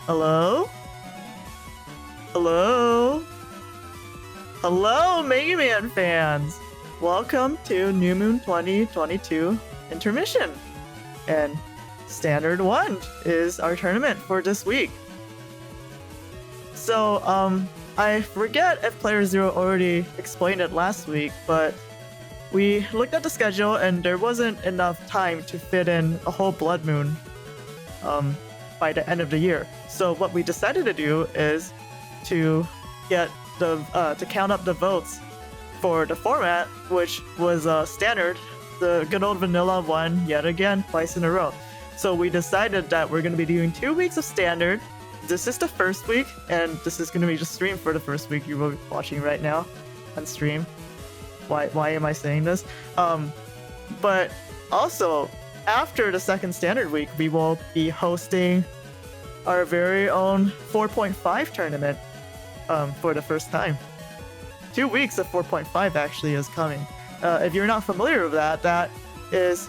Hello? Hello? Hello, Mega Man fans! Welcome to New Moon 2022 Intermission. And Standard 1 is our tournament for this week. So, I forget if playerzero already explained it last week, but we looked at the schedule and there wasn't enough time to fit in a whole Blood Moon by the end of the year. So what we decided to do is to get to count up the votes for the format, which was standard, the good old vanilla one, yet again, twice in a row. So we decided that we're going to be doing 2 weeks of standard. This is the first week, and this is going to be the stream for the first week you're watching right now on stream. Why am I saying this? But also, after the second standard week, we will be hosting our very own 4.5 tournament for the first time. 2 weeks of 4.5 actually is coming. If you're not familiar with that, that is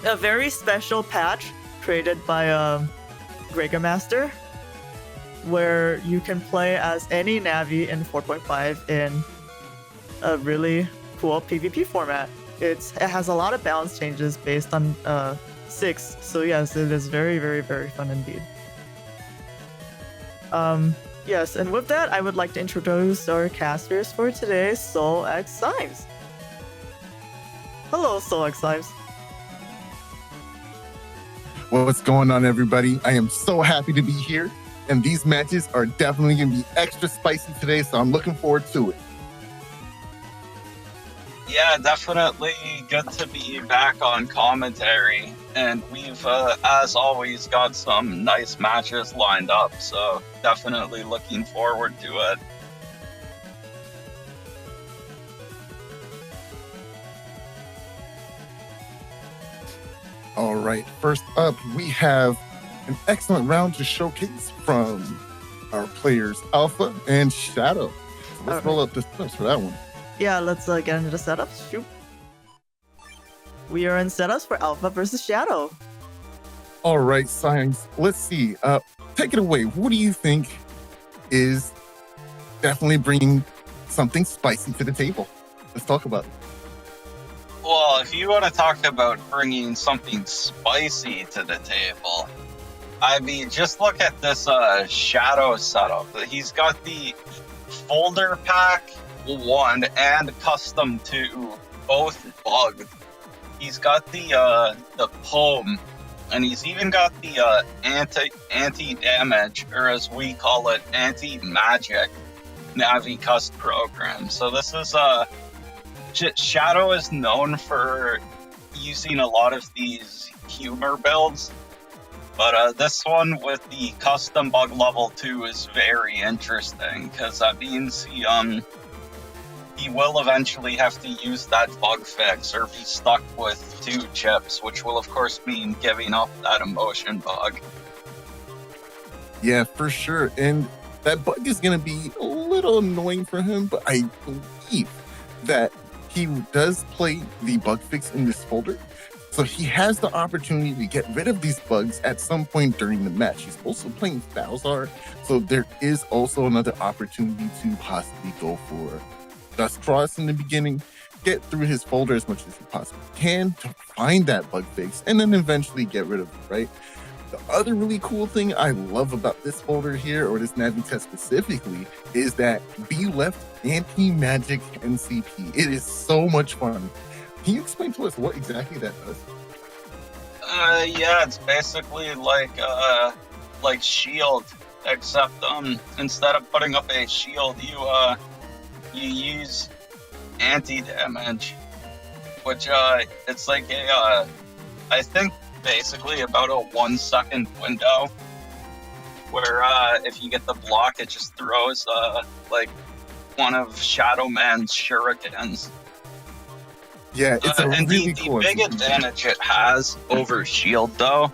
a very special patch created by Gregor Master, where you can play as any Navi in 4.5 in a really cool PvP format. It has a lot of balance changes based on 6, so yes, it is very, very, very fun indeed. Yes, and with that, I would like to introduce our casters for today's SoulXCross. Hello, SoulXCross. Well, what's going on, everybody? I am so happy to be here, and these matches are definitely going to be extra spicy today, so I'm looking forward to it. Yeah, definitely good to be back on commentary, and we've, as always, got some nice matches lined up, so definitely looking forward to it. All right, first up, we have an excellent round to showcase from our players Alpha and Shadow. So let's roll up the steps for that one. Yeah, let's get into the setups. Shoot. We are in setups for Alpha versus Shadow. All right, Science, let's see. Take it away. What do you think is definitely bringing something spicy to the table? Let's talk about it. Well, if you want to talk about bringing something spicy to the table, I mean, just look at this Shadow setup. He's got the folder pack 1 and custom 2, both bugged. He's got the poem, and he's even got the anti-damage, or as we call it, anti-magic Navi Cust program. So this is Shadow is known for using a lot of these humor builds, but this one with the custom bug level 2 is very interesting, because that means he will eventually have to use that bug fix or be stuck with 2 chips, which will of course mean giving up that emotion bug. Yeah, for sure. And that bug is going to be a little annoying for him, but I believe that he does play the bug fix in this folder. So he has the opportunity to get rid of these bugs at some point during the match. He's also playing Falzar, so there is also another opportunity to possibly go for SoulXCross in the beginning, get through his folder as much as he possibly can to find that bug fix, and then eventually get rid of it, right? The other really cool thing I love about this folder here, or this Navi test specifically, is that be left anti-magic NCP. It is so much fun. Can you explain to us what exactly that does? Yeah, it's basically like shield, except instead of putting up a shield, you use anti-damage, which it's like a I think basically about a 1 second window where if you get the block, it just throws like one of Shadow Man's shurikens. Yeah, it's a really cool. The big advantage it has over shield though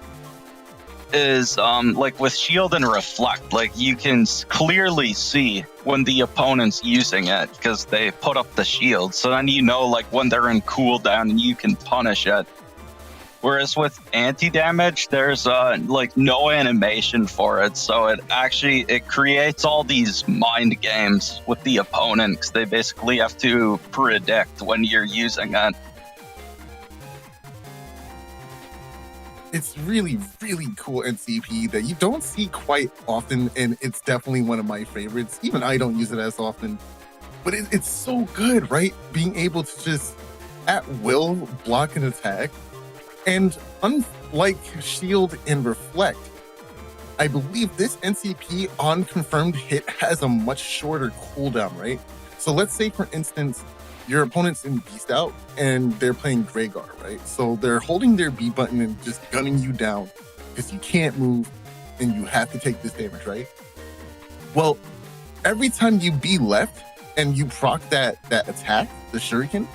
is like with shield and reflect, like you can clearly see when the opponent's using it because they put up the shield, so then you know like when they're in cooldown and you can punish it. Whereas with anti-damage, there's like no animation for it, so it creates all these mind games with the opponent, 'cause they basically have to predict when you're using it. It's really, really cool NCP that you don't see quite often, and it's definitely one of my favorites. Even I don't use it as often, but it's so good, right? Being able to just at will block an attack. And unlike Shield and Reflect, I believe this NCP on confirmed hit has a much shorter cooldown, right? So let's say, for instance, your opponent's in Beast Out and they're playing Greyguard, right? So they're holding their B button and just gunning you down because you can't move and you have to take this damage, right? Well, every time you B left and you proc that attack, the Shuriken,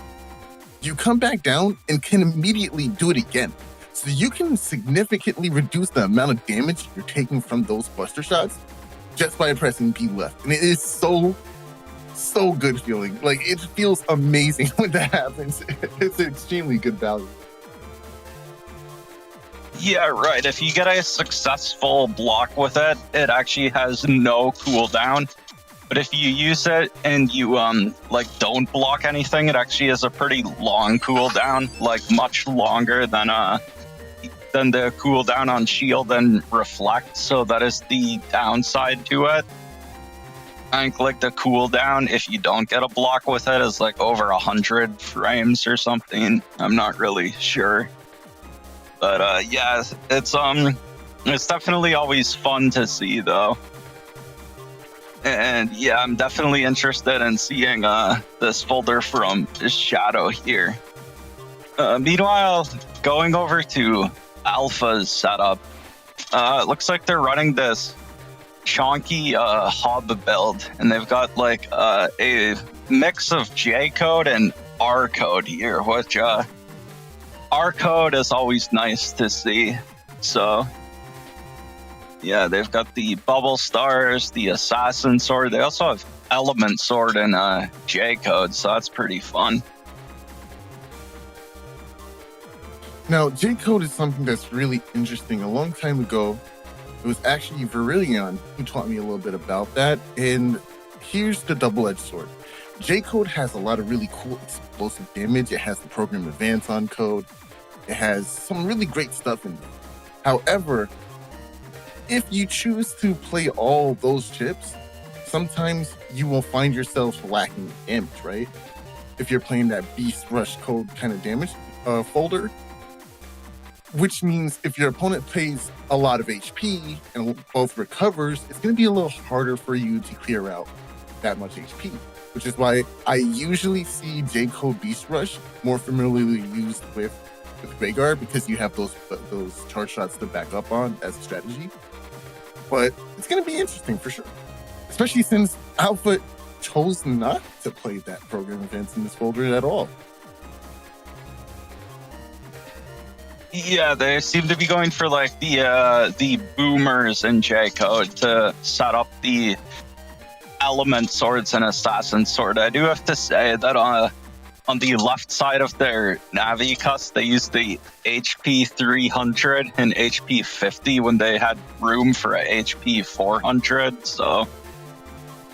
you come back down and can immediately do it again. So you can significantly reduce the amount of damage you're taking from those buster shots just by pressing B left. And it is so good feeling. Like, it feels amazing when that happens. It's an extremely good value. Yeah, right. If you get a successful block with it, it actually has no cooldown. But if you use it and you like don't block anything, it actually has a pretty long cooldown, like much longer than the cooldown on Shield and Reflect. So that is the downside to it. I think like the cooldown, if you don't get a block with it, is like over 100 frames or something. I'm not really sure, but yeah, it's definitely always fun to see though. And yeah, I'm definitely interested in seeing this folder from Shadow here. Meanwhile, going over to Alpha's setup, it looks like they're running this chonky Hob build, and they've got like a mix of J code and R code here, which R code is always nice to see. So yeah, they've got the Bubble Stars, the Assassin Sword. They also have Element Sword and J code, so that's pretty fun. Now, J code is something that's really interesting. A long time ago, it was actually Virillion who taught me a little bit about that. And here's the double-edged sword. J code has a lot of really cool explosive damage. It has the Program Advance on code. It has some really great stuff in there. However, if you choose to play all those chips, sometimes you will find yourself lacking damage, right? If you're playing that Beast Rush code kind of damage folder, which means if your opponent plays a lot of HP and both recovers, it's going to be a little harder for you to clear out that much HP, which is why I usually see J code Beast Rush more familiarly used with Greyguard, because you have those charge shots to back up on as a strategy. But it's going to be interesting for sure, especially since Alpha chose not to play that program events in this folder at all. Yeah, they seem to be going for like the boomers in J code to set up the Element Swords and Assassin Sword. I do have to say that on the left side of their Navi cust, they used the HP 300 and HP 50 when they had room for a HP 400, so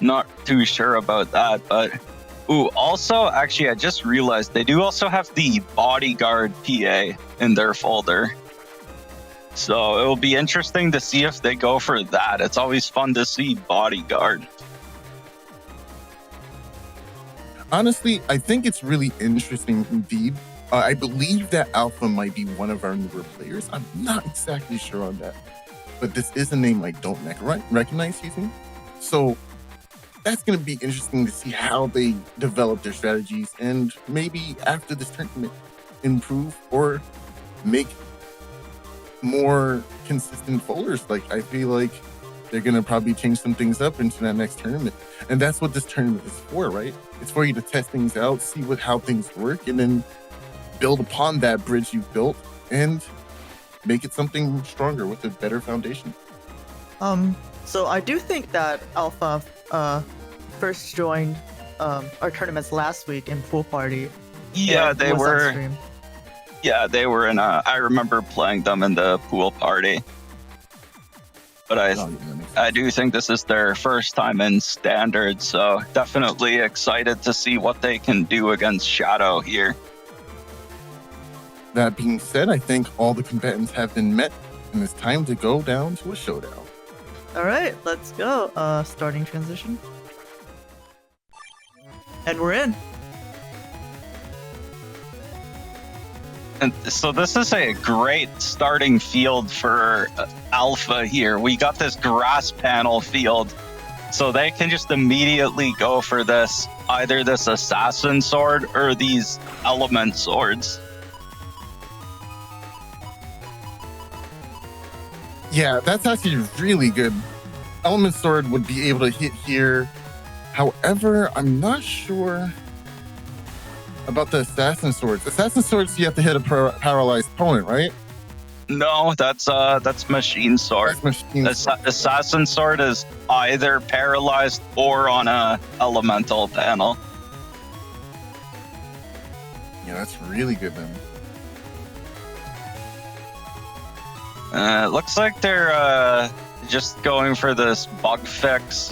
not too sure about that. But also, actually, I just realized they do also have the Bodyguard PA in their folder, so it will be interesting to see if they go for that. It's always fun to see Bodyguard. Honestly, I think it's really interesting indeed. I believe that Alpha might be one of our newer players. I'm not exactly sure on that, but this is a name I don't recognize using. So that's going to be interesting to see how they develop their strategies, and maybe after this tournament improve or make more consistent folders. Like, I feel like they're going to probably change some things up into that next tournament. And that's what this tournament is for, right? It's for you to test things out, see how things work, and then build upon that bridge you've built and make it something stronger with a better foundation. So I do think that Alpha first joined our tournaments last week in Pool Party. Yeah, they were. Yeah, they were in I remember playing them in the pool party. But I do think this is their first time in Standard, so definitely excited to see what they can do against Shadow here. That being said, I think all the combatants have been met, and it's time to go down to a showdown. All right, let's go. Starting transition. And we're in. And so this is a great starting field for Alpha here. We got this grass panel field, so they can just immediately go for this, either this assassin sword or these element swords. Yeah, that's actually really good. Element Sword would be able to hit here. However, I'm not sure about the Assassin Swords. Assassin Swords, you have to hit a paralyzed opponent, right? No, that's Machine Sword. That's Machine Sword. Assassin Sword is either paralyzed or on a elemental panel. Yeah, that's really good then. Looks like they're just going for this bug fix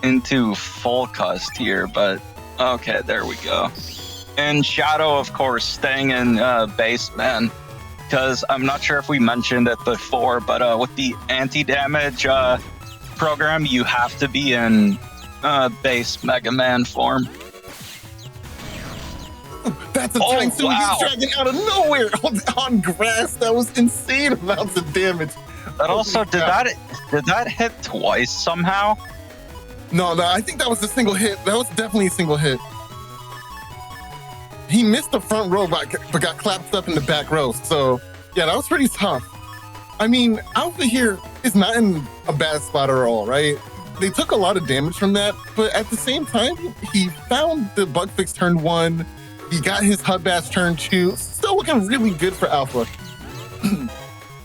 into full cust here, but okay, there we go. And Shadow, of course, staying in base man, because I'm not sure if we mentioned it before, but with the anti-damage program, you have to be in base Mega Man form. That's a time soon. He's dragging out of nowhere on grass. That was insane amounts of damage. But also, did that hit twice somehow? No, I think that was a single hit. That was definitely a single hit. He missed the front row, but got clapped up in the back row. So, yeah, that was pretty tough. I mean, Alpha here is not in a bad spot at all, right? They took a lot of damage from that, but at the same time, he found the bug fix turn 1. He got his HUD bash turn 2. Still looking really good for Alpha.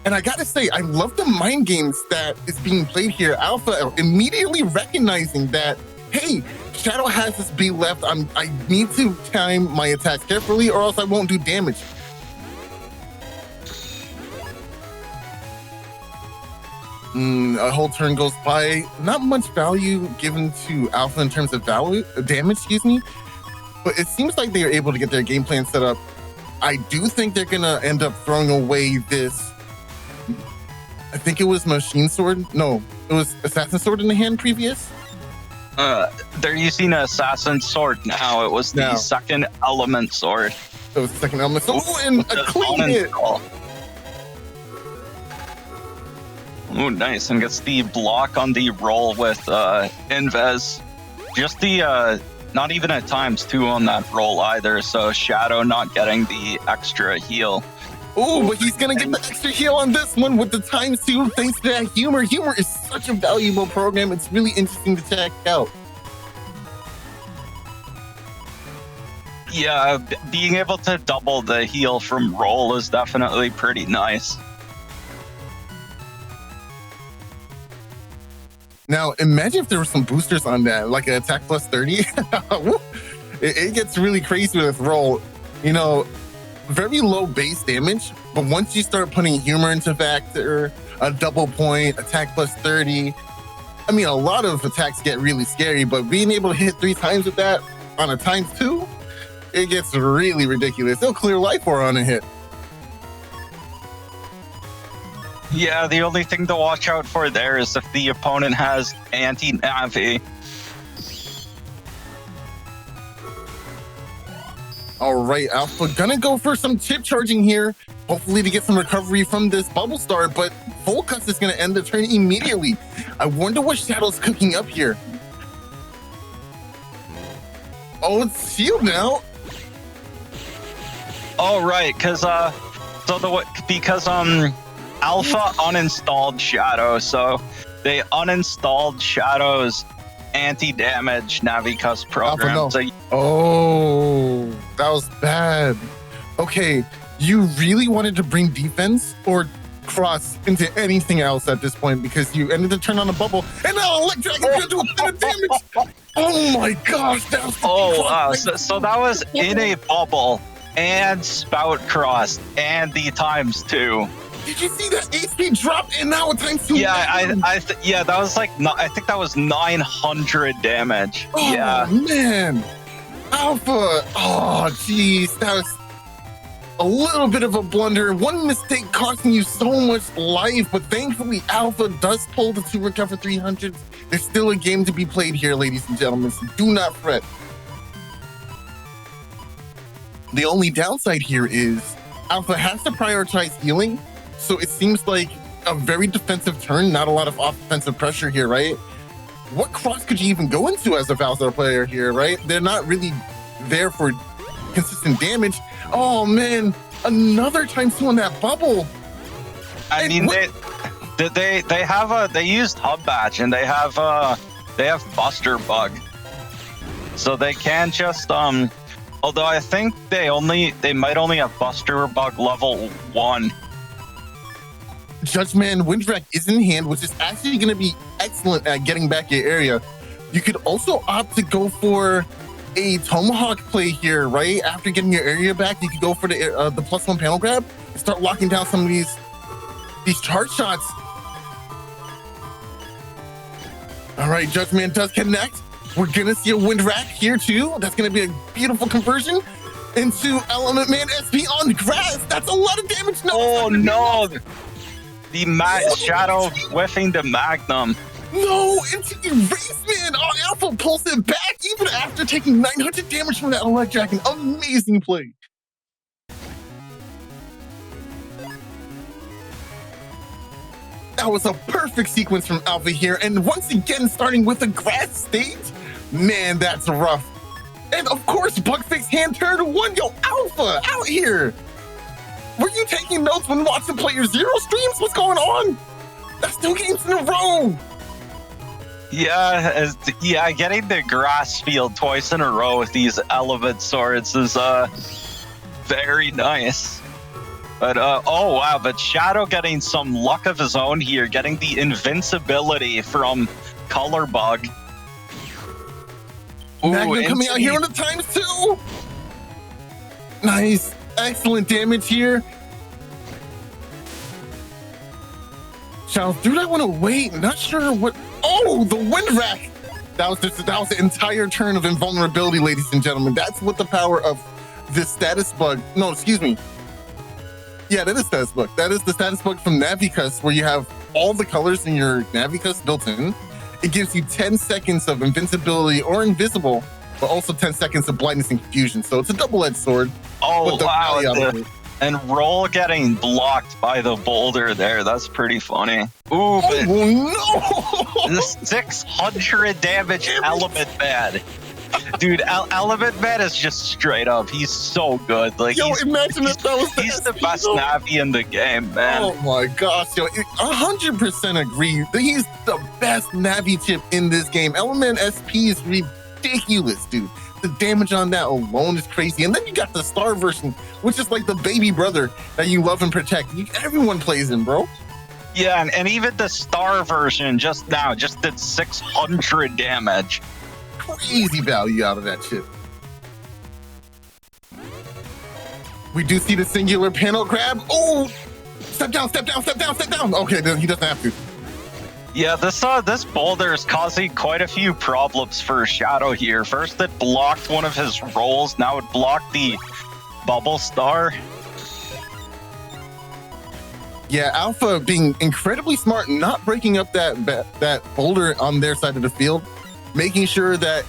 And I gotta say, I love the mind games that is being played here. Alpha immediately recognizing that, hey, Shadow has this B left. I need to time my attacks carefully or else I won't do damage. A whole turn goes by. Not much value given to Alpha in terms of damage, excuse me. But it seems like they are able to get their game plan set up. I do think they're gonna end up throwing away this. I think it was Machine Sword. No, it was Assassin Sword in the hand previous. They're using an Assassin Sword now. It was the second element sword. It was the second element sword. Oh, and a clean hit. Oh, nice. And gets the block on the roll with Inves. Just the not even at ×2 on that roll either, so Shadow not getting the extra heal. Oh, but he's gonna get the extra heal on this one with the ×2 thanks to that humor. Humor is such a valuable program. It's really interesting to check out. Yeah, being able to double the heal from roll is definitely pretty nice. Now, imagine if there were some boosters on that, like an attack plus 30. It gets really crazy with roll. You know, very low base damage, but once you start putting humor into factor, a double point, attack plus 30, I mean, a lot of attacks get really scary, but being able to hit 3 times with that on a ×2, it gets really ridiculous. They'll clear life or on a hit. Yeah, the only thing to watch out for there is if the opponent has anti-Navi. All right, Alpha gonna go for some chip charging here, hopefully to get some recovery from this bubble star, but full cust is gonna end the turn immediately. I wonder what Shadow's cooking up here. Oh, it's shield now. Oh, right, because Alpha uninstalled Shadow, so they uninstalled Shadow's anti-damage Navi-Cust program. Alpha, no. Oh, that was bad. Okay, you really wanted to bring defense or cross into anything else at this point because you ended the turn on a bubble and now Electric is going to do a bit of damage. Oh my gosh, that was wow. So that was in a bubble. and Spout Cross and the ×2. Did you see that HP drop and now it's ×2? Yeah, yeah, that was like, I think that was 900 damage. Oh, yeah. Man. Alpha. Oh, jeez. That was a little bit of a blunder. One mistake costing you so much life, but thankfully Alpha does pull the 2 recover 300s. There's still a game to be played here, ladies and gentlemen, so do not fret. The only downside here is Alpha has to prioritize healing, so it seems like a very defensive turn, not a lot of offensive pressure here, right? What cross could you even go into as a Valsar player here, right? They're not really there for consistent damage. Oh man, another ×2 on that bubble. I mean, they used Hub Batch and they have Buster Bug, so they can just although I think they might only have Buster Bug level 1. Judgment Windwreck is in hand, which is actually going to be excellent at getting back your area. You could also opt to go for a Tomahawk play here, right? After getting your area back, you could go for the +1 panel grab and start locking down some of these charge shots. All right, Judgment does connect. We're gonna see a wind rack here too. That's gonna be a beautiful conversion into Element Man SP on grass. That's a lot of damage. No, oh no! The Shadow whiffing the Magnum. No, into Erase Man. Oh, Alpha pulls it back even after taking 900 damage from that Electrack. An amazing play. That was a perfect sequence from Alpha here. And once again, starting with a grass state. Man, that's rough. And of course, Bugfix hand turn 1. Yo, Alpha, out here. Were you taking notes when watching playerzero streams? What's going on? That's 2 games in a row. Yeah, getting the grass field twice in a row with these element swords is very nice. But oh wow, but Shadow getting some luck of his own here, getting the invincibility from Color Bug. Magnum coming out here on the ×2. Nice, excellent damage here. Shall do I want to wait? Not sure what. Oh, the wind rack. That was the entire turn of invulnerability, ladies and gentlemen. That's what the power of this status bug. No, excuse me. Yeah, that is status bug. That is the status bug from Navicus, where you have all the colors in your Navicus built in. It gives you 10 seconds of invincibility or invisible, but also 10 seconds of blindness and confusion. So it's a double-edged sword. Oh, wow. And Roll getting blocked by the boulder there. That's pretty funny. Ooh, but oh, no! The 600 damage Element Man. Dude, Element Man is just straight up. He's so good. Like, imagine if that was he's the best Navi in the game, man. Oh my gosh, yo, 100% agree. He's the best Navi chip in this game. Element SP is ridiculous, dude. The damage on that alone is crazy. And then you got the Star version, which is like the baby brother that you love and protect. Everyone plays him, bro. Yeah, and even the Star version just did 600 damage. Crazy value out of that shit. We do see the singular panel grab. Oh, step down, step down, step down, step down. Okay, then he doesn't have to. Yeah, this boulder is causing quite a few problems for Shadow here. First, it blocked one of his rolls. Now it blocked the bubble star. Yeah, Alpha being incredibly smart, not breaking up that boulder on their side of the field, making sure that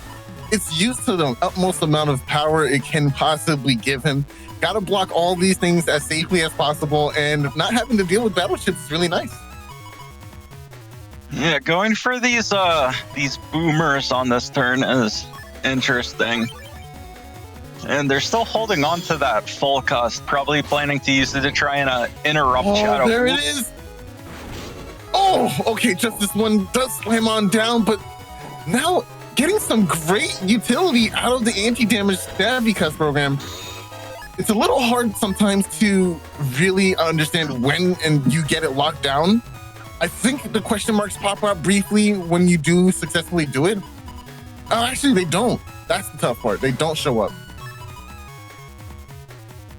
it's used to the utmost amount of power it can possibly give him. Got to block all these things as safely as possible, and not having to deal with battleships is really nice. Yeah, going for these boomers on this turn is interesting. And they're still holding on to that full cast, probably planning to use it to try and interrupt Shadow. There it is. Oh, okay, just this one does slam on down, but now getting some great utility out of the anti-damage Navicus program. It's a little hard sometimes to really understand when and you get it locked down. I think the question marks pop up briefly when you do successfully do it. Oh, actually, they don't. That's the tough part. They don't show up.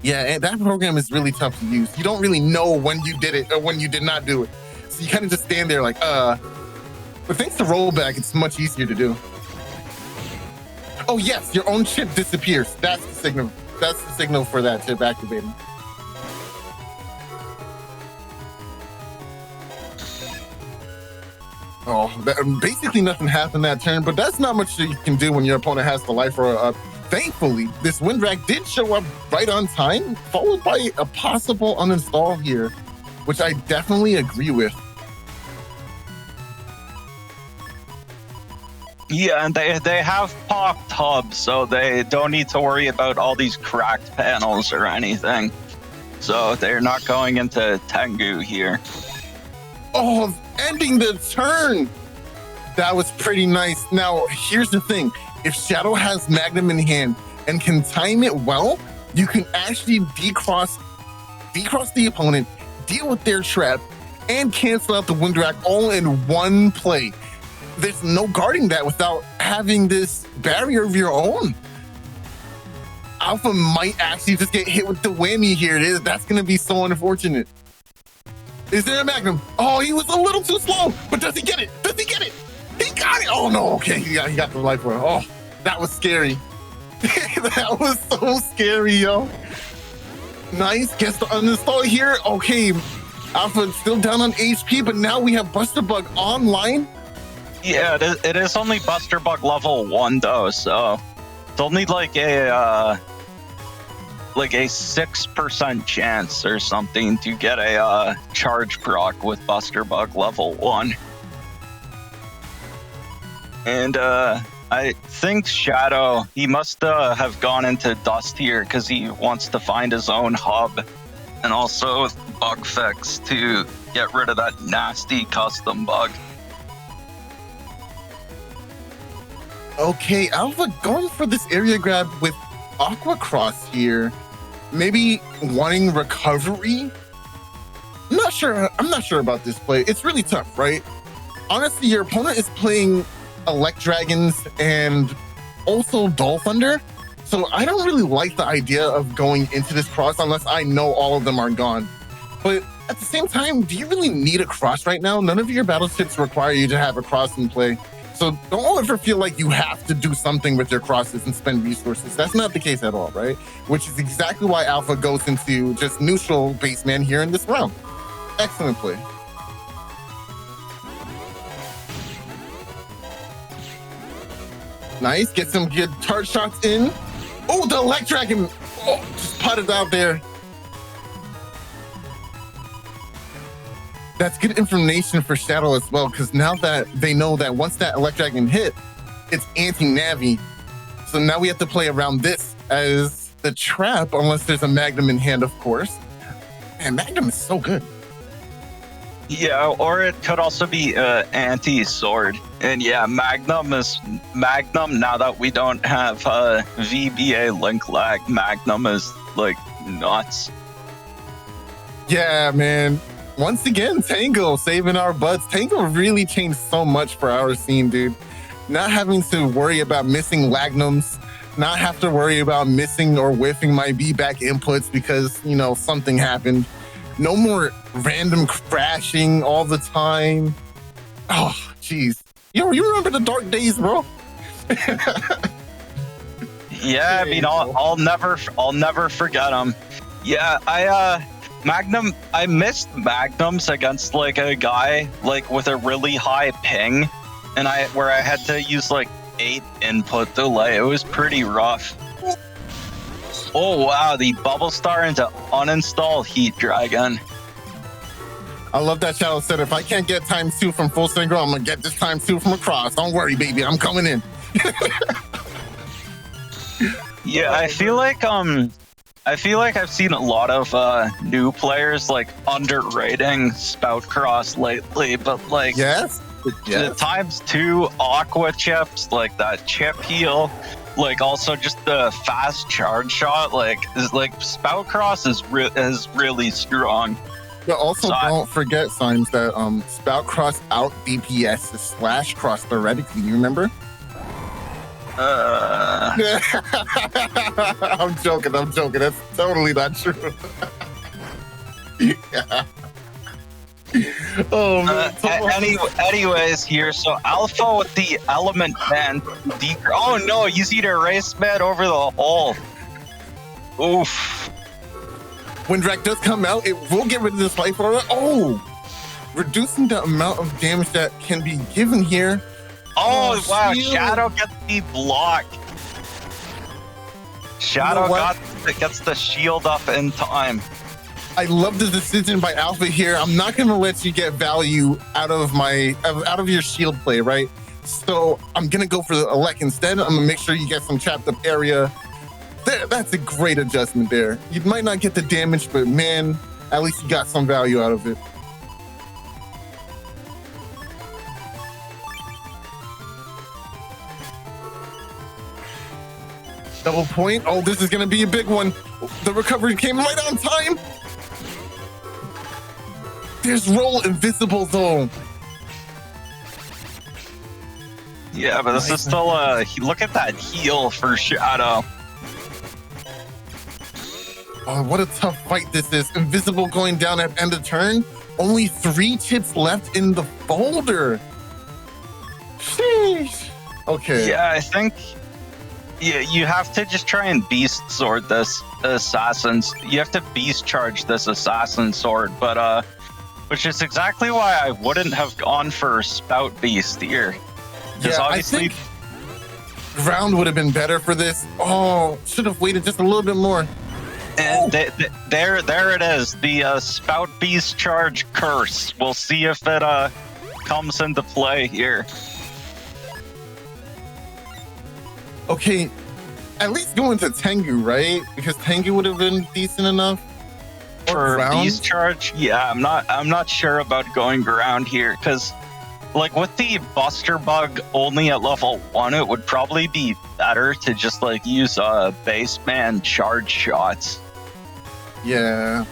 Yeah, and that program is really tough to use. You don't really know when you did it or when you did not do it. So you kind of just stand there like, But thanks to rollback, it's much easier to do. Oh yes, your own chip disappears. That's the signal. That's the signal for that chip activating. Oh, basically nothing happened that turn, but that's not much that you can do when your opponent has the life roll up. Thankfully, this Windrak did show up right on time, followed by a possible uninstall here, which I definitely agree with. Yeah, and they have popped hubs, so they don't need to worry about all these cracked panels or anything. So they're not going into Tengu here. Oh, ending the turn! That was pretty nice. Now, here's the thing. If Shadow has Magnum in hand and can time it well, you can actually decross the opponent, deal with their trap, and cancel out the Windrak all in one play. There's no guarding that without having this barrier of your own. Alpha might actually just get hit with the whammy here. That's going to be so unfortunate. Is there a Magnum? Oh, he was a little too slow, but does he get it? Does he get it? He got it. Oh, no. Okay, he got the life roll. Oh, that was scary. That was so scary, yo. Nice. Gets the uninstall here. Okay, Alpha still down on HP, but now we have Buster Bug online. Yeah, it is only Buster Bug level 1, though, so it's only like a 6% chance or something to get a charge proc with Buster Bug level 1. And I think Shadow, he must have gone into Dust here because he wants to find his own hub and also bug fix to get rid of that nasty custom bug. Okay, Alpha going for this area grab with Aqua Cross here. Maybe wanting recovery? I'm not sure about this play. It's really tough, right? Honestly, your opponent is playing Elect Dragons and also Dull Thunder. So I don't really like the idea of going into this cross unless I know all of them are gone. But at the same time, do you really need a cross right now? None of your battleships require you to have a cross in play. So don't ever feel like you have to do something with your crosses and spend resources. That's not the case at all, right? Which is exactly why Alpha goes into just neutral baseman here in this round. Excellent play. Nice, get some good charge shots in. Oh, the Elect Dragon! Oh, just putted out there. That's good information for Shadow as well, because now that they know that once that Elect Dragon hit, it's anti-Navi. So now we have to play around this as the trap, unless there's a Magnum in hand, of course. Man, Magnum is so good. Yeah, or it could also be anti-sword. And yeah, Magnum now that we don't have VBA link lag. Magnum is like nuts. Yeah, man. Once again, Tango saving our butts. Tango really changed so much for our scene, dude. Not having to worry about missing Lagnums, not have to worry about missing or whiffing my B-back inputs because, you know, something happened. No more random crashing all the time. Oh, jeez. You remember the dark days, bro? Yeah, I mean, I'll never forget them. Yeah, I missed Magnums against like a guy like with a really high ping, and where I had to use like 8 input delay. It was pretty rough. Oh wow, the bubble star into uninstall Heat Dragon. I love that Shadow said, if I can't get ×2 from full single, I'm gonna get this ×2 from across. Don't worry, baby, I'm coming in. Yeah, I feel like I've seen a lot of new players like underrating Spout Cross lately, but like yes. the ×2 aqua chips, like that chip heal, like also just the fast charge shot, like Spout Cross is really strong. But also don't forget, Symes, that Spout Cross out DPS is /cross theoretically. You remember? I'm joking. That's totally not true. Yeah. Oh man. Anyways, here, so Alpha with the element man. Oh no, you see the race man over the hole. Oof. When Drake does come out, it will get rid of this life order. Oh, reducing the amount of damage that can be given here. Oh wow, shield. Shadow gets the block. Shadow gets the shield up in time. I love the decision by Alpha here. I'm not gonna let you get value out of your shield play, right? So I'm gonna go for the Elect instead. I'm gonna make sure you get some trapped up area. That's a great adjustment there. You might not get the damage, but man, at least you got some value out of it. Double point. Oh, this is gonna be a big one. The recovery came right on time. There's roll invisible though. Yeah, but this is still look at that heal for Shadow. Oh, what a tough fight this is. Invisible going down at end of turn. Only 3 chips left in the folder. Sheesh. Okay. Yeah, I think you have to just try and beast sword this assassin's. You have to beast charge this assassin sword, but which is exactly why I wouldn't have gone for spout beast here. Yeah, obviously, I think ground would have been better for this. Oh, should have waited just a little bit more. And there it is, the spout beast charge curse. We'll see if it comes into play here. Okay, at least going to Tengu, right? Because Tengu would have been decent enough. For ground? beast charge, yeah, I'm not sure about going ground here, because like with the Buster Bug only at level 1, it would probably be better to just like use base man charge shots. Yeah.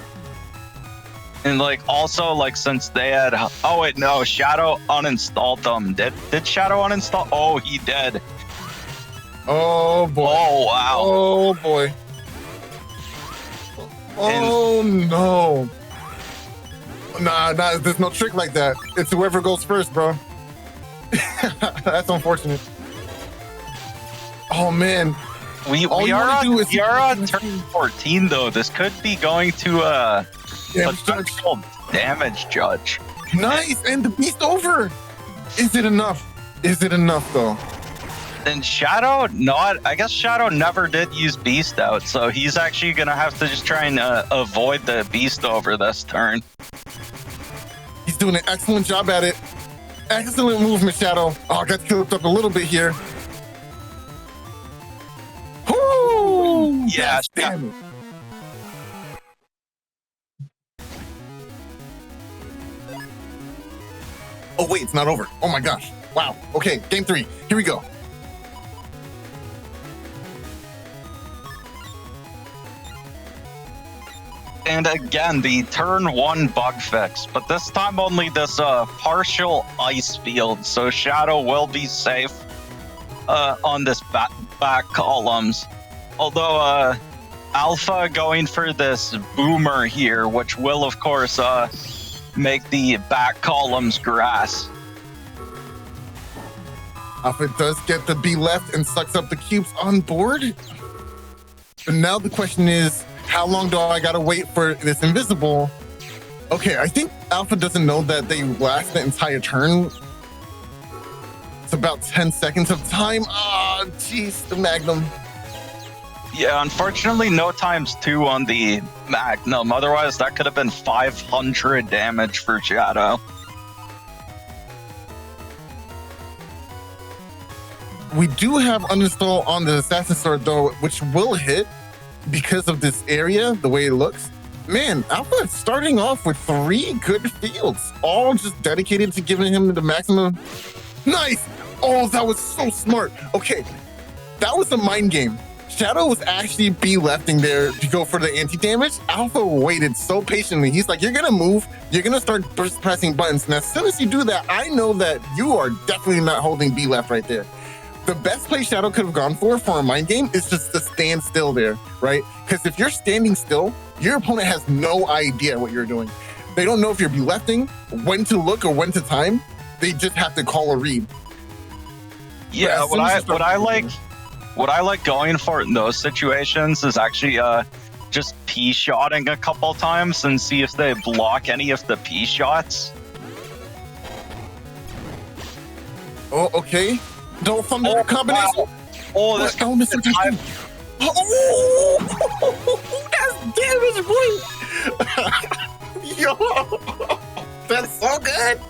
And like also like since they had oh wait no, Shadow uninstalled them. Did Shadow uninstall? Oh, he did. Oh boy. Oh wow. Oh boy. Oh no. Nah, there's no trick like that. It's whoever goes first, bro. That's unfortunate. Oh man. We are on turn 14 though. This could be going to a potential damage judge. Nice, and the beast over. Is it enough? Is it enough though? And Shadow, I guess Shadow never did use Beast out, so he's actually gonna have to just try and avoid the Beast over this turn. He's doing an excellent job at it. Excellent movement, Shadow. Oh, got killed up a little bit here. Woo! Yeah, damn it. Oh wait, it's not over. Oh my gosh. Wow. Okay, game 3. Here we go. And again, the turn 1 bug fix, but this time only this partial ice field, so Shadow will be safe on this back columns. Although Alpha going for this boomer here, which will of course make the back columns grass. Alpha does get the B left and sucks up the cubes on board. But now the question is, how long do I gotta wait for this invisible? Okay, I think Alpha doesn't know that they last the entire turn. It's about 10 seconds of time. Ah, jeez, the Magnum. Yeah, unfortunately, no ×2 on the Magnum. Otherwise, that could have been 500 damage for Shadow. We do have uninstall on the Assassin Sword though, which will hit because of this area, the way it looks. Man, Alpha is starting off with 3 good fields, all just dedicated to giving him the maximum. Nice! Oh, that was so smart. Okay, that was a mind game. Shadow was actually B-lefting there to go for the anti-damage. Alpha waited so patiently. He's like, you're gonna move, you're gonna start pressing buttons. And as soon as you do that, I know that you are definitely not holding B-left right there. the best play Shadow could have gone for a mind game is just to stand still there, right? Because if you're standing still, your opponent has no idea what you're doing. They don't know if you're belefting, when to look, or when to time. They just have to call a read. Yeah, what I like going for in those situations is actually just P-shotting a couple times and see if they block any of the P-shots. Oh, okay. Don't thunder combination. Wow. Oh, this elements are time. Oh, that's damage, boy. Yo, that's so good.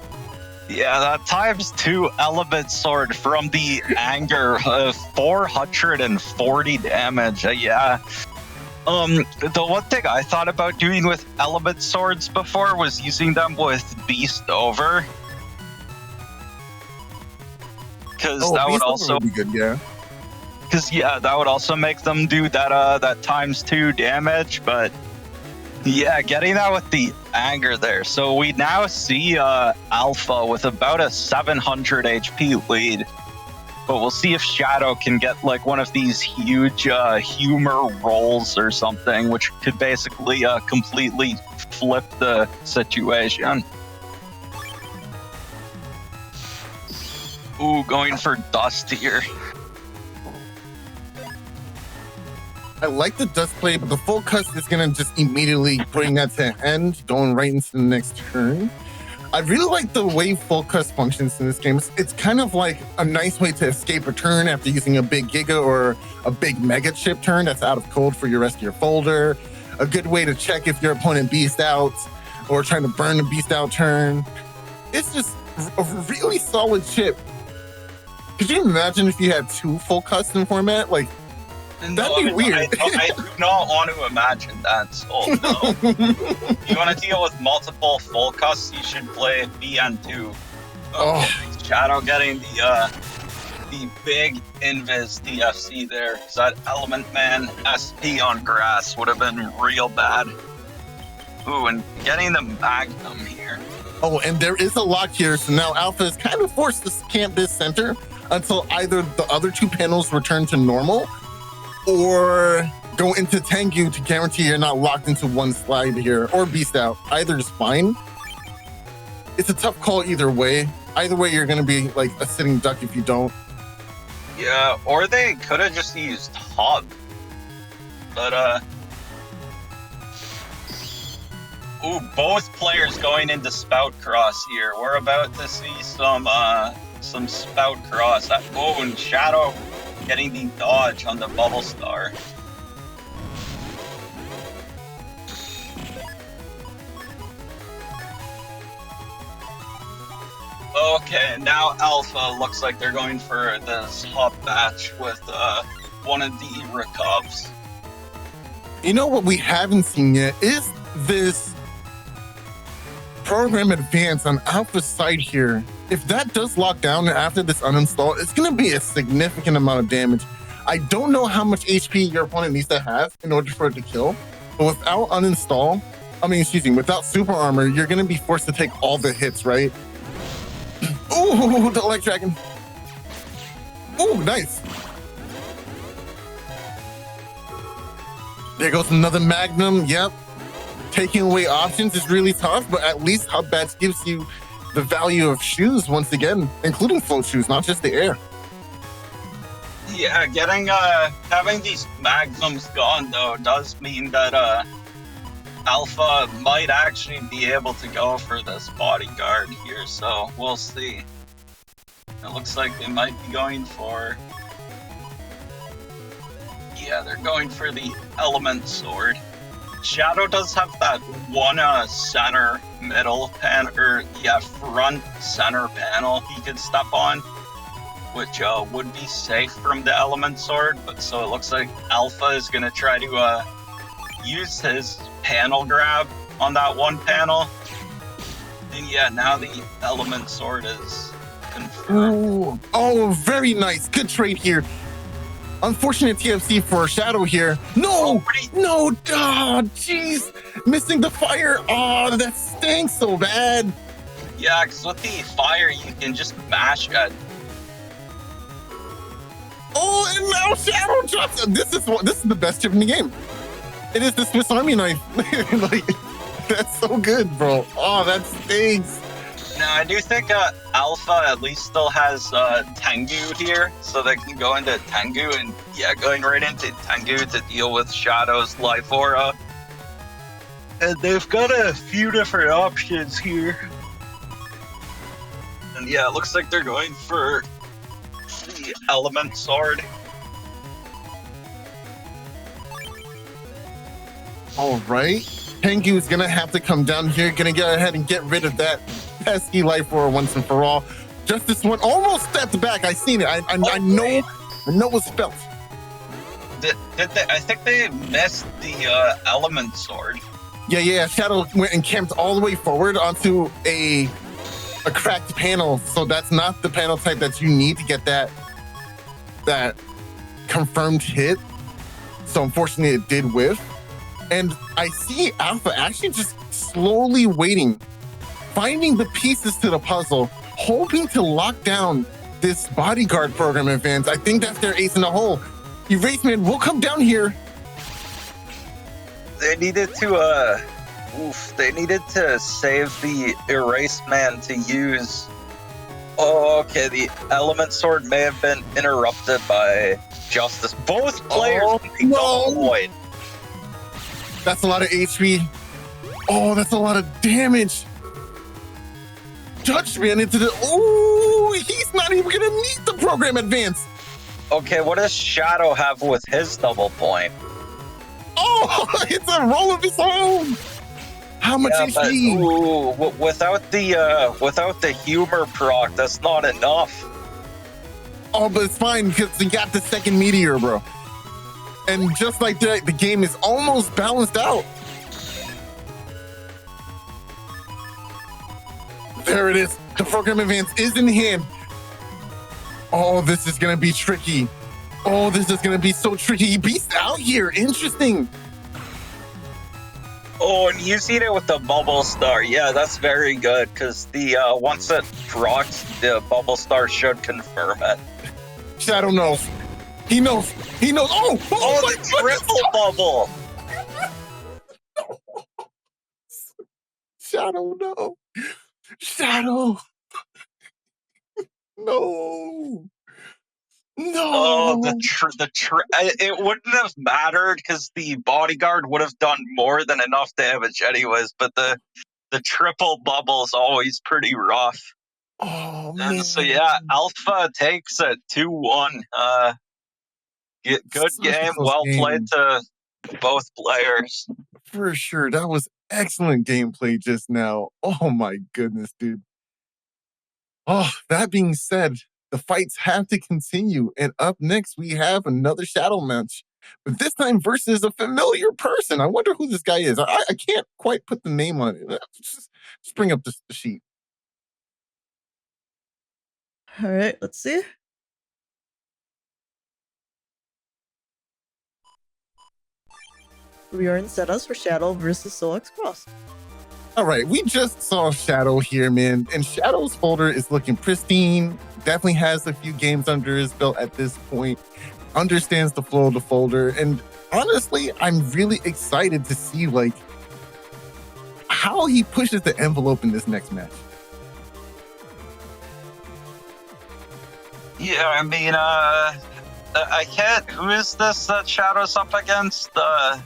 Yeah, that ×2 element sword from the anger, 440 damage. Yeah. The one thing I thought about doing with element swords before was using them with Beast Over. Because that would also be good, yeah. Because that would also make them do that ×2 damage. But yeah, getting that with the anger there. So we now see Alpha with about a 700 HP lead. But we'll see if Shadow can get like one of these huge humor rolls or something, which could basically completely flip the situation. Ooh, going for dust here. I like the dust play, but the full cust is gonna just immediately bring that to an end, going right into the next turn. I really like the way full cust functions in this game. It's kind of like a nice way to escape a turn after using a big Giga or a big Mega Chip turn that's out of code for your rest of your folder. A good way to check if your opponent beast out or trying to burn a beast out turn. It's just a really solid chip. Could you imagine if you had 2 full custom format? Like, that'd be weird. I do not want to imagine that. So no. You want to deal with multiple full custs, you should play BN2. Shadow getting the big Invis DFC there. So that Element Man SP on grass would have been real bad. Ooh, and getting the Magnum here. Oh, and there is a lock here, so now Alpha is kind of forced to camp this center until either the other 2 panels return to normal or go into Tengu to guarantee you're not locked into one slide here, or beast out. Either is fine. It's a tough call either way. Either way, you're going to be like a sitting duck if you don't. Yeah, or they could have just used Hub. But, ooh, both players going into Spout Cross here. We're about to see some Spout Cross. Oh, and Shadow getting the dodge on the Bubble Star. Okay, now Alpha looks like they're going for this hop batch with one of the recovs. You know what we haven't seen yet is this program advance on Alpha's side here. If that does lock down after this uninstall, it's going to be a significant amount of damage. I don't know how much HP your opponent needs to have in order for it to kill, but without uninstall, without super armor, you're going to be forced to take all the hits, right? Ooh, the Elect Dragon. Ooh, nice. There goes another Magnum. Yep. Taking away options is really tough, but at least Hub Batch gives you the value of shoes once again, including float shoes, not just the air. Yeah, having these Magnums gone though does mean that Alpha might actually be able to go for this bodyguard here, so we'll see. It looks like they might be going for... Yeah, they're going for the Element Sword. Shadow does have that one center middle panel, or front center panel he could step on, which would be safe from the Element Sword, but so it looks like Alpha is going to try to use his panel grab on that one panel. And yeah, now the Element Sword is confirmed. Ooh. Oh, very nice. Good trade here. Unfortunate TFC for Shadow here. No! No! Oh, jeez! Missing the fire! Oh, that stinks so bad! Yeah, because with the fire, you can just mash it. Oh, and now Shadow drops it. This is the best chip in the game. It is the Swiss Army knife. Like, that's so good, bro. Oh, that stinks. Now, I do think Alpha at least still has Tengu here, so they can go into Tengu, and yeah, going right into Tengu to deal with Shadow's Life Aura. And they've got a few different options here. And yeah, it looks like they're going for the Element Sword. All right. Tengu is going to have to come down here. Going to go ahead and get rid of that pesky Life Aura once and for all. Just this one almost stepped back. I seen it. I know it was felt. Did they, I think they missed the Element Sword. Yeah. Shadow went and camped all the way forward onto a cracked panel. So that's not the panel type that you need to get that confirmed hit. So unfortunately it did whiff. And I see Alpha actually just slowly waiting, finding the pieces to the puzzle, hoping to lock down this bodyguard program advance. I think that's their ace in the hole. Erase Man will come down here. They needed to save the Erase Man to use. Oh, okay, the Element Sword may have been interrupted by Justice. Both players void. That's a lot of HP. Oh, that's a lot of damage. Judgment into the... Oh, he's not even going to need the program advance. Okay, what does Shadow have with his double point? Oh, it's a roll of his own. How much HP? But, without the humor proc, that's not enough. Oh, but it's fine because you got the second meteor, bro. And just like that, the game is almost balanced out. There it is. The program advance is in hand. Oh, this is going to be tricky. Oh, this is going to be so tricky. Beast out here. Interesting. Oh, and using it with the Bubble Star. Yeah, that's very good because the once it procs, the Bubble Star should confirm it. Shadow knows. He knows. Oh, the triple bubble. Shadow, no. Shadow. No. Oh, it wouldn't have mattered because the bodyguard would have done more than enough damage anyways, but the triple bubble is always pretty rough. Oh, man. And so yeah, Alpha takes it 2-1. Good game, well played to both players. For sure. That was excellent gameplay just now. Oh my goodness, dude. Oh, that being said, the fights have to continue. And up next, we have another shadow match. But this time versus a familiar person. I wonder who this guy is. I can't quite put the name on it. Just bring up the sheet. All right, let's see. We are in setups for Shadow versus SoulXCross. All right, we just saw Shadow here, man. And Shadow's folder is looking pristine. Definitely has a few games under his belt at this point. Understands the flow of the folder. And honestly, I'm really excited to see like how he pushes the envelope in this next match. Yeah, I mean, I can't. Who is this that Shadow's up against?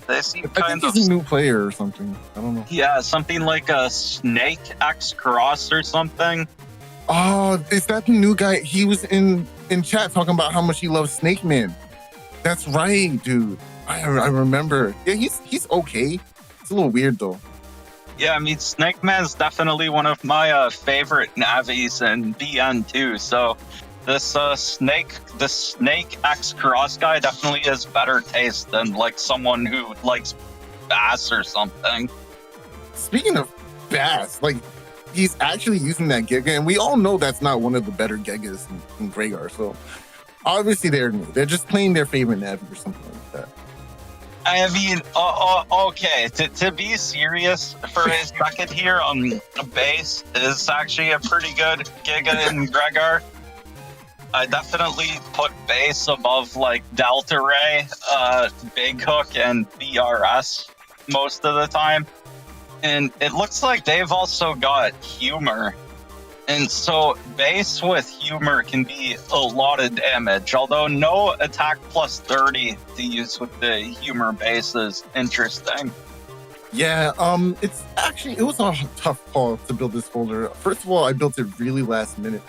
They seem kind I think he's a new player or something. I don't know. Yeah, something like a Snake X Cross or something. Oh, is that the new guy? He was in chat talking about how much he loves Snake Man. That's right, dude. I remember. Yeah, he's okay. It's a little weird though. Yeah, I mean, Snake Man's definitely one of my favorite Navis in BN too. So this Snake X Cross guy definitely has better taste than like someone who likes Bass or something. Speaking of Bass, like he's actually using that Giga, and we all know that's not one of the better Gigas in Gregar. So obviously they're new. They're just playing their favorite Navi or something like that. I mean, okay, to be serious for a second here, base is actually a pretty good Giga in Gregar. I definitely put base above like Delta Ray, Big Hook, and BRS most of the time. And it looks like they've also got humor. And so base with humor can be a lot of damage, although no attack plus 30 to use with the humor base is interesting. Yeah, it was a tough call to build this folder. First of all, I built it really last minute,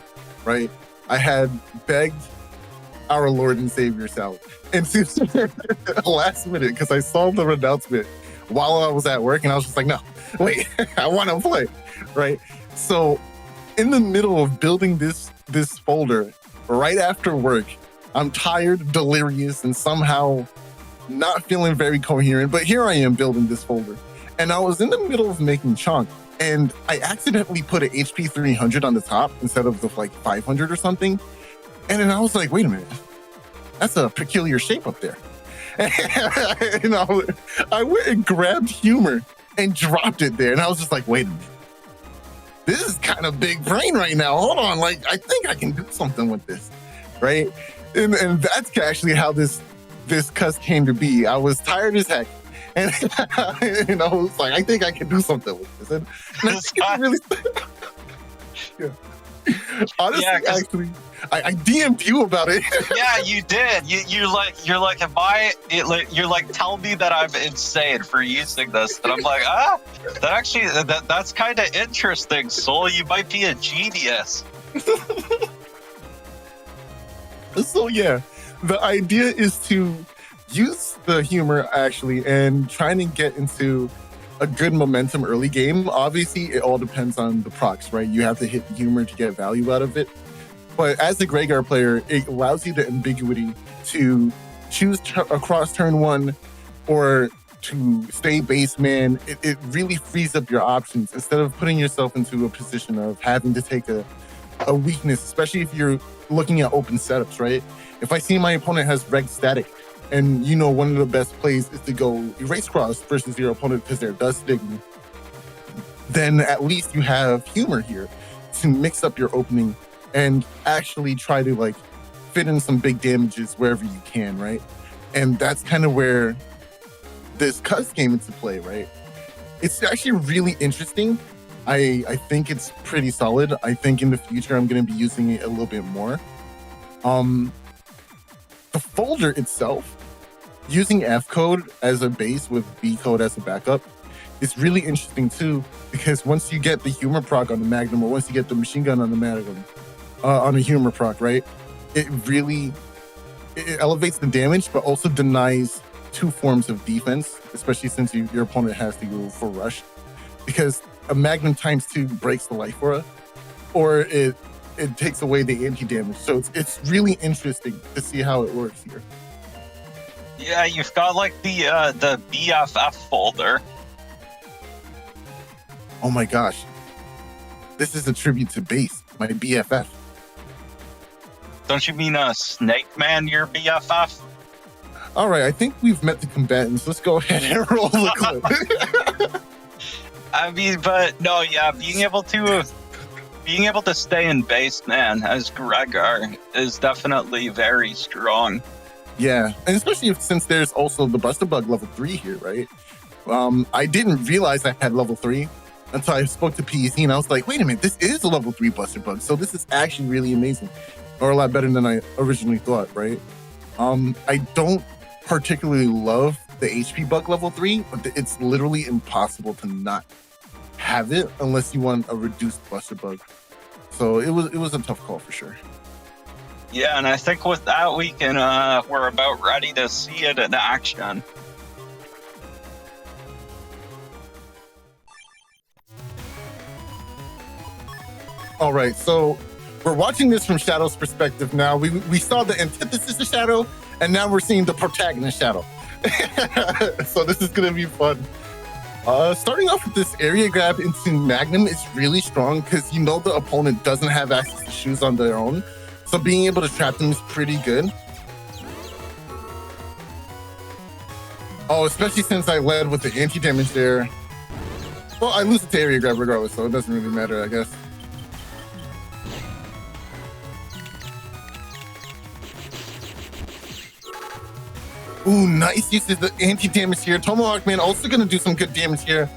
right? I had begged our Lord and Savior Sal, and last minute, because I saw the announcement while I was at work, and I was just like, no, wait, I want to play, right? So in the middle of building this folder, right after work, I'm tired, delirious, and somehow not feeling very coherent, but here I am building this folder. And I was in the middle of making chunk, and I accidentally put an HP 300 on the top instead of the like 500 or something. And then I was like, wait a minute, that's a peculiar shape up there. And I went and grabbed humor and dropped it there. And I was just like, wait a minute, this is kind of big brain right now. Hold on, like I think I can do something with this, right? And that's actually how this cuss came to be. I was tired as heck. And I was like, I think I can do something with this. And I think it's really, yeah. Honestly, Yeah, actually, I DM'd you about it. Yeah, you did. You're like, tell me that I'm insane for using this. And I'm like, that's kind of interesting, Soul. You might be a genius. So yeah, the idea is to use the humor actually and trying to get into a good momentum early game. Obviously, it all depends on the procs, right? You have to hit humor to get value out of it. But as a Greygard player, it allows you the ambiguity to choose across turn one or to stay base man. It really frees up your options instead of putting yourself into a position of having to take a weakness, especially if you're looking at open setups, right? If I see my opponent has reg static, and one of the best plays is to go erase cross versus your opponent because they're dust stigma, then at least you have humor here to mix up your opening and actually try to like fit in some big damages wherever you can, right? And that's kind of where this cuss came into play, right? It's actually really interesting. I think it's pretty solid. I think in the future I'm going to be using it a little bit more. The folder itself, using F code as a base with B code as a backup, is really interesting too, because once you get the humor proc on the Magnum, or once you get the machine gun on the Magnum, on a humor proc, right? It elevates the damage, but also denies two forms of defense, especially since your opponent has to go for rush, because a Magnum ×2 breaks the life aura, or it takes away the anti-damage. So it's really interesting to see how it works here. Yeah, you've got like the BFF folder. Oh my gosh. This is a tribute to base, my BFF. Don't you mean Snake Man, your BFF? All right, I think we've met the combatants. Let's go ahead and roll the clip. I mean, but no, yeah, being able to stay in base, man, as Gregar is definitely very strong. Yeah, and especially since there's also the Buster Bug level 3 here, right? I didn't realize I had level 3 until I spoke to PEC, and I was like, wait a minute, this is a level 3 Buster Bug, so this is actually really amazing, or a lot better than I originally thought, right? I don't particularly love the HP Bug level 3, but it's literally impossible to not have it unless you want a reduced Buster Bug. So it was a tough call for sure. Yeah, and I think with that we're about ready to see it in action. All right, so we're watching this from Shadow's perspective now. We saw the antithesis of Shadow, and now we're seeing the protagonist Shadow. So this is gonna be fun. Starting off with this area grab into Magnum is really strong because the opponent doesn't have access to shoes on their own. So being able to trap them is pretty good. Oh, especially since I led with the anti-damage there. Well, I lose it to area grab regardless, so it doesn't really matter, I guess. Ooh, nice use of the anti-damage here. Tomahawk Man also gonna do some good damage here.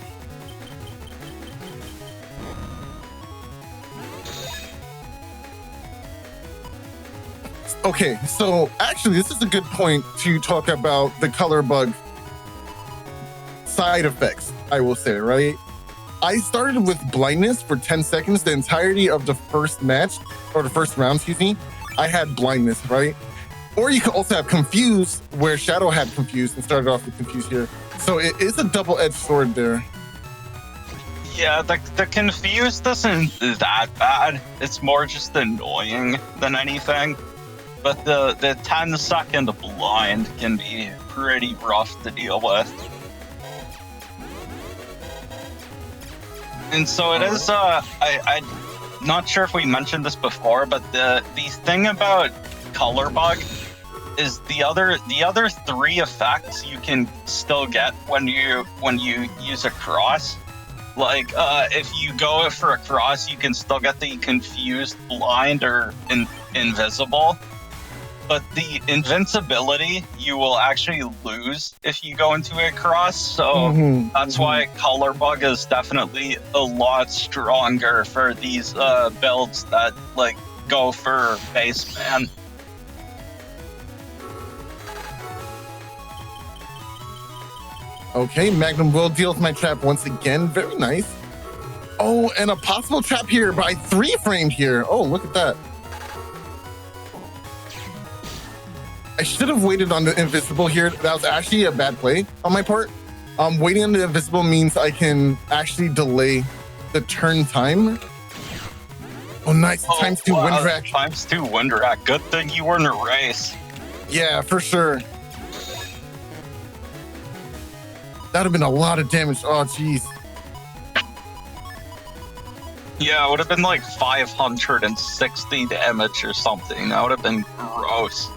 Okay, so actually this is a good point to talk about the color bug side effects, I will say, right? I started with blindness for 10 seconds. The entirety of the first match, or the first round, excuse me, I had blindness, right? Or you could also have confused, where Shadow had confused and started off with confused here. So it is a double-edged sword there. Yeah, the confused isn't that bad. It's more just annoying than anything. But the 10-second blind can be pretty rough to deal with. And so it is, I'm not sure if we mentioned this before, but the thing about color bug is the other 3 effects you can still get when you use a cross. Like, if you go for a cross, you can still get the confused, blind, or invisible. But the invincibility you will actually lose if you go into a cross. So that's why color bug is definitely a lot stronger for these builds that like go for base man. Okay, Magnum will deal with my trap once again. Very nice. Oh, and a possible trap here by 3 framed here. Oh, look at that. I should have waited on the invisible here. That was actually a bad play on my part. Waiting on the invisible means I can actually delay the turn time. Oh, nice. Times 2 wind rack. Times 2 wind rack. Good thing you were in a race. Yeah, for sure. That would have been a lot of damage. Oh, jeez. Yeah, it would have been like 560 damage or something. That would have been gross.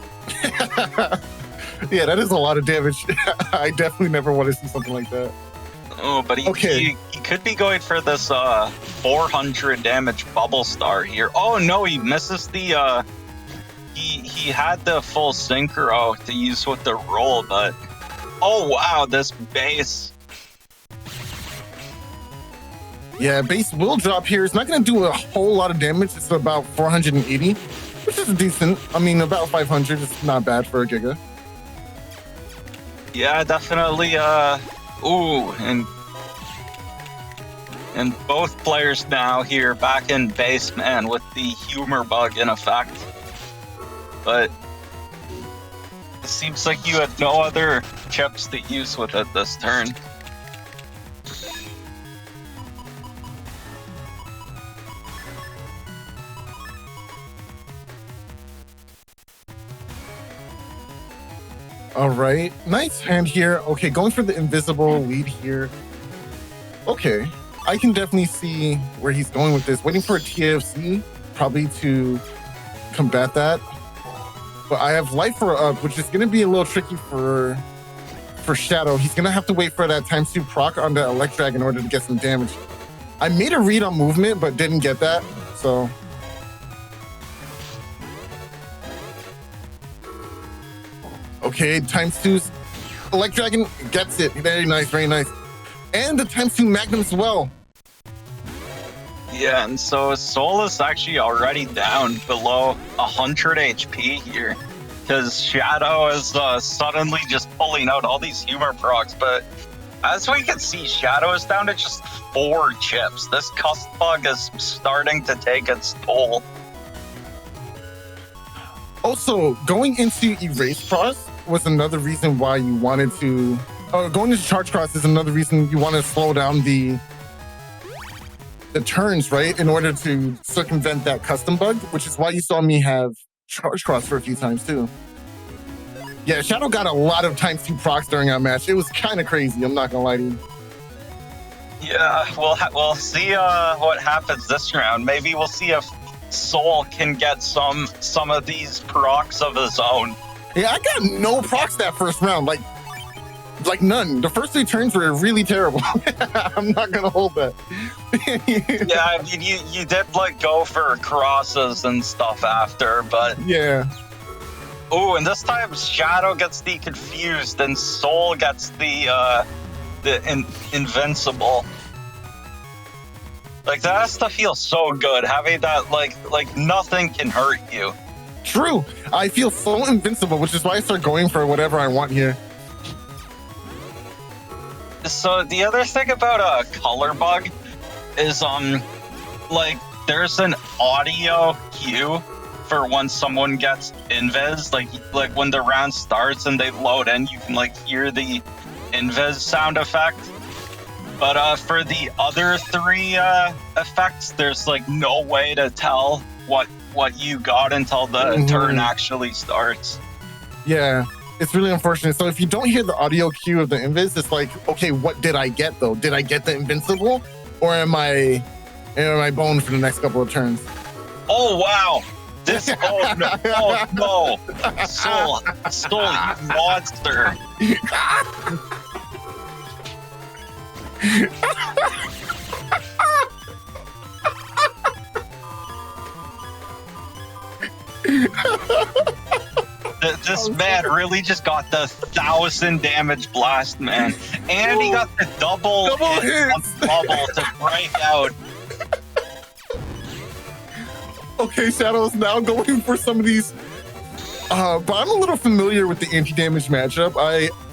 Yeah, that is a lot of damage. I definitely never want to see something like that. Oh, but he could be going for this 400 damage bubble star here. Oh no, he misses the he had the full synchro to use with the roll, but oh wow, this base. Yeah, base will drop here. It's not going to do a whole lot of damage. It's about 480, which is decent. I mean, about 500 is not bad for a Giga. Yeah, definitely. Ooh, and both players now here back in base man with the humor bug in effect. But it seems like you had no other chips to use with it this turn. All right, nice hand here. Okay, going for the invisible lead here. Okay, I can definitely see where he's going with this. Waiting for a TFC, probably to combat that. But I have life for up, which is going to be a little tricky for Shadow. He's going to have to wait for that ×2 proc on the Electrag in order to get some damage. I made a read on movement, but didn't get that, so... Okay, ×2's Electragon gets it. Very nice, very nice. And the ×2 Magnum as well. Yeah, and so Soul is actually already down below 100 HP here. Because Shadow is suddenly just pulling out all these humor procs. But as we can see, Shadow is down to just 4 chips. This cust bug is starting to take its toll. Also, going into Erase Cross was another reason why you wanted to... going into Charge Cross is another reason you want to slow down the turns, right? In order to circumvent that custom bug, which is why you saw me have Charge Cross for a few times too. Yeah, Shadow got a lot of ×2 procs during our match. It was kind of crazy, I'm not gonna lie to you. Yeah, we'll see what happens this round. Maybe we'll see if Soul can get some of these procs of his own. Yeah, I got no procs that first round, like none. The first 3 turns were really terrible. I'm not gonna hold that. Yeah, I mean, you did like go for crosses and stuff after, but yeah. Oh, and this time Shadow gets the confused and Soul gets the invincible. Like, that has to feel so good, having that, like nothing can hurt you. True. I feel so invincible, which is why I start going for whatever I want here. So the other thing about a color bug is, like, there's an audio cue for when someone gets invis. Like when the round starts and they load in, you can, like, hear the invis sound effect. But for the other three effects, there's, like, no way to tell what you got until the turn actually starts. Yeah, it's really unfortunate. So if you don't hear the audio cue of the invis, it's like, okay, what did I get though? Did I get the invincible, or am I boned for the next couple of turns? Oh wow! Oh no! Soul, you monster! This man really just got the 1,000 damage blast, man, and he got the double hit on bubble to break out. Okay, Shadow's now going for some of these, but I'm a little familiar with the anti-damage matchup.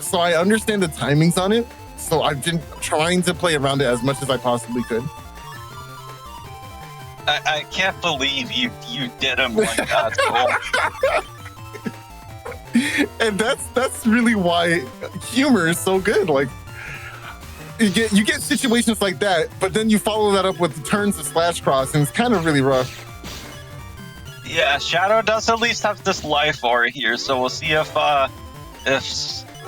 So I understand the timings on it. So I've been trying to play around it as much as I possibly could. I can't believe you did him like that. And that's really why humor is so good. Like, you get situations like that, but then you follow that up with turns of /cross, and it's kind of really rough. Yeah, Shadow does at least have this life aura here, so we'll see if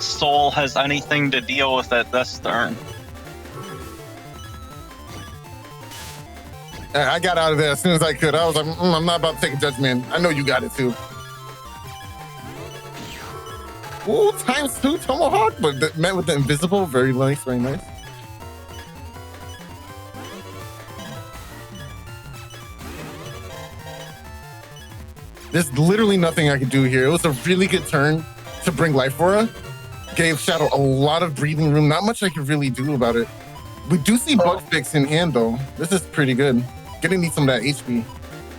Soul has anything to deal with it this turn. I got out of there as soon as I could. I was like, I'm not about to take a judgment. I know you got it too. Ooh, ×2 tomahawk, but met with the invisible. Very nice, very nice. There's literally nothing I could do here. It was a really good turn to bring life aura. Gave Shadow a lot of breathing room. Not much I could really do about it. We do see bug fix in hand though. This is pretty good. Gonna need some of that HP.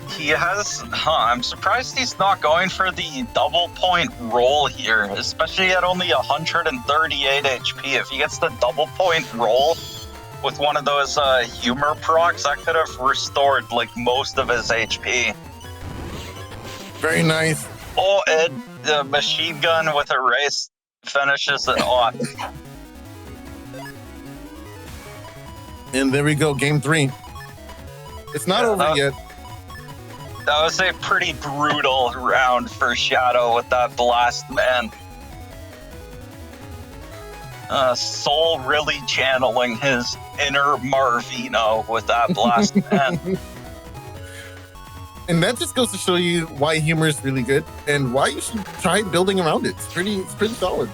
He has, I'm surprised he's not going for the double point roll here, especially at only 138 HP. If he gets the double point roll with one of those humor procs, that could have restored like most of his HP. Very nice. Oh, and the machine gun with a race finishes it off. And there we go, game 3. It's not over yet. That was a pretty brutal round for Shadow with that blast, man. Soul really channeling his inner Marvino with that blast, man. And that just goes to show you why humor is really good and why you should try building around it. It's pretty solid.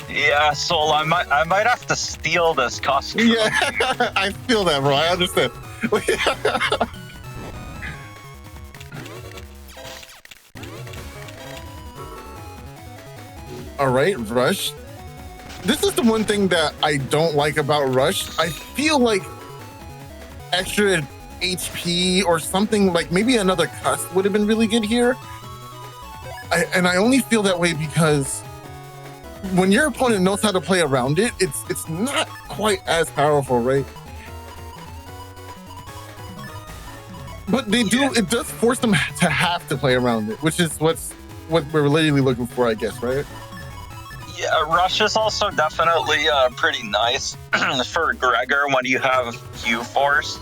Yeah, Soul, I might have to steal this costume. Yeah, I feel that, bro. I understand. All right, Rush. This is the one thing that I don't like about Rush. I feel like extra HP or something, like maybe another cuss would have been really good here. And I only feel that way because when your opponent knows how to play around it, it's not quite as powerful, right? But they do, it does force them to have to play around it, which is what we're literally looking for, I guess, right? Yeah, Rush is also definitely pretty nice for Gregor when you have Q-Force.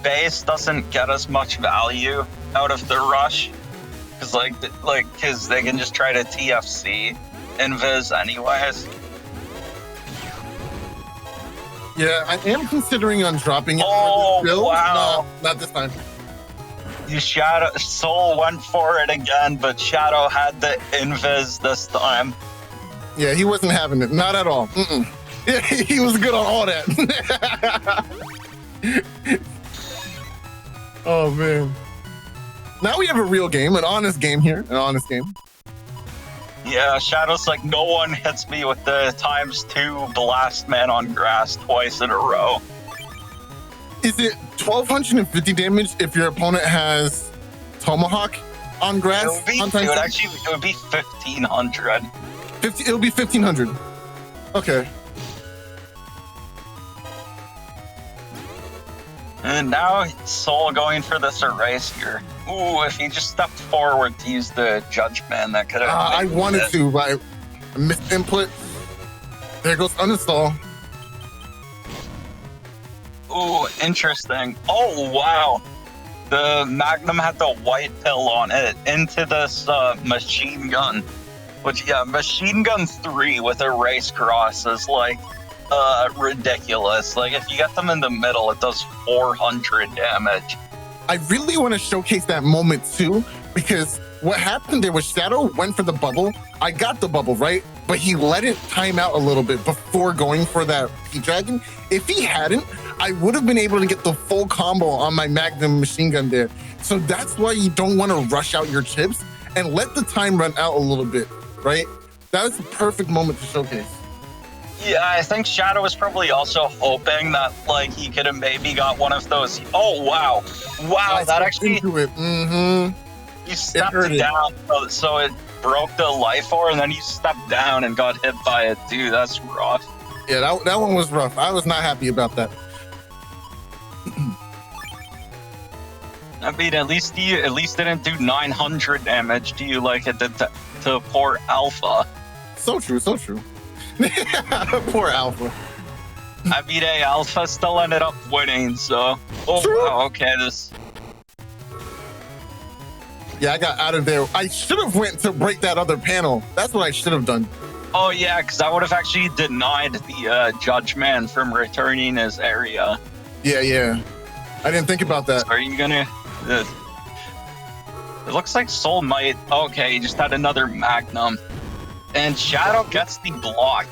Base doesn't get as much value out of the Rush because they can just try to TFC Invis anyways. Yeah, I am considering on dropping it. Oh, wow. No, not this time. Soul went for it again, but Shadow had the Invis this time. Yeah, he wasn't having it. Not at all. Mm-mm. Yeah, he was good on all that. Oh, man. Now we have a real game, an honest game here, an honest game. Yeah, Shadow's like, no one hits me with the ×2 blast man on grass twice in a row. Is it 1250 damage if your opponent has Tomahawk on grass? It would be 1500. It'll be 1500. Okay. And now Soul going for this erase here. Ooh, if he just stepped forward to use the judgment, that could have. I wanted to, but I missed input. There goes uninstall. Ooh, interesting. Oh, wow. The Magnum had the white pill on it into this machine gun. Which, yeah, machine gun 3 with a race cross is like ridiculous. Like, if you get them in the middle, it does 400 damage. I really want to showcase that moment too, because what happened there was Shadow went for the bubble. I got the bubble, right? But he let it time out a little bit before going for that P-Dragon. If he hadn't, I would have been able to get the full combo on my Magnum machine gun there. So that's why you don't want to rush out your chips and let the time run out a little bit, right? That was the perfect moment to showcase. Yeah, I think Shadow was probably also hoping that, like, he could have maybe got one of those. Oh, wow. Wow, that actually. Into it. Mm-hmm. You stepped down, so it broke the life ore, and then you stepped down and got hit by it, too. That's rough. Yeah, that one was rough. I was not happy about that. I mean, at least didn't do 900 damage to you like it did to poor Alpha. So true, so true. Poor Alpha. I mean, Alpha still ended up winning, so. Oh, wow, okay, this. Yeah, I got out of there. I should have went to break that other panel. That's what I should have done. Oh, yeah, because I would have actually denied the Judge Man from returning his area. Yeah. I didn't think about that. So are you gonna... it looks like Soul might... Okay, he just had another Magnum. And Shadow gets the block.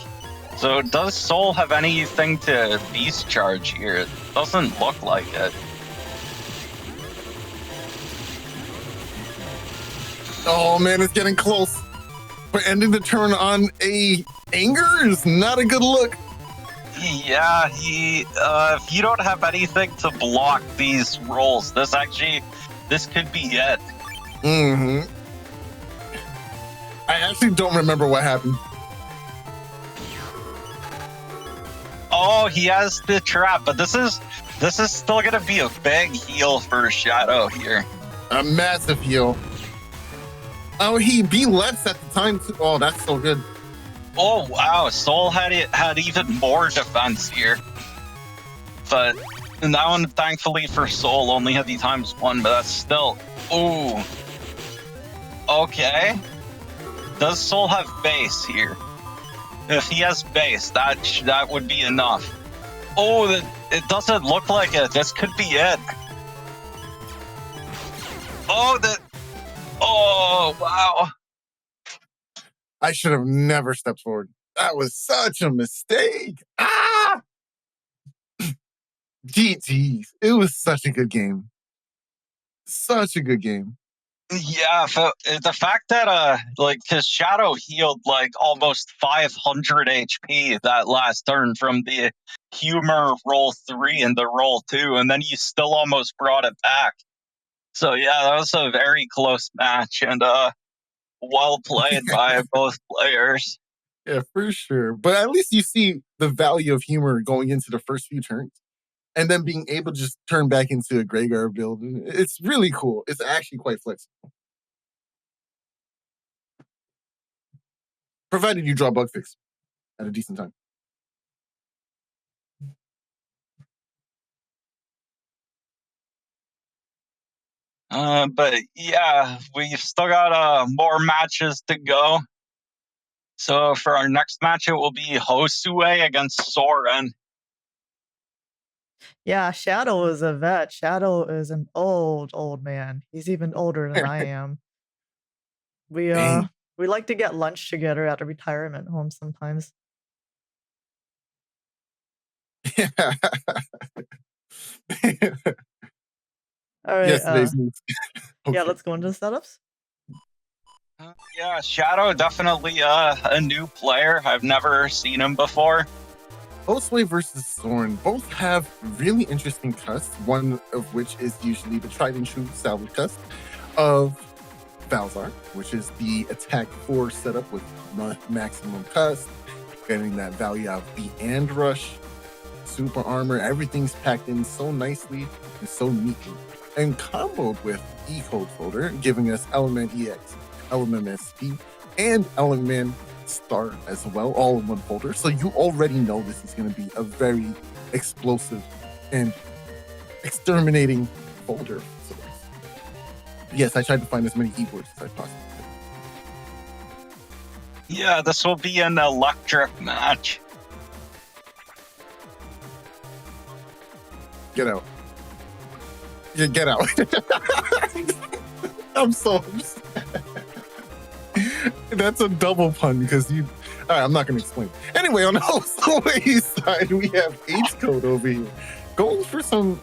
So does Soul have anything to Beast Charge here? It doesn't look like it. Oh man, it's getting close. But ending the turn on a anger is not a good look. Yeah, if you don't have anything to block these rolls, this could be it. Mm-hmm. I actually don't remember what happened. Oh, he has the trap, but this is still gonna be a big heal for Shadow here. A massive heal. Oh, he beat Lex at the time too. Oh, that's so good. Oh wow, Soul had even more defense here. But that one, thankfully for Soul, only had the ×1, but that's still. Ooh. Okay. Does Soul have base here? If he has base, that would be enough. Oh, it doesn't look like it. This could be it. Oh, wow. I should have never stepped forward. That was such a mistake. Ah! GG's. It was such a good game. Such a good game. Yeah, the fact that because Shadow healed like almost 500 HP that last turn from the humor roll 3 and the roll 2, and then you still almost brought it back. So yeah, that was a very close match and well played by both players. Yeah, for sure. But at least you see the value of humor going into the first few turns and then being able to just turn back into a Greyguard build. It's really cool. It's actually quite flexible. Provided you draw bug fix at a decent time. But yeah, we've still got more matches to go. So for our next match, it will be Josue against Soren. Yeah, Shadow is a vet. Shadow is an old man. He's even older than I am. We like to get lunch together at a retirement home sometimes. Yeah. All right. Yesterday's news. Yeah, Okay. let's go into the setups. Yeah, Shadow definitely a new player. I've never seen him before. Josue versus Soren both have really interesting custs, one of which is usually the tried and true salvage cust of Valzar, which is the attack 4 setup with maximum cust, getting that value out of the and rush, super armor, everything's packed in so nicely and so neatly. And comboed with E-Code folder, giving us Element EX, Element SP, and Element Star as well, all in one folder. So you already know this is going to be a very explosive and exterminating folder. So yes, I tried to find as many keywords as I possibly could. Yeah, this will be an electric match. Get out. Yeah, get out. I'm so upset. That's a double pun because you. All right, I'm not going to explain. Anyway, on the Josue side, we have H-Code over here. Going for some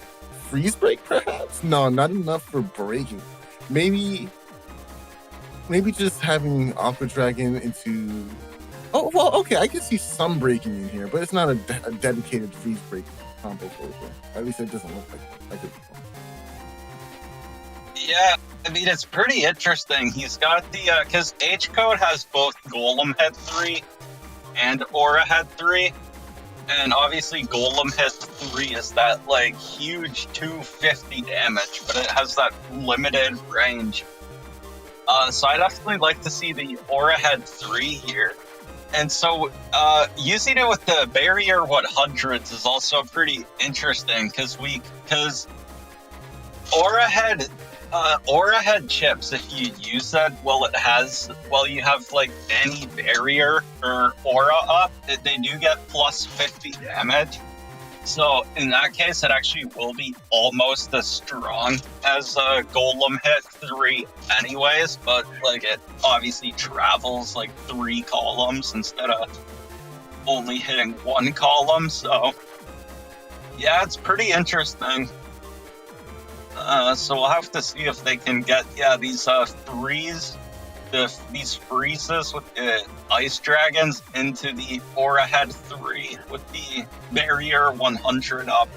freeze break, perhaps? No, not enough for breaking. Maybe just having Aqua Dragon into. Oh, well, okay, I can see some breaking in here, but it's not a dedicated freeze break combo for it. At least it doesn't look like it. Yeah, I mean, it's pretty interesting. He's got the, because H-Code has both Golem Head 3 and Aura Head 3. And obviously Golem Head 3 is that, like, huge 250 damage, but it has that limited range. So I'd definitely like to see the Aura Head 3 here. And so, using it with the Barrier 100s is also pretty interesting, because Aura Head chips, if you use that while you have like any barrier or aura up, they do get plus 50 damage. So in that case, it actually will be almost as strong as Golem Hit 3 anyways, but like it obviously travels like 3 columns instead of only hitting 1 column. So yeah, it's pretty interesting. So we'll have to see if they can get these these freezes with the ice dragons into the Aura Head 3 with the barrier 100 up.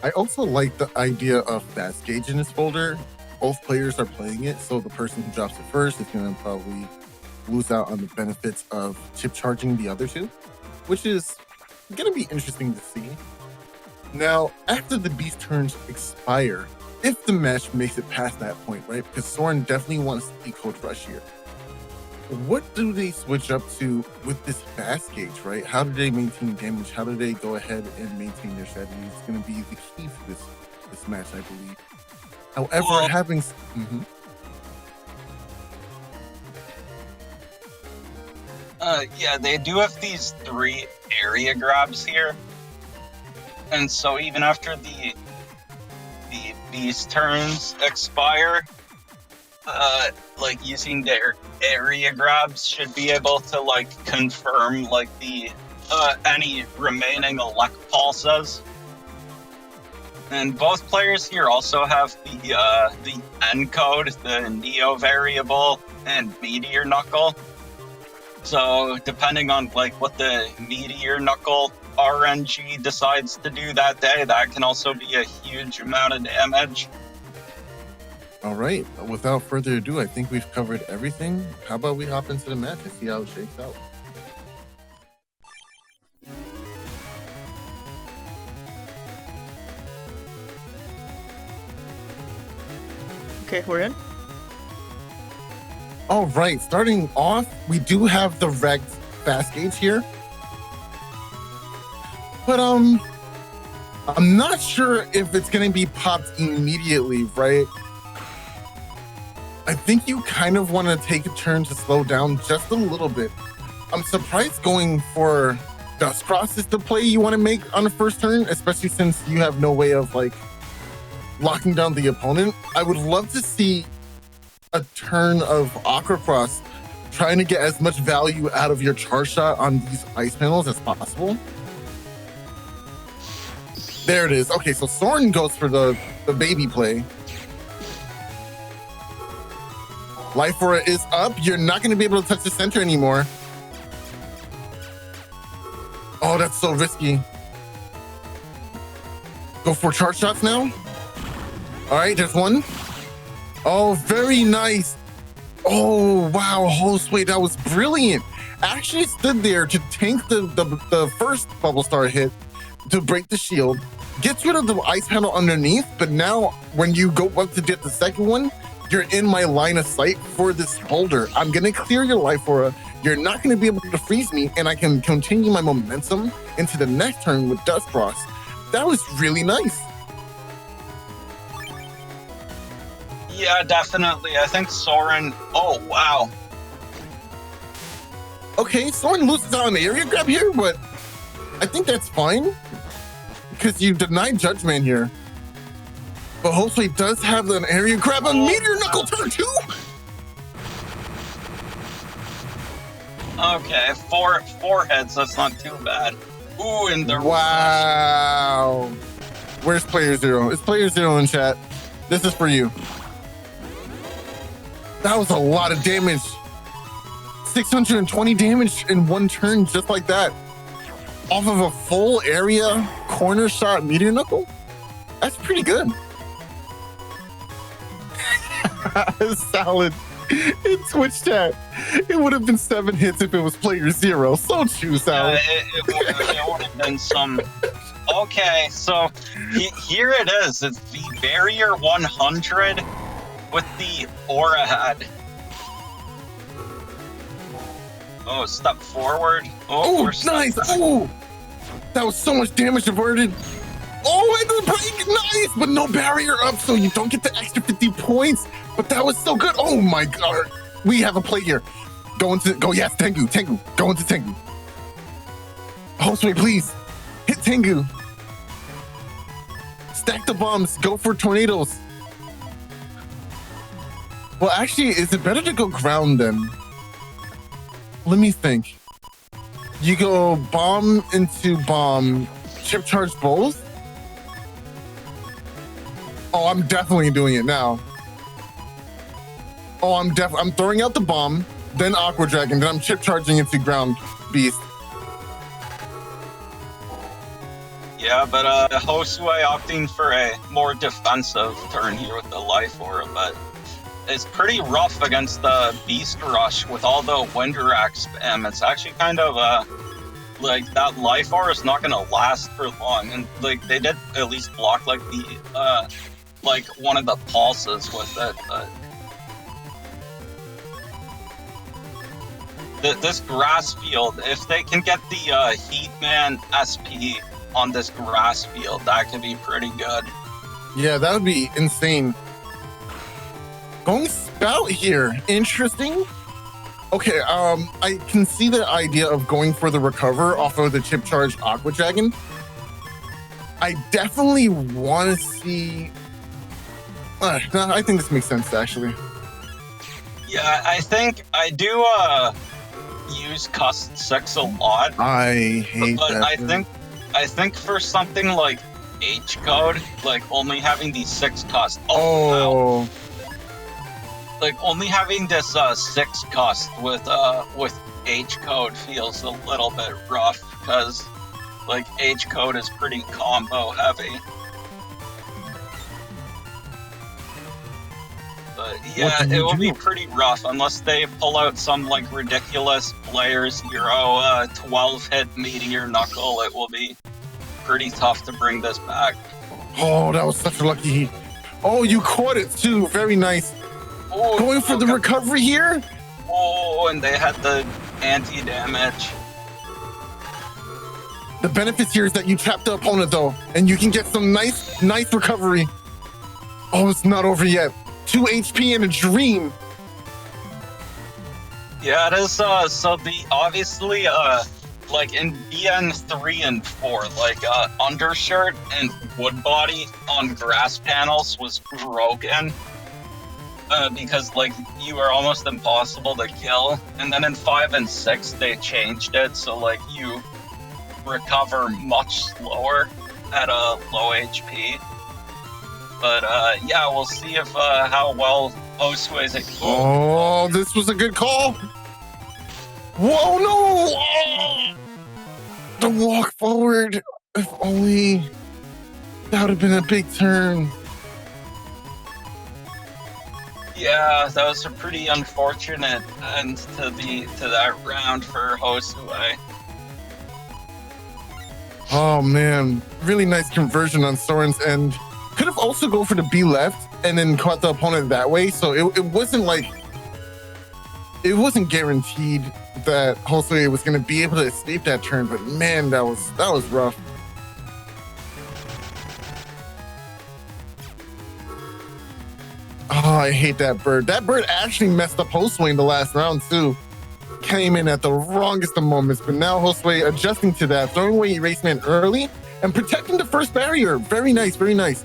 I also like the idea of fast gauge in this folder. Both players are playing it, so the person who drops it first is going to probably lose out on the benefits of chip charging the other two, which is going to be interesting to see. Now, after the beast turns expire, if the match makes it past that point, right? Because Soren definitely wants to E-Code rush here. What do they switch up to with this fast gauge, right? How do they maintain damage? How do they go ahead and maintain their strategy? It's going to be the key for this match, I believe. However, Well, having... yeah, they do have these 3 area grabs here. And so even after the beast turns expire, like using their area grabs should be able to like confirm like the any remaining elect pulses. And both players here also have the encode, the Neo variable, and Meteor Knuckle. So depending on like what the Meteor Knuckle RNG decides to do that day, that can also be a huge amount of damage. All right, without further ado, I think we've covered everything. How about we hop into the match and see how it shakes out? Okay, we're in. All right, starting off, we do have the Reg fast gauge here. But I'm not sure if it's going to be popped immediately, right? I think you kind of want to take a turn to slow down just a little bit. I'm surprised going for SoulXCross is the play you want to make on the first turn, especially since you have no way of like locking down the opponent. I would love to see a turn of SoulXCross trying to get as much value out of your charge shot on these ice panels as possible. There it is. Okay, so Soren goes for the baby play. Life Aura is up. You're not going to be able to touch the center anymore. Oh, that's so risky. Go for charge shots now. All right, there's one. Oh, very nice. Oh, wow, Josue, that was brilliant. Actually stood there to tank the first bubble star hit to break the shield. Gets rid of the ice panel underneath, but now when you go up to get the second one, you're in my line of sight for this holder. I'm going to clear your life aura. You're not going to be able to freeze me, and I can continue my momentum into the next turn with Dust Frost. That was really nice. Yeah, definitely. I think Soren... Oh, wow. Okay, Soren loses out on the area grab here, but I think that's fine because you denied Judgment here. But Josue does have an area grab on Meteor Knuckle turn 2. Okay, four heads. That's not too bad. Ooh, and the Wow. Where's playerzero? It's playerzero in chat. This is for you. That was a lot of damage. 620 damage in one turn, just like that. Off of a full area corner shot Meteor Knuckle? That's pretty good. Salad in Twitch chat. It would have been 7 hits if it was playerzero. So true, Salad. It would have been some... Okay, so here it is. It's the Barrier 100 with the Aura Head. Oh, step forward. Oh, nice. Oh, that was so much damage averted. Oh, and the break. Nice, but no barrier up, so you don't get the extra 50 points. But that was so good. Oh my God. We have a play here. Yes, Tengu. Go into Tengu. Josue, please. Hit Tengu. Stack the bombs. Go for tornadoes. Well, actually, is it better to go ground then? Let me think. You go bomb into bomb, chip charge both? Oh, I'm definitely doing it now. Oh, I'm throwing out the bomb, then Aqua Dragon, then I'm chip charging into ground beast. Yeah, but Josue opting for a more defensive turn here with the Life Aura, but it's pretty rough against the Beast Rush with all the Wind Rack spam. It's actually kind of like that Life Aura is not gonna last for long, and like they did at least block like the like one of the pulses with it, but this grass field, if they can get the Heatman SP on this grass field, that could be pretty good. Yeah, that would be insane. Going Spout here, interesting. Okay, I can see the idea of going for the recover off of the chip charge Aqua Dragon. I definitely want to see. No, I think this makes sense actually. Yeah, I think I do use Cust 6 a lot. I hate but that. I think for something like H code, like only having the 6 Cust. Oh. Wow. Like only having this 6 Cust with H code feels a little bit rough because like H code is pretty combo heavy. But yeah, it will be pretty rough unless they pull out some like ridiculous playerzero 12-hit Meteor Knuckle. It will be pretty tough to bring this back. Oh, that was such a lucky heat. Oh, you caught it too. Very nice. Oh, going for the recovery here. Oh, and they had the anti-damage. The benefits here is that you trap the opponent though, and you can get some nice recovery. Oh, it's not over yet. 2 HP and a dream. Yeah, it is. So the obviously, like in BN 3 and 4, like undershirt and wood body on grass panels was broken. Because like you are almost impossible to kill, and then in 5 and 6 they changed it so like you recover much slower at a HP. But yeah, we'll see if how well Josue's at. Oh, this was a good call. Whoa, no! Oh! The walk forward. If only that would have been a big turn. Yeah, that was a pretty unfortunate end to that round for Josue. Oh man, really nice conversion on Soren's end. Could have also go for the B left and then caught the opponent that way. So it wasn't like, it wasn't guaranteed that Josue was going to be able to escape that turn. But man, that was rough. Oh, I hate that bird. That bird actually messed up Josue in the last round too. Came in at the wrongest of moments, but now Josue adjusting to that, throwing away Erase Man early and protecting the first barrier. Very nice, very nice.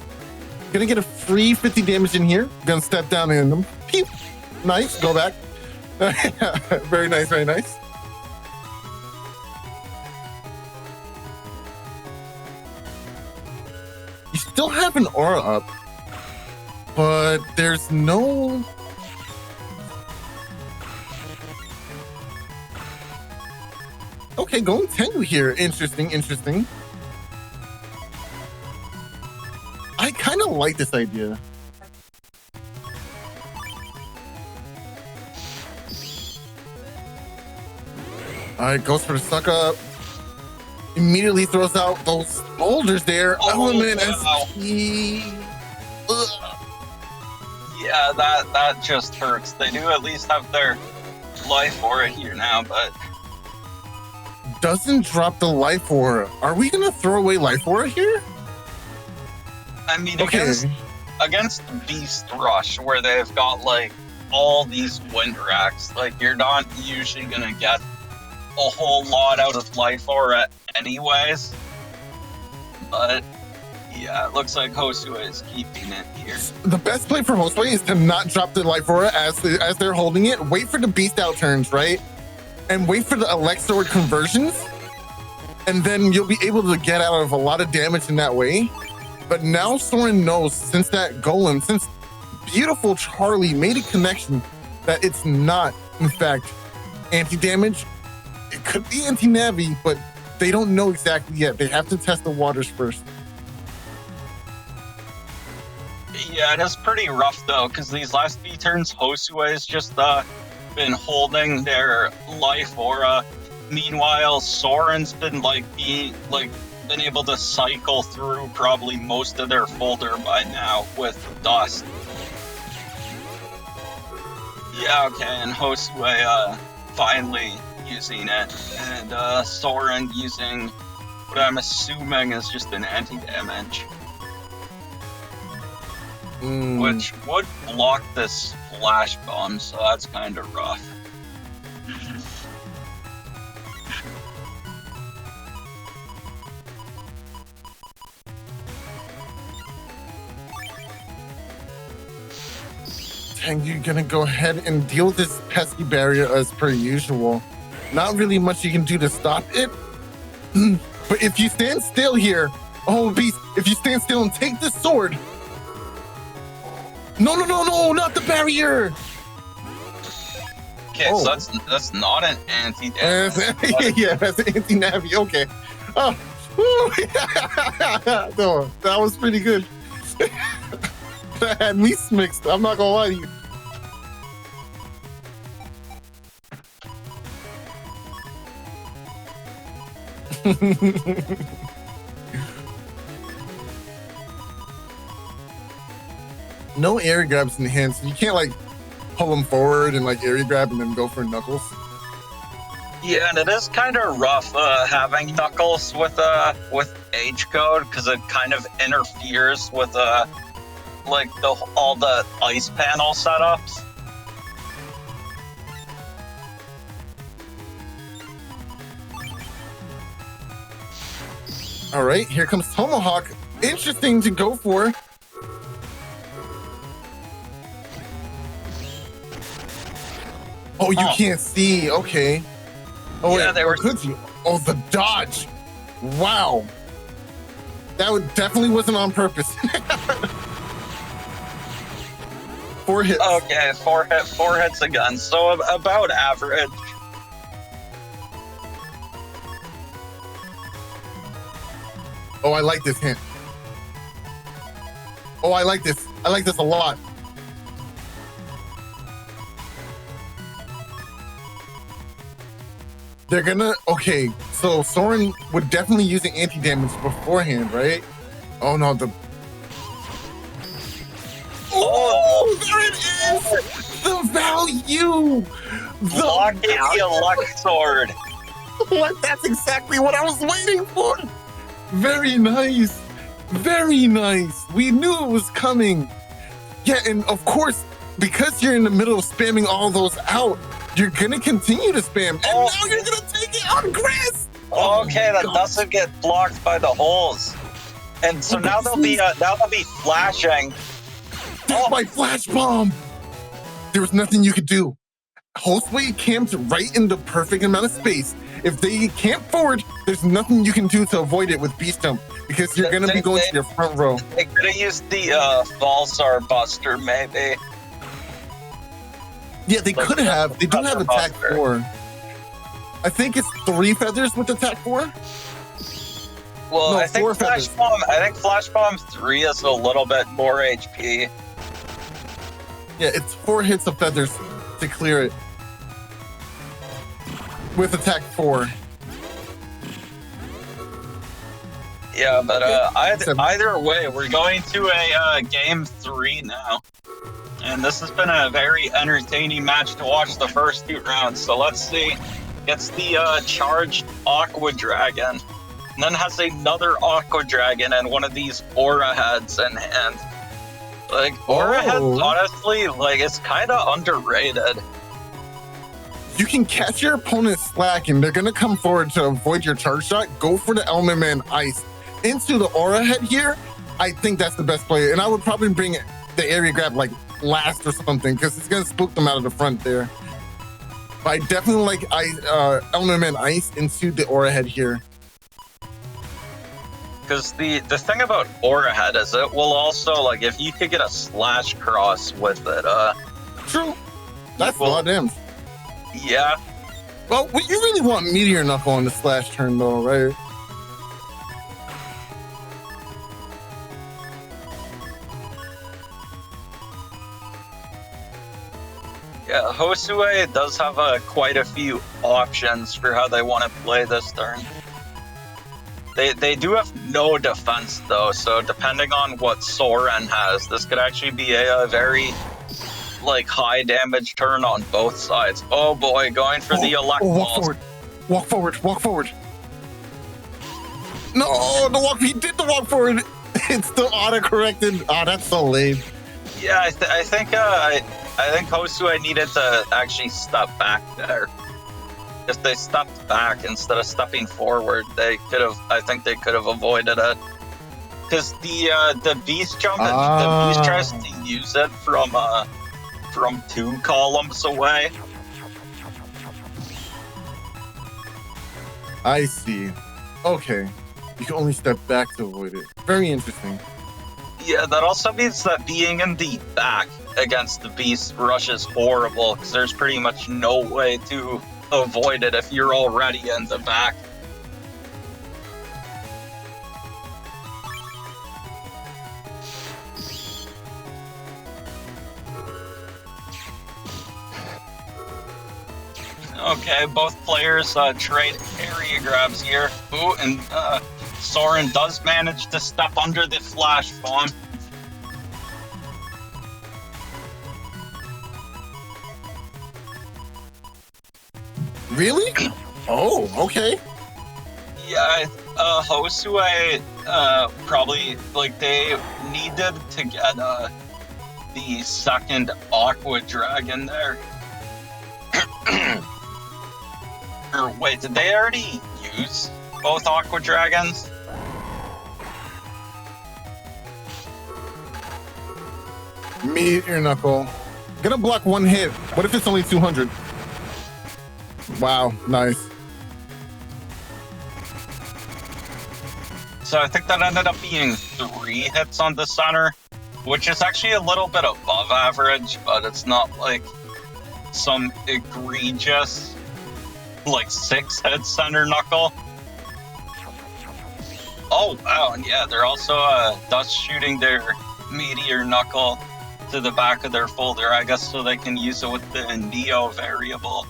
Gonna get a free 50 damage in here. Gonna step down in them. Pew. Nice, go back. Very nice, very nice. You still have an aura up, but there's no... Okay, going Tengu here. Interesting, interesting. I kind of like this idea. All right, goes for the suck up. Immediately throws out those boulders there. Element SP. Yeah, that just hurts. They do at least have their life aura here now, but doesn't drop the life aura. Are we gonna throw away life aura here? I mean, okay. against Beast Rush, where they've got like all these wind racks, like you're not usually gonna get a whole lot out of life aura anyways. But yeah, it looks like Josue is keeping it here. The best play for Josue is to not drop the life aura as they're holding it. Wait for the beast out turns, right? And wait for the Elexor conversions. And then you'll be able to get out of a lot of damage in that way. But now Soren knows, since that golem, since beautiful Charlie made a connection, that it's not, in fact, anti-damage. It could be anti-navi, but they don't know exactly yet. They have to test the waters first. Yeah, it is pretty rough though, because these last few turns, Josue has just been holding their life aura. Meanwhile, Soren's been been able to cycle through probably most of their folder by now with dust. Yeah, okay, and Josue finally using it, and Soren using what I'm assuming is just an anti-damage. Which would block this flash bomb, so that's kind of rough. Tengu gonna go ahead and deal with this pesky barrier as per usual. Not really much you can do to stop it. But if you stand still here, oh beast, if you stand still and take this sword. No, not the barrier. Okay, so that's not an anti-damage. Yeah, that's an anti-navi. Okay. Oh, no, that was pretty good. That had me mixed. I'm not gonna lie to you. No area grabs in the hand, so you can't like pull them forward and like area grab and then go for knuckles. Yeah, and it is kind of rough having knuckles with age code, because it kind of interferes with like all the ice panel setups. All right, here comes Tomahawk. Interesting to go for. Oh, you can't see. Okay. Oh, yeah, wait, could you? Oh, the dodge. Wow. definitely wasn't on purpose. 4 hits. Okay, 4 hits again. So about average. Oh, I like this hint. Oh, I like this. I like this a lot. They're gonna, okay, so Soren would definitely use the anti-damage beforehand, right? Oh no, oh, there it is! The value! Lock in the elect sword. What? That's exactly what I was waiting for! Very nice. Very nice. We knew it was coming. Yeah, and of course, because you're in the middle of spamming all those out, you're gonna continue to spam, and now you're gonna take it on grass. Okay, that doesn't get blocked by the holes, and so now they'll be flashing. That's my flash bomb. There was nothing you could do. Josue camped right in the perfect amount of space. If they camp forward, there's nothing you can do to avoid it with Beast Jump because you're gonna be going to your front row. They could have used the Valsar Buster, maybe. Yeah, they could have. They do have attack 4. I think it's 3 feathers with attack 4. Well, No, I think 4 Flash feathers. Bomb. I think Flash Bomb 3 is a little bit more HP. Yeah, it's 4 hits of feathers to clear it with attack 4. Yeah, but either way, we're going to a game 3 now. And this has been a very entertaining match to watch the first 2 rounds. So let's see. Gets the charged Aqua Dragon. And then has another Aqua Dragon and one of these Aura Heads in hand. Like, Aura Heads, honestly, like, it's kind of underrated. You can catch your opponent slack and they're gonna come forward to avoid your charge shot. Go for the Element Man Ice into the Aura Head here. I think that's the best play. And I would probably bring the area grab like last or something because it's gonna spook them out of the front there. But I definitely like Element Man Ice into the Aura Head here. Because the thing about Aura Head is it will also, like, if you could get a slash cross with it, True. That's a lot of damage. Yeah. Well, you really want Meteor Knuckle on the slash turn though, right? Yeah, Josue does have quite a few options for how they want to play this turn. They do have no defense though, so depending on what Soren has, this could actually be a very like high damage turn on both sides. Oh boy, going for the elect balls. Walk forward. No, he did the walk forward. It's still auto-corrected. Oh, that's so lame. Yeah, I think Josue needed to actually step back there. If they stepped back instead of stepping forward, I think they could have avoided it. Because the beast jump, the beast tries to use it from 2 columns away. I see. Okay. You can only step back to avoid it. Very interesting. Yeah, that also means that being in the back against the beast rush is horrible, because there's pretty much no way to avoid it if you're already in the back. Okay, both players trade area grabs here. Ooh, and Soren does manage to step under the flash bomb. Really? Oh, okay. Yeah, Josue probably, like, they needed to get the second Aqua Dragon there. Or wait, did they already use both Aqua Dragons? Meteor Knuckle. Gonna block 1 hit. What if it's only 200? Wow, nice. So So I think that ended up being 3 hits on the center, which is actually a little bit above average, but it's not like some egregious, like 6 hit center knuckle. Oh wow, and yeah, they're also dust shooting their meteor knuckle to the back of their folder, I guess, so they can use it with the Neo variable.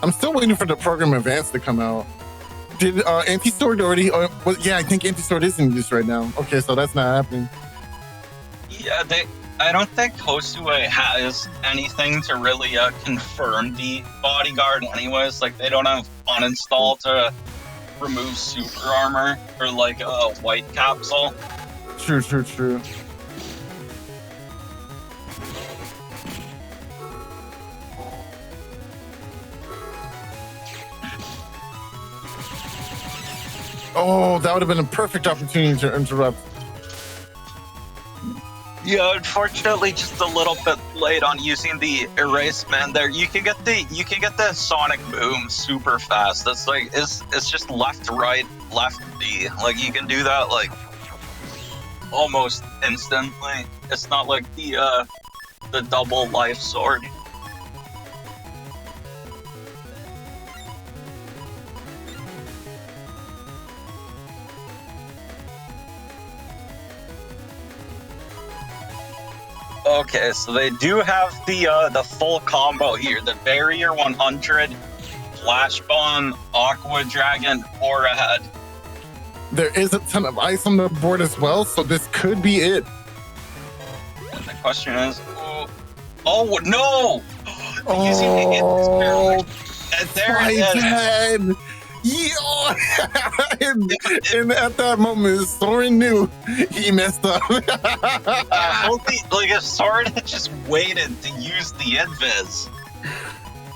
I'm still waiting for the program advance to come out. Did Anti-Sword already? Well, yeah, I think Anti-Sword is in use right now. Okay, so that's not happening. Yeah, I don't think Josue has anything to really confirm the bodyguard anyways. Like, they don't have uninstall to remove super armor or like a white capsule. True. Oh, that would have been a perfect opportunity to interrupt. Yeah, unfortunately, just a little bit late on using the erase man there. You can get the sonic boom super fast. That's like it's just left, right, left, B. Like you can do that like almost instantly. It's not like the double life sword. Okay, so they do have the full combo here. The Barrier 100, Flash Bomb, Aqua Dragon, Aura Head. There is a ton of ice on the board as well, so this could be it. And the question is, oh no! Oh, and there it is. Head. Yeah. and at that moment, Soren knew he messed up. Like if Soren had just waited to use the invis.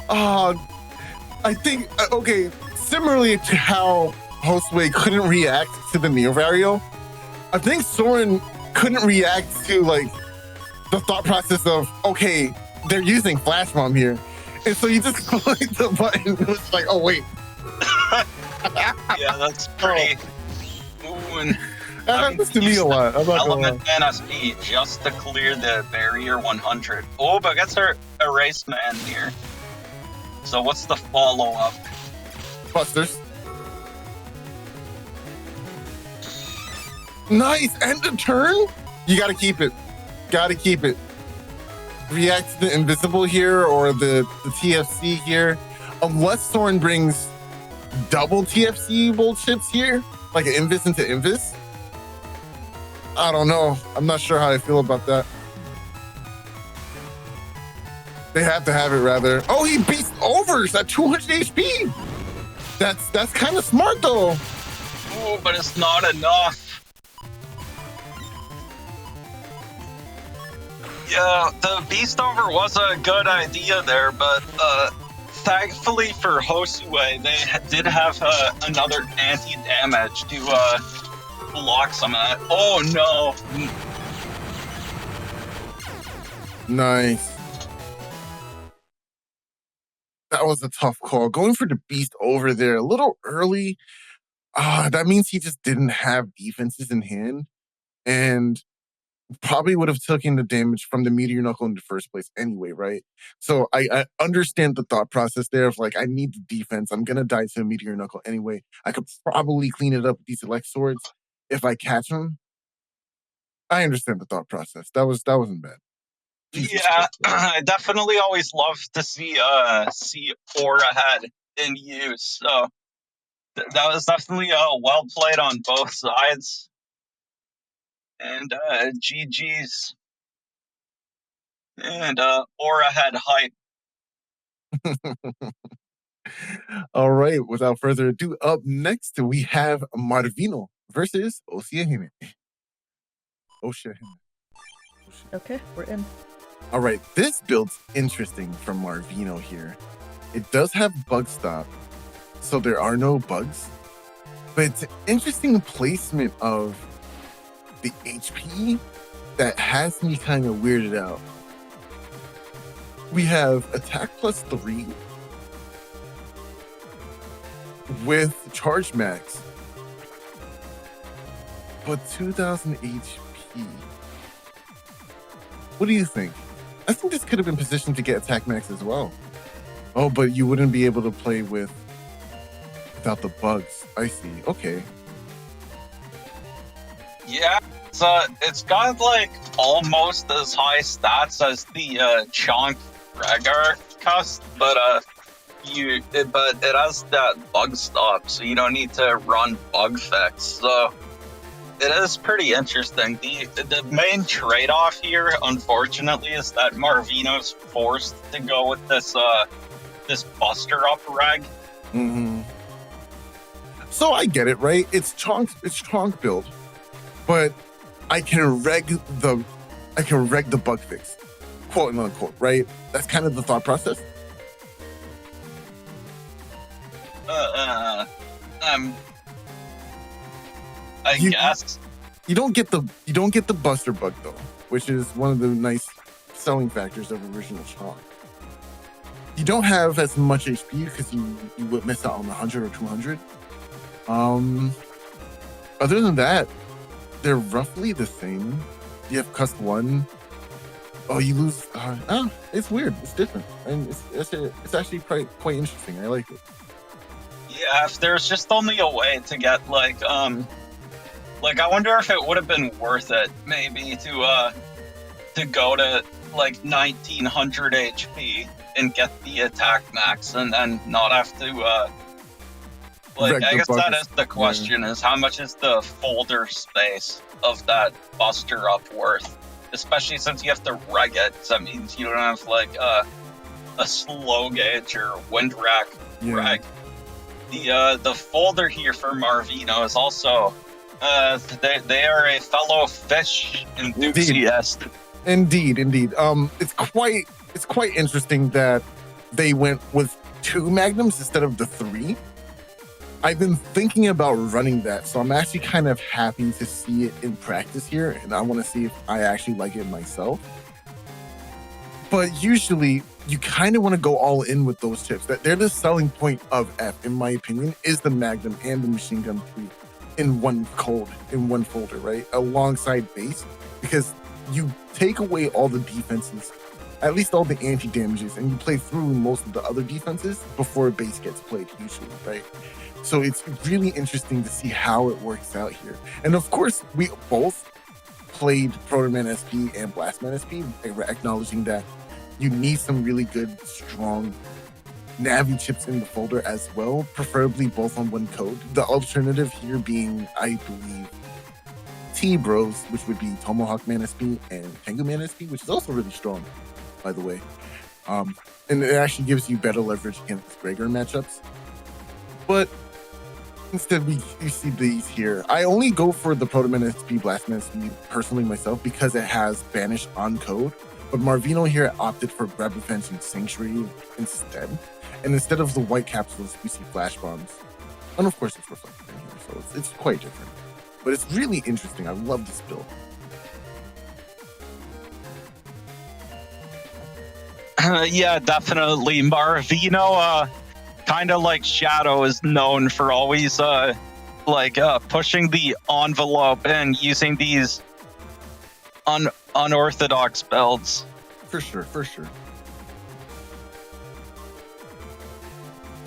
I think okay. Similarly to how Josue couldn't react to the Neo Vario, I think Soren couldn't react to like the thought process of okay, they're using Flash Bomb here, and so you just clicked the button. It was like, oh wait. Yeah, that's pretty. That happens to me a lot. I'm not Element NSP just to clear the Barrier 100. Oh, but gets her erase man here. So what's the follow up? Busters. Nice, end the turn. You gotta keep it. React to the invisible here or the TFC here, unless Soren brings double TFC bullshits here, like an invis into invis. I don't know. I'm not sure how I feel about that. They have to have it rather. Oh, he beats overs at 200 HP. That's kind of smart though. Oh, but it's not enough. Yeah, the beast over was a good idea there, but thankfully for Josue, they did have another anti-damage to block some of that. Oh no! Nice. That was a tough call. Going for the beast over there a little early. That means he just didn't have defenses in hand, and probably would have taken the damage from the Meteor Knuckle in the first place anyway, right? So I understand the thought process there of like, I need the defense. I'm going to die to a Meteor Knuckle anyway. I could probably clean it up with these Elect Swords if I catch him. I understand the thought process. That wasn't bad. Jesus yeah, Christ. I definitely always love to see Aura Head in use. So that was definitely well played on both sides. And GG's. And Aura Head hype. All right, without further ado, up next we have Marvino versus osiahene. Okay, we're in. All right, this build's interesting from Marvino here. It does have bug stop, so there are no bugs, but it's an interesting placement of the HP that has me kind of weirded out. We have attack +3 with charge max. but 2000 HP. What do you think? I think this could have been positioned to get attack max as well. Oh, but you wouldn't be able to play without the bugs. I see. Okay. Yeah, it's got like almost as high stats as the Chonk Ragar cust, but it has that bug stop, so you don't need to run bug fix. So it is pretty interesting. The main trade-off here, unfortunately, is that Marvino's forced to go with this Buster Up reg. Mm-hmm. So I get it, right? It's Chonk build, but I can reg the bug fix, quote unquote, right? That's kind of the thought process. I guess you don't get the Buster bug though, which is one of the nice selling factors of original Chonk. You don't have as much HP because you would miss out on 100 or 200. Other than that, they're roughly the same. You have Cust 1. Oh, you lose. It's weird. It's different, and it's actually quite interesting. I like it. Yeah, if there's just only a way to get like I wonder if it would have been worth it maybe to go to like 1900 HP and get the attack max and then not have to I guess that is the question, is how much is the folder space of that Buster Up worth? Especially since you have to reg it, so that means you don't have like a slow gauge or wind rack reg. The folder here for Marvino is also they are a fellow fish enthusiast. Indeed. It's quite interesting that they went with 2 magnums instead of the 3. I've been thinking about running that, so I'm actually kind of happy to see it in practice here, and I want to see if I actually like it myself. But usually, you kind of want to go all in with those chips. That they're the selling point of F, in my opinion, is the Magnum and the Machine Gun 3 in one folder, right? Alongside base, because you take away all the defenses, at least all the anti-damages, and you play through most of the other defenses before base gets played, usually, right? So it's really interesting to see how it works out here. And of course, we both played Protoman SP and Blastman SP, acknowledging that you need some really good, strong Navi chips in the folder as well, preferably both on one code. The alternative here being, I believe, T-Bros, which would be Tomahawk Man SP and Tengu Man SP, which is also really strong, by the way. And it actually gives you better leverage against Gregor matchups. But instead, you see these here. I only go for the Protoman SP, Blastman SP personally myself because it has Banish on code. But Marvino here opted for Grab Defense and Sanctuary instead. And instead of the white capsules, we see Flash Bombs. And of course, it's reflected in here, so it's quite different. But it's really interesting. I love this build. Yeah, definitely. Marvino, kind of like Shadow, is known for always pushing the envelope and using these unorthodox builds. For sure.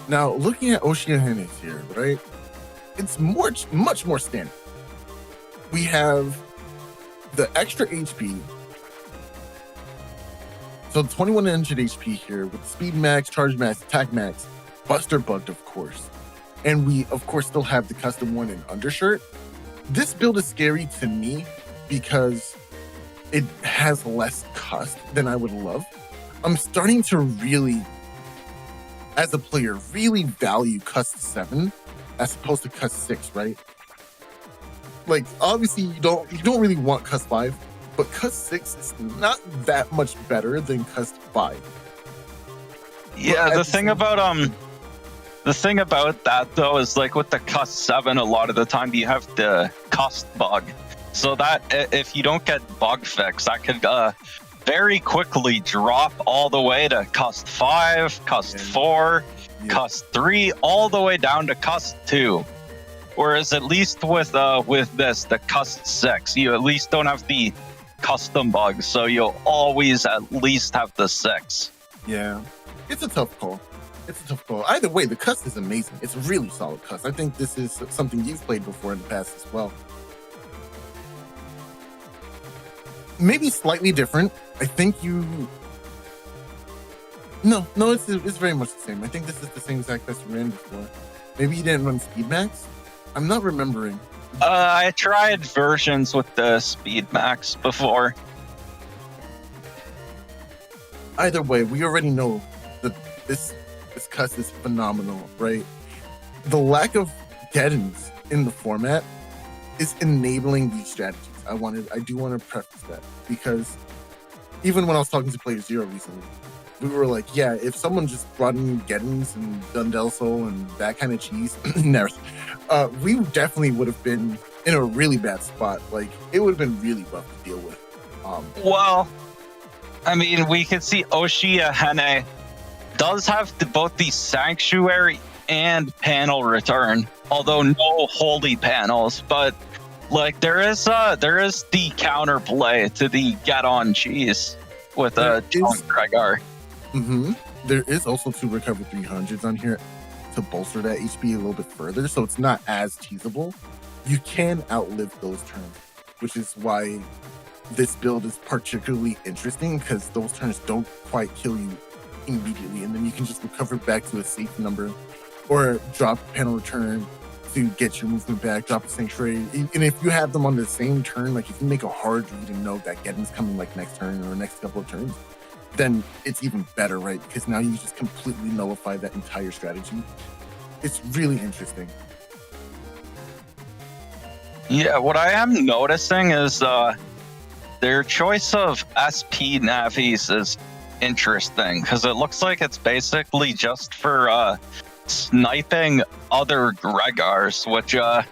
Now, looking at osiahene here, right? It's much more standard. We have the extra HP. So 2100 HP here with speed max, charge max, attack max, Buster bugged, of course. And we, of course, still have the custom one in undershirt. This build is scary to me because it has less cust than I would love. I'm starting to really, as a player, really value cust 7 as opposed to cust 6, right? Like, obviously, you don't really want cust 5, but cust 6 is not that much better than cust 5. Yeah, the thing about that though is like with the cust 7, a lot of the time you have the cust bug, so that if you don't get bug fix, that could very quickly drop all the way to cust 5, cust 4, cust 3, all the way down to cust 2. Whereas at least with this, the Cust 6, you at least don't have the custom bugs, so you'll always at least have the 6. Yeah, it's a tough call. It's a tough call. Either way, the Cust is amazing. It's a really solid Cust. I think this is something you've played before in the past as well. Maybe slightly different. I think you... No, it's very much the same. I think this is the same exact Cust you ran before. Maybe you didn't run Speed Max? I'm not remembering. I tried versions with the Speed Max before. Either way, we already know that this Cust is phenomenal, right? The lack of Geddons in the format is enabling these strategies. I do want to preface that, because even when I was talking to playerzero recently, we were like, yeah, if someone just brought in Geddons and Dundelso and that kind of cheese, we definitely would have been in a really bad spot. Like, it would have been really rough to deal with. Well, I mean, we could see osiahene does have both the Sanctuary and panel return, although no holy panels, but like there is the counterplay to the get on cheese with a Gregar. Mm-hmm. There is also 2 recover 300s on here to bolster that HP a little bit further, so it's not as teasable. You can outlive those turns, which is why this build is particularly interesting, because those turns don't quite kill you immediately, and then you can just recover back to a safe number, or drop panel return to get your movement back, drop a Sanctuary. And if you have them on the same turn, like if you make a hard read and know that Geddon's coming like next turn or next couple of turns, then it's even better, right? Because now you just completely nullify that entire strategy. It's really interesting. Yeah, what I am noticing is their choice of SP navies is interesting, because it looks like it's basically just for sniping other Gregars, which I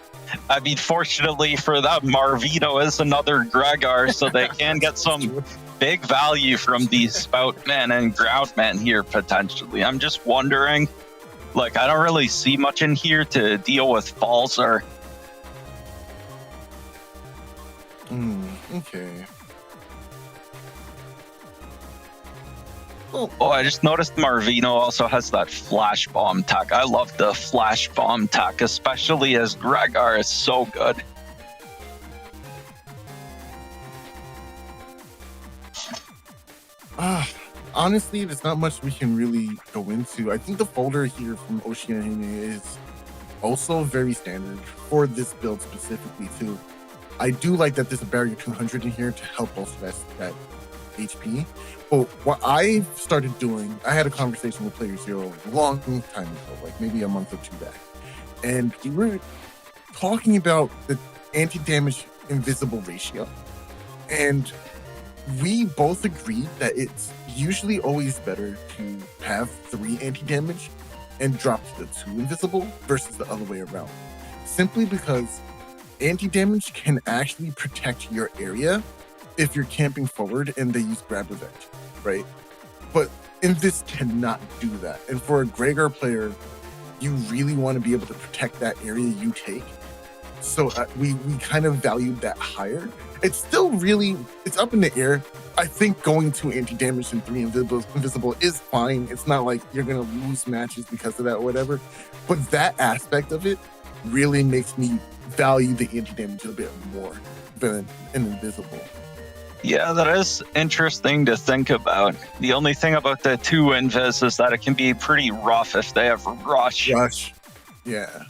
mean, fortunately for them, Marvino is another Gregar, so they can get some big value from these Spoutmen and Groundmen here potentially. I'm just wondering, like, I don't really see much in here to deal with Falzer. Okay. Oh, I just noticed Marvino also has that flash bomb tech. I love the flash bomb tech, especially as Gregar is so good. Honestly, there's not much we can really go into. I think the folder here from osiahene is also very standard for this build specifically too. I do like that there's a barrier 200 in here to help bolster that HP. But what I started doing, I had a conversation with playerzero a long time ago, like maybe a month or 2 back. And we were talking about the anti-damage invisible ratio. And we both agreed that it's usually always better to have 3 anti-damage and drop to the 2 invisible versus the other way around. Simply because anti-damage can actually protect your area if you're camping forward and they use grab revenge, right? But Invis cannot do that. And for a Gregar player, you really want to be able to protect that area you take. So we kind of valued that higher. It's still really, it's up in the air. I think going to anti-damage and 3 invisible is fine. It's not like you're going to lose matches because of that or whatever. But that aspect of it really makes me value the anti-damage a bit more than an invisible. Yeah, that is interesting to think about. The only thing about the 2 invis is that it can be pretty rough if they have rush. Yeah.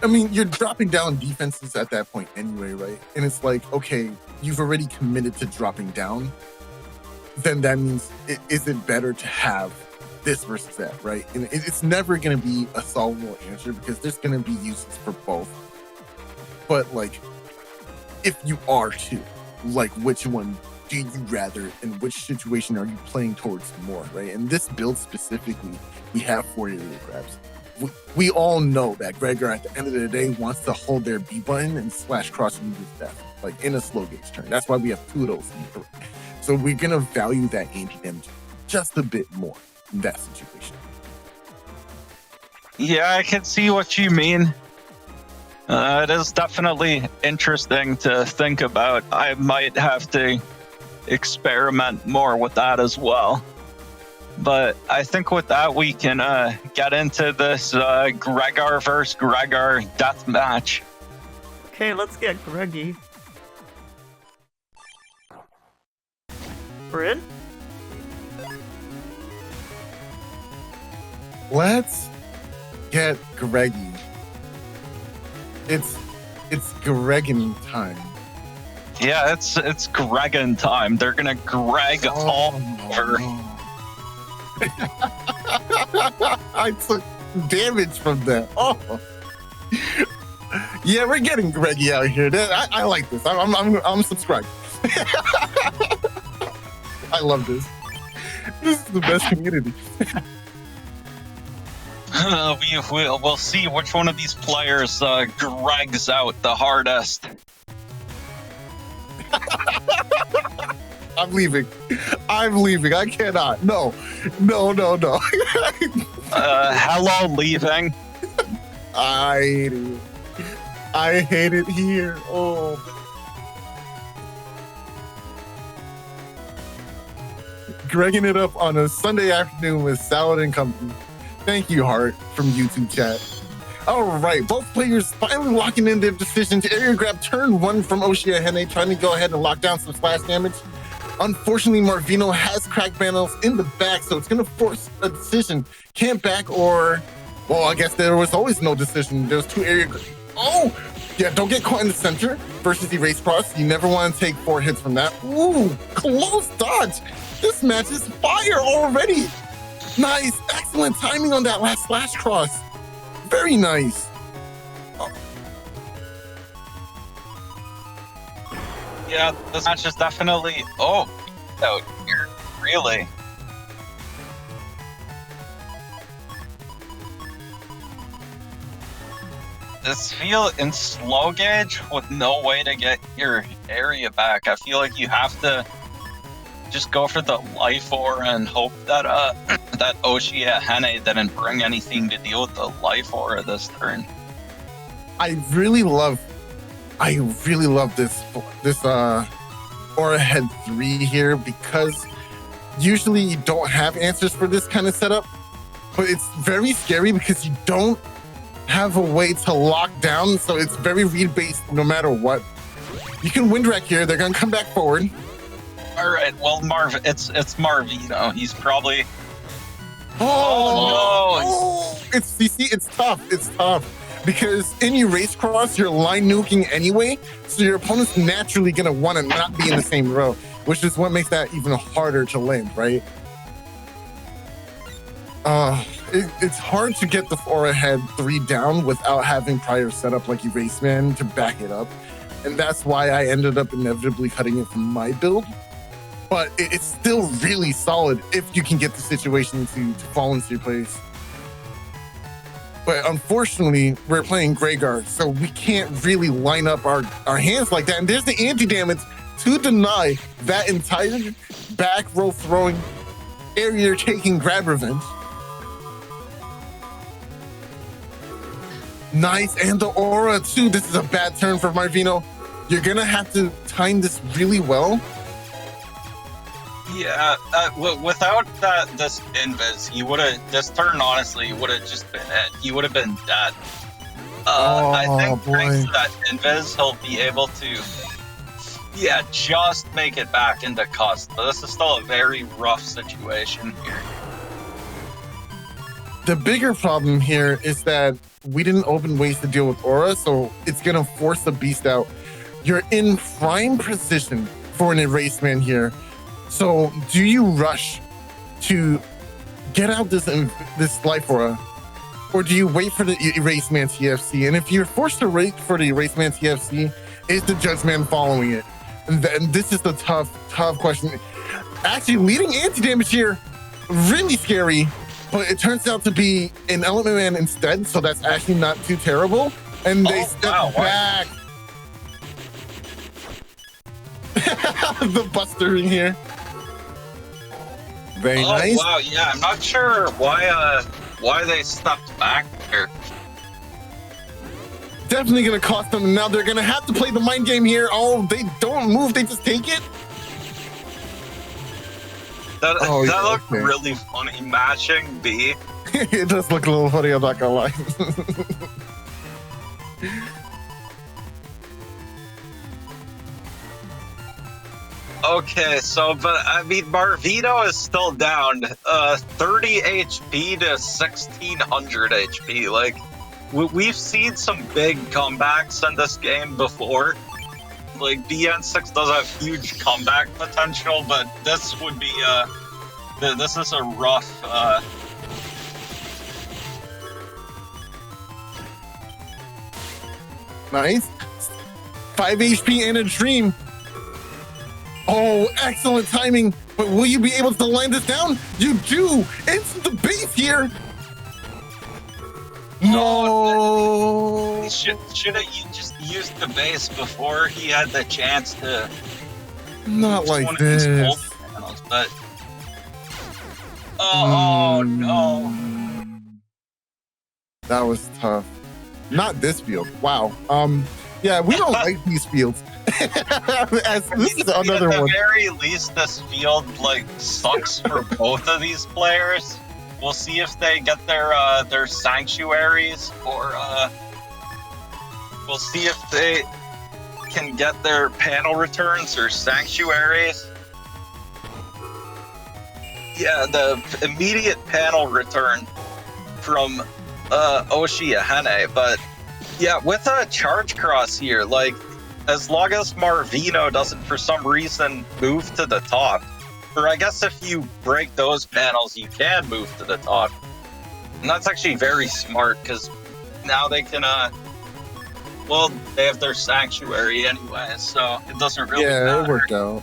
I mean, you're dropping down defenses at that point anyway, right? And it's like, okay, you've already committed to dropping down. Then that means, is it better to have this versus that, right? And it's never going to be a solvable answer because there's going to be uses for both. But like, if you are to, like, which one do you rather and which situation are you playing towards more, right? In this build specifically, we have 4 area grabs. We all know that Gregar at the end of the day wants to hold their B button and slash cross you with death, like in a slow gauge turn. That's why we have 2 of those in here. So we're gonna value that anti-damage just a bit more in that situation. Yeah, I can see what you mean. It is definitely interesting to think about. I might have to experiment more with that as well. But I think with that, we can get into this Gregor versus Gregor death match. Okay, let's get Greggy. We're in? Let's get Greggy. It's Gregan time. Yeah, it's Gregan time. They're gonna Greg all over. I took damage from that. Oh, yeah, we're getting Greggy out here. I like this. I'm subscribed. I love this. This is the best community. We'll see which one of these players Gregs out the hardest. I'm leaving. I cannot. No. Hello, leaving. I hate it here. Oh. Gregging it up on a Sunday afternoon with salad and company. Thank you, Hart, from YouTube chat. All right, both players finally locking in their decision to area grab turn 1 from osiahene, trying to go ahead and lock down some splash damage. Unfortunately, Marvino has cracked panels in the back, so it's going to force a decision. Camp back or... Well, I guess there was always no decision. There's 2 area... Oh! Yeah, don't get caught in the center versus erase cross. You never want to take 4 hits from that. Ooh, close dodge. This match is fire already. Nice, excellent timing on that last slash cross. Very nice. Oh. Yeah, this match is definitely out here. Really. This feel in slow gauge with no way to get your area back. I feel like you have to just go for the life aura and hope that that osiahene didn't bring anything to deal with the life aura this turn. I really love this aura head 3 here, because usually you don't have answers for this kind of setup, but it's very scary because you don't have a way to lock down, so it's very read based no matter what. You can wind rack here, they're gonna come back forward. All right, well, it's Marvino. He's probably. Oh no! It's tough because in erase cross you're line nuking anyway, so your opponent's naturally gonna want to not be in the same row, which is what makes that even harder to land, right? It's hard to get the aura head 3 down without having prior setup like erase man to back it up, and that's why I ended up inevitably cutting it from my build. But it's still really solid if you can get the situation to fall into your place. But unfortunately, we're playing Gregor, so we can't really line up our hands like that. And there's the anti-damage to deny that entire back row throwing area taking grab revenge. Nice, and the aura too. This is a bad turn for Marvino. You're gonna have to time this really well. Yeah, without this invis, this turn honestly would have just been it. He would have been dead. I think thanks to that invis, he'll be able to, just make it back into cusp. But this is still a very rough situation here. The bigger problem here is that we didn't open ways to deal with aura, so it's gonna force the beast out. You're in prime position for an erase man here. So do you rush to get out this life aura, or do you wait for the erase man TFC? And if you're forced to wait for the erase man TFC, is the judge man following it? And this is the tough question. Actually, leading anti-damage here, really scary, but it turns out to be an element man instead, so that's actually not too terrible. And they step back. The buster in here. Very nice. Wow, yeah, I'm not sure why they stepped back here. definitely going to cost them. Now they're going to have to play the mind game here. Oh, they don't move. They just take it. That looked really funny, mashing B. It does look a little funny, I'm not gonna lie. Okay, so, but I mean, Marvino is still down 30 HP to 1600 HP. Like, we've seen some big comebacks in this game before. Like, BN6 does have huge comeback potential, but this would be, this is a rough, Nice. 5 HP and a dream. Oh, excellent timing. But will you be able to line this down? You do. It's the base here. No. He should have just used the base before he had the chance to. Not like this. Panels, but. Oh no. That was tough. Not this field. Wow. Yeah, we don't like these fields. This is another one. At the very least, this field like sucks for both of these players. We'll see if they get their sanctuaries, or we'll see if they can get their panel returns or sanctuaries. Yeah, the immediate panel return from osiahene, but yeah, with a charge cross here, like, as long as Marvino doesn't for some reason move to the top, or I guess if you break those panels, you can move to the top. And that's actually very smart, because now they can, well, they have their sanctuary anyway, so it doesn't really matter. Yeah, it worked out.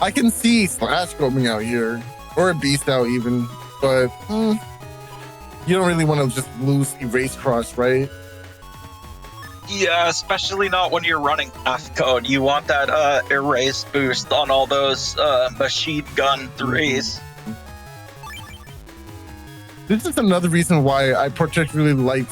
I can see Slash going out here, or a Beast out even, but you don't really want to just lose Erase Cross, right? Yeah, especially not when you're running half code. You want that erase boost on all those machine gun threes. This is another reason why I particularly liked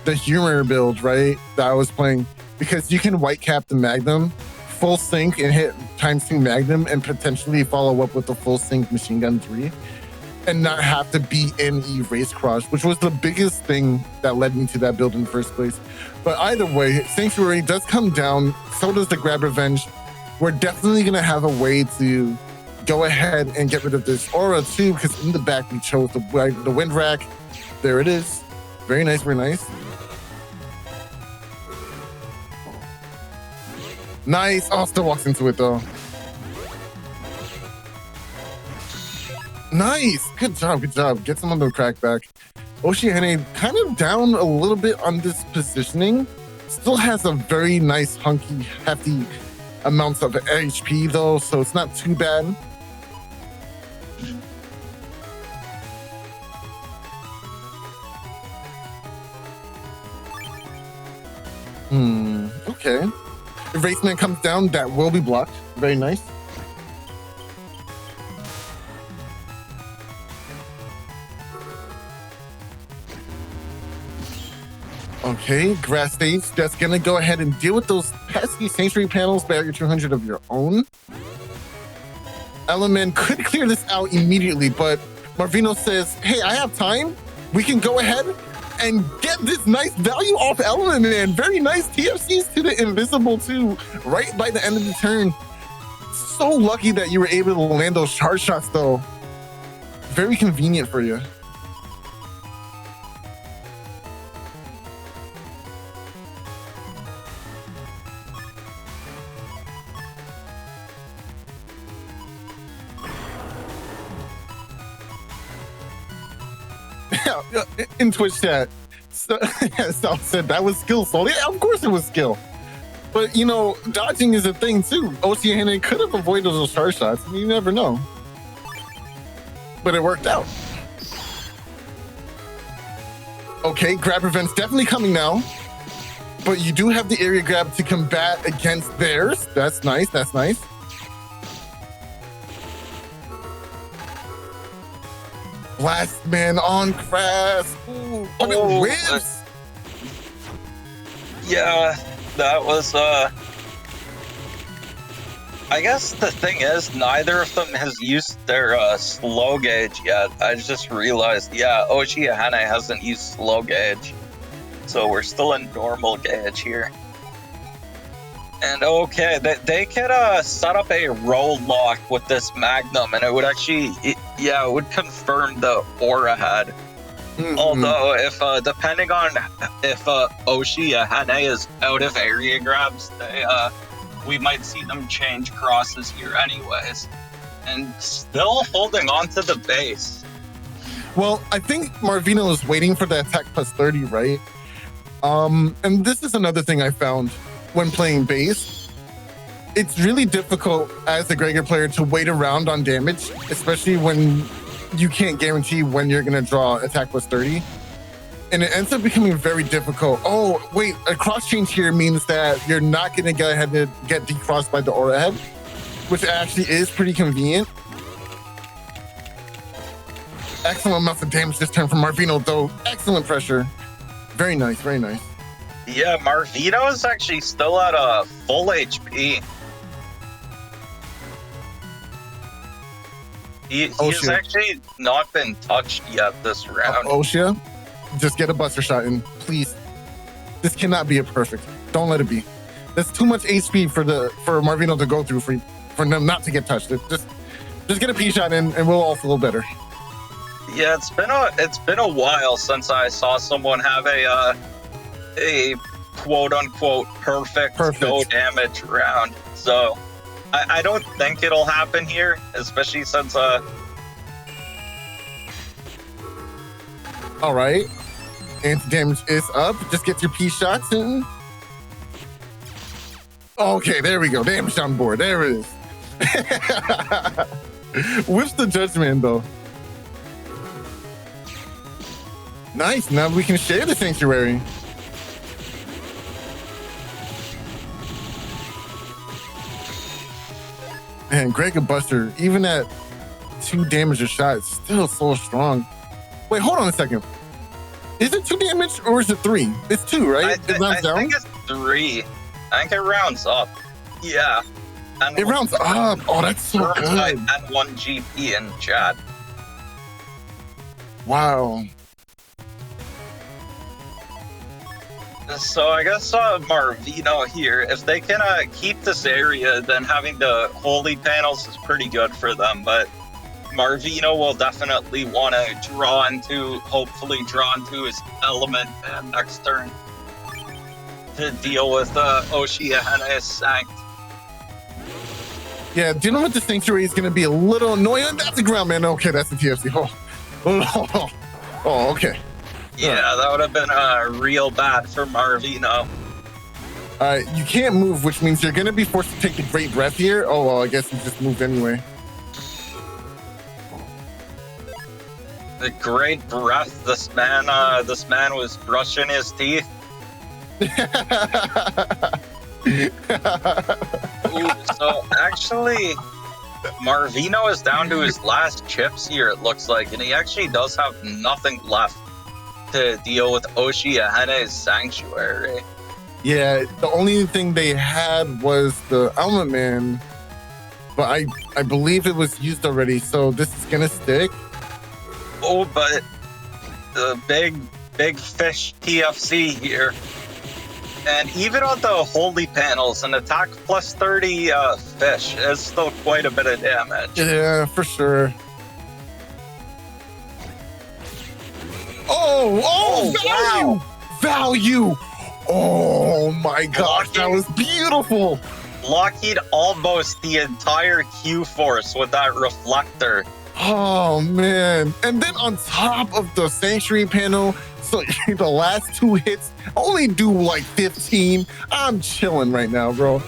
the humor build, right? That I was playing, because you can white cap the Magnum, full sync and hit ×2 Magnum, and potentially follow up with the full sync machine gun 3, and not have to be in Erase Cross, which was the biggest thing that led me to that build in the first place. But either way, Sanctuary does come down, so does the Grab Revenge. We're definitely going to have a way to go ahead and get rid of this aura too, because in the back we chose the Wind Rack. There it is. Very nice, very nice. Nice. Oh, still walks into it though. Nice. Good job, good job. Get some of the crack back. osiahene kind of down a little bit on this positioning. Still has a very nice, hunky, hefty amounts of HP though, so it's not too bad. Okay. If Raceman comes down, that will be blocked. Very nice. Okay, Grass Stage, that's gonna go ahead and deal with those pesky Sanctuary panels, barrier 200 of your own. Element could clear this out immediately, but Marvino says, hey, I have time. We can go ahead and get this nice value off Element, man. Very nice TFCs to the Invisible too, right by the end of the turn. So lucky that you were able to land those charge shots though. Very convenient for you. In Twitch chat, Sal said that was skill, Soul. Yeah, of course it was skill. But, you know, dodging is a thing, too. osiahene could have avoided those charge shots. You never know. But it worked out. Okay, grab event's definitely coming now. But you do have the area grab to combat against theirs. That's nice, that's nice. Blast man on Crass. Ooh, but it whips. Yeah, that was, I guess the thing is, neither of them has used their slow gauge yet. I just realized, yeah, Osiahene hasn't used slow gauge. So we're still in normal gauge here. And okay, they could set up a roll lock with this Magnum, and it would actually, it would confirm the aura head. Mm-hmm. Although, if depending on if Osiahene is out of area grabs, we might see them change crosses here anyways. And still holding on to the base. Well, I think Marvino is waiting for the attack plus 30, right? And this is another thing I found when playing base. It's really difficult as a Gregor player to wait around on damage, especially when you can't guarantee when you're going to draw attack plus 30. And it ends up becoming very difficult. Oh, wait, a cross change here means that you're not going to go ahead and get decrossed by the aura head, which actually is pretty convenient. Excellent amounts of damage this turn from Marvino, though. Excellent pressure. Very nice, very nice. Yeah, Marvino is actually still at a full HP. He has actually not been touched yet this round. Osia, just get a buster shot in, please. This cannot be a perfect. Don't let it be. That's too much HP for Marvino to go through for them not to get touched. Just get a P shot in, and we'll all feel better. Yeah, it's been a while since I saw someone have a quote unquote perfect no damage round. So I don't think it'll happen here, especially since all right, anti-damage is up. Just get your P shots in. Okay, there we go. Damage on board. There it is. Whips the judgment though. Nice. Now we can share the sanctuary. Man, Gregor Buster, even at 2 damage a shot, it's still so strong. Wait, hold on a second. Is it 2 damage or is it 3? It's 2, right? I think it's 3. I think it rounds up. Yeah. And it rounds up. Oh, that's so good. And 1 GP in chat. Wow. So I guess Marvino here, if they can keep this area, then having the holy panels is pretty good for them. But Marvino will definitely want to hopefully draw into his element next turn to deal with Osiahene's Sanct. Yeah, dealing with the sanctuary is going to be a little annoying. That's the ground, man. Okay, that's the TFC. Oh, okay. Yeah, that would have been real bad for Marvino. You can't move, which means you're going to be forced to take the Great Breath here. Oh, well, I guess you just moved anyway. The Great Breath. This man was brushing his teeth. Ooh, so actually, Marvino is down to his last chips here, it looks like, and he actually does have nothing left to deal with Osiahene's Sanctuary. Yeah, the only thing they had was the Element Man, but I believe it was used already, so this is gonna stick. Oh, but the big fish TFC here. And even on the holy panels, an attack plus 30 fish is still quite a bit of damage. Yeah, for sure. Oh, value! Wow. Value! Oh my gosh, that was beautiful! Lockheed almost the entire Q force with that reflector. Oh man. And then on top of the Sanctuary panel, so the last 2 hits only do like 15. I'm chilling right now, bro.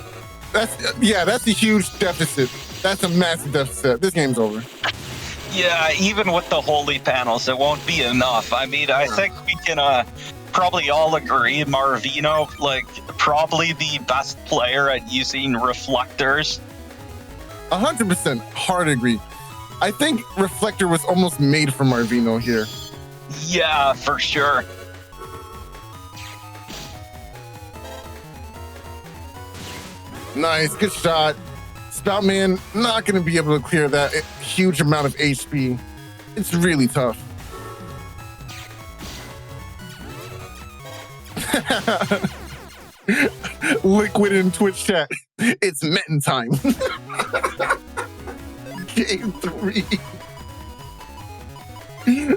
That's a huge deficit. That's a massive deficit. This game's over. Yeah, even with the holy panels, it won't be enough. I mean, I think we can probably all agree Marvino, like, probably the best player at using reflectors. 100% hard agree. I think Reflector was almost made for Marvino here. Yeah, for sure. Nice, good shot. Spoutman not going to be able to clear that huge amount of HP. It's really tough. Liquid in Twitch chat. It's Metin time. Game 3.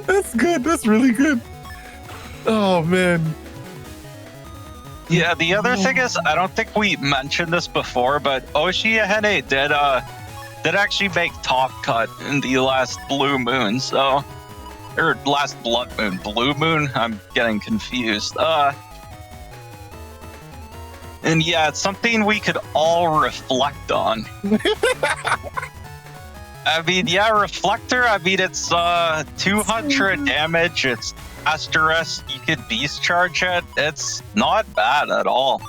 That's good. That's really good. Oh, man. Yeah, the other thing is, I don't think we mentioned this before, but osiahene did actually make top cut in the last blue moon, so... Or last blood moon. Blue moon? I'm getting confused. And yeah, it's something we could all reflect on. I mean, yeah, Reflector, I mean, it's 200 damage, it's asterisk, you could beast charge it. It's not bad at all.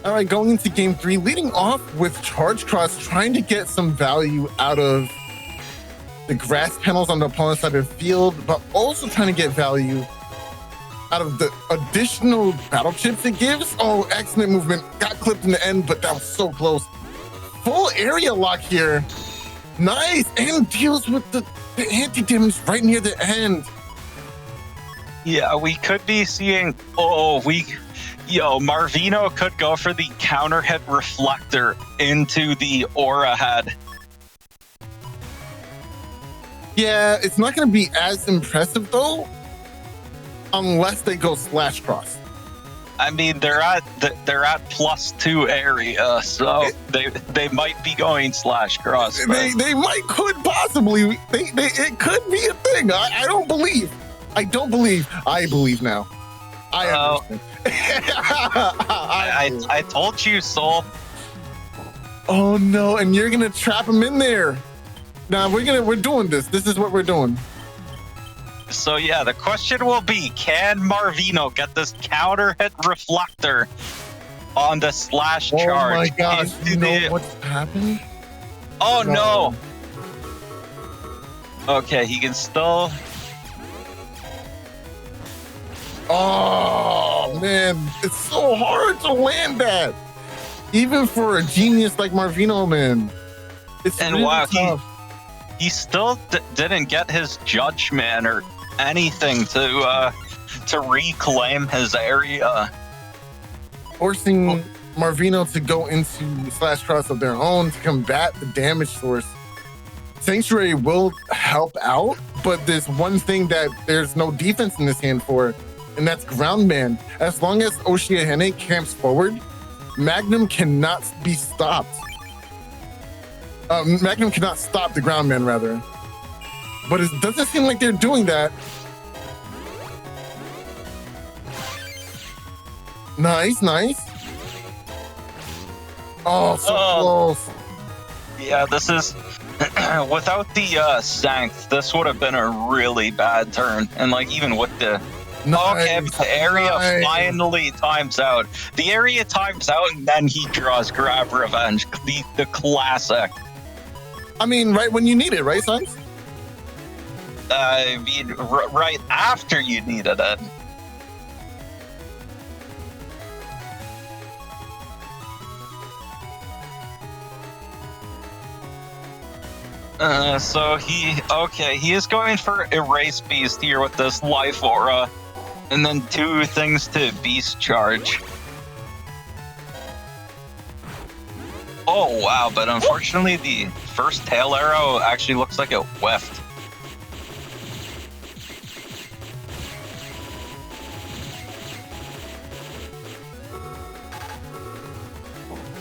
All right, going into game 3, leading off with SoulXCross, trying to get some value out of the grass panels on the opponent's side of the field, but also trying to get value out of the additional battle chips it gives. Oh, excellent movement. Got clipped in the end, but that was so close. Full area lock here. Nice, and deals with the anti-damage right near the end. Yeah, we could be seeing... Marvino could go for the counter hit Reflector into the aura head. Yeah, it's not going to be as impressive, though, unless they go /cross. I mean, they're at +2 area, so they might be going /cross. They could possibly. It could be a thing. I don't believe. I believe now. I understand. I told you, Soul. Oh no! And you're gonna trap him in there. Now we're doing this. This is what we're doing. So yeah, the question will be, can Marvino get this counter hit Reflector on the /charge? Oh my gosh, you know what's happening? Oh no! Okay, he can still... Oh man, it's so hard to land that. Even for a genius like Marvino, man. It's really tough. He still didn't get his judgment or anything to reclaim his area. Forcing Marvino to go into /cross of their own to combat the damage source. Sanctuary will help out, but there's one thing that there's no defense in this hand for, and that's ground man. As long as osiahene camps forward, Magnum cannot be stopped. Magnum cannot stop the ground man, rather. But it doesn't seem like they're doing that. Nice. Oh, so close. Yeah, this is... without the Sanct, this would have been a really bad turn. And like, even with the... Okay, but the area finally times out. The area times out, and then he draws Grab Revenge. The classic. I mean, right when you need it, right, Sons? I mean, right after you needed it. So he is going for Erase Beast here with this Life Aura, and then 2 things to Beast Charge. Oh wow, but unfortunately the first tail arrow actually looks like it whiffed.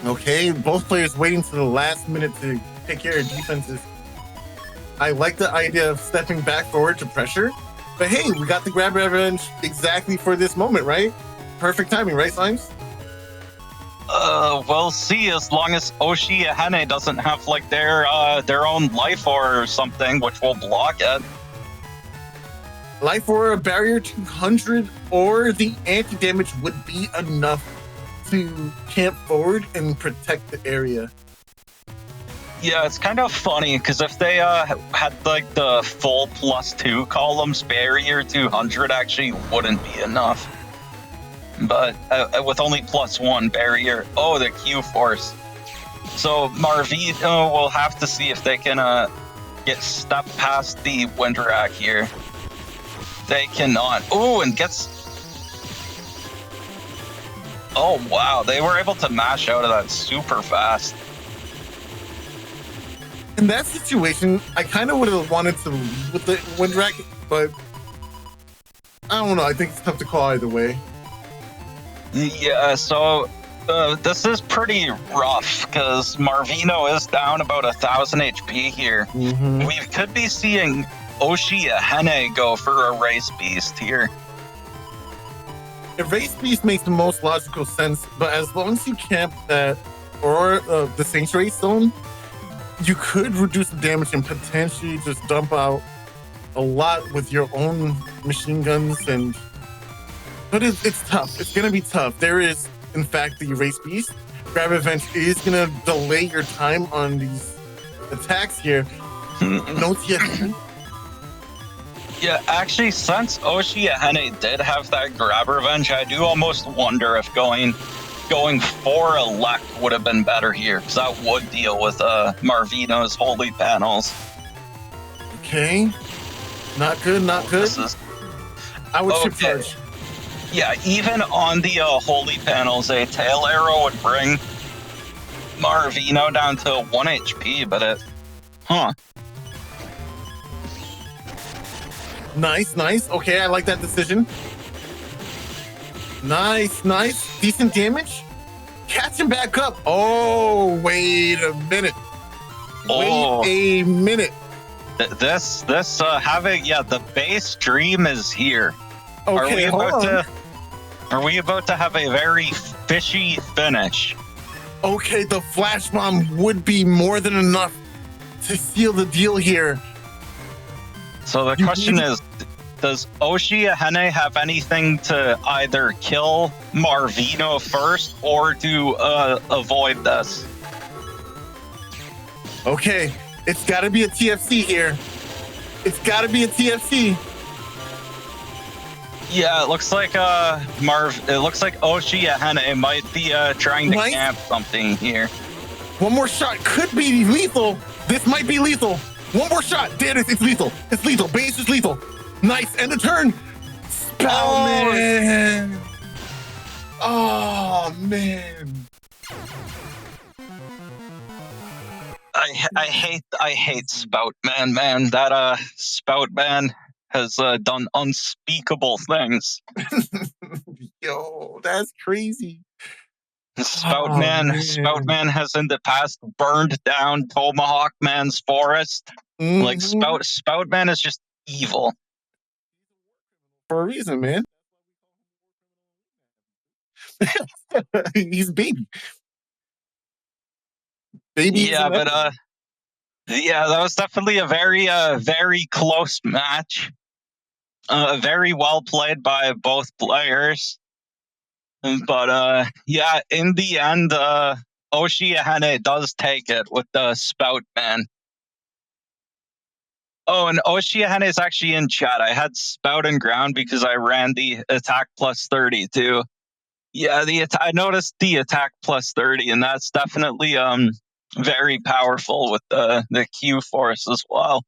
Okay, both players waiting to the last minute to take care of defenses. I like the idea of stepping back forward to pressure, but hey, we got the Grab Revenge exactly for this moment, right? Perfect timing, right, Slimes? We'll see, as long as osiahene doesn't have like their own life aura or something, which will block it. Life Aura, Barrier 200, or the anti-damage would be enough to camp forward and protect the area. Yeah, it's kind of funny, because if they had like the full +2 columns, Barrier 200 actually wouldn't be enough. but with only +1 barrier. Oh, the Q force. So Marvino will have to see if they can get step past the wind rack here. They cannot. Oh, and gets. Oh wow, they were able to mash out of that super fast. In that situation, I kind of would have wanted to lead with the wind rack, but I don't know. I think it's tough to call either way. Yeah, so this is pretty rough because Marvino is down about 1,000 HP here. Mm-hmm. We could be seeing osiahene go for a race beast here. A race beast makes the most logical sense, but as long as you camp that or the sanctuary stone, you could reduce the damage and potentially just dump out a lot with your own machine guns. But it's tough. It's gonna be tough. There is, in fact, the race beast. Grab Event is gonna delay your time on these attacks here. No TF. Yeah, actually, since osiahene did have that grab revenge, I do almost wonder if going for elect would have been better here, because that would deal with Marvino's holy panels. Okay. Not good, not good. I would chip charge. Yeah, even on the holy panels, a tail arrow would bring Marvino down to 1 HP, but it... Huh. Nice, nice. Okay, I like that decision. Nice, nice. Decent damage. Catch him back up. Oh, wait a minute. Wait a minute. This having, yeah, the base dream is here. Okay, Are we about to have a very fishy finish? Okay, the flash bomb would be more than enough to seal the deal here. So the question is, does osiahene have anything to either kill Marvino first or to avoid this? Okay, it's got to be a TFC here. It's got to be a TFC. Yeah, it looks like osiahene might be trying to camp something here. One more shot could be lethal. This might be lethal. One more shot. Damn it, it's lethal. It's lethal. Base is lethal. Nice. End the turn. Oh, man. Oh, man. I hate Spout Man. That Spout Man has done unspeakable things. Yo, that's crazy. Spout Man has in the past burned down Tomahawk Man's forest. Mm-hmm. Like Spout Man is just evil. For a reason, man. He's a baby. Yeah, but yeah, that was definitely a very close match. Very well played by both players. But yeah, in the end, osiahene does take it with the Spout Man. Oh, and osiahene is actually in chat. I had Spout and ground because I ran the attack +30 too. Yeah, I noticed the attack +30, and that's definitely very powerful with the Q force as well.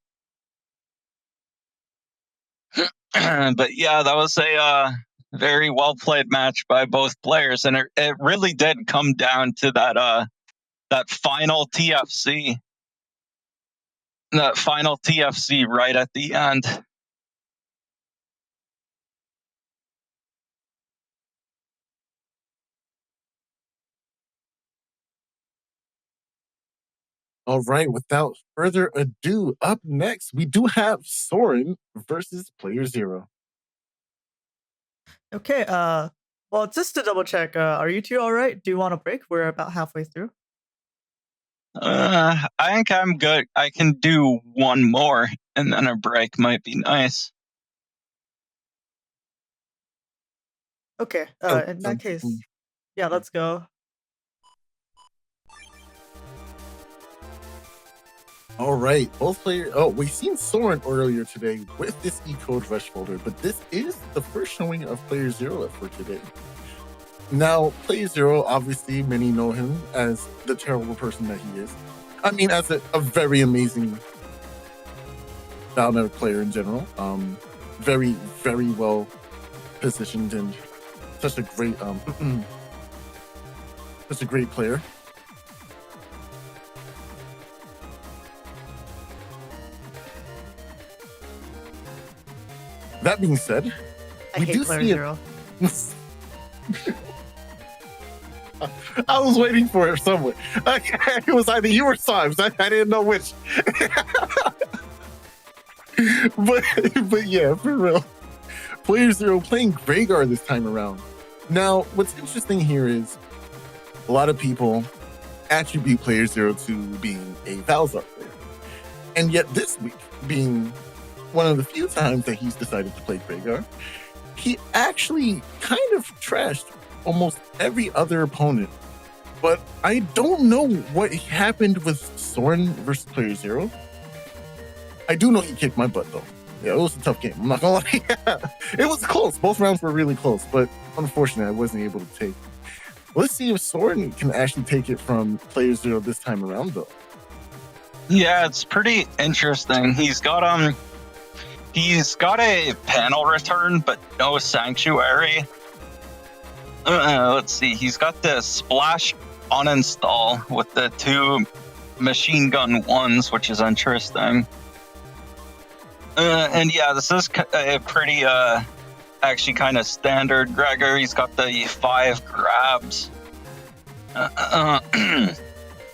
But yeah, that was a very well played match by both players, and it really did come down to that final TFC. That final TFC right at the end. All right, without further ado, up next, we do have Soren versus playerzero. Okay, well, just to double check, are you two all right? Do you want a break? We're about halfway through. I think I'm good. I can do one more, and then a break might be nice. Okay, in that case, yeah, let's go. All right, both players. Oh, we've seen Soren earlier today with this E-Code Rush folder, but this is the first showing of playerzero for today. Now, playerzero, obviously, many know him as the terrible person that he is. I mean, as a very amazing Valorant player in general. Very, very well positioned and such a great, such a great player. That being said, I we hate do Player see Zero. I was waiting for it somewhere. It was either you or Simes. I didn't know which. but yeah, for real. playerzero playing Greygard this time around. Now, what's interesting here is a lot of people attribute playerzero to being a Valzar player. And yet this week, being one of the few times that he's decided to play Greygard, he actually kind of trashed almost every other opponent. But I don't know what happened with Soren versus playerzero. I do know he kicked my butt, though. Yeah, it was a tough game. I'm not gonna lie. It was close. Both rounds were really close, but unfortunately, I wasn't able to take. Let's see if Soren can actually take it from playerzero this time around, though. Yeah, it's pretty interesting. He's got a panel return, but no sanctuary. Let's see. He's got the splash uninstall with the 2 machine gun ones, which is interesting. And yeah, this is a pretty actually kind of standard Gregor. He's got the 5 grabs.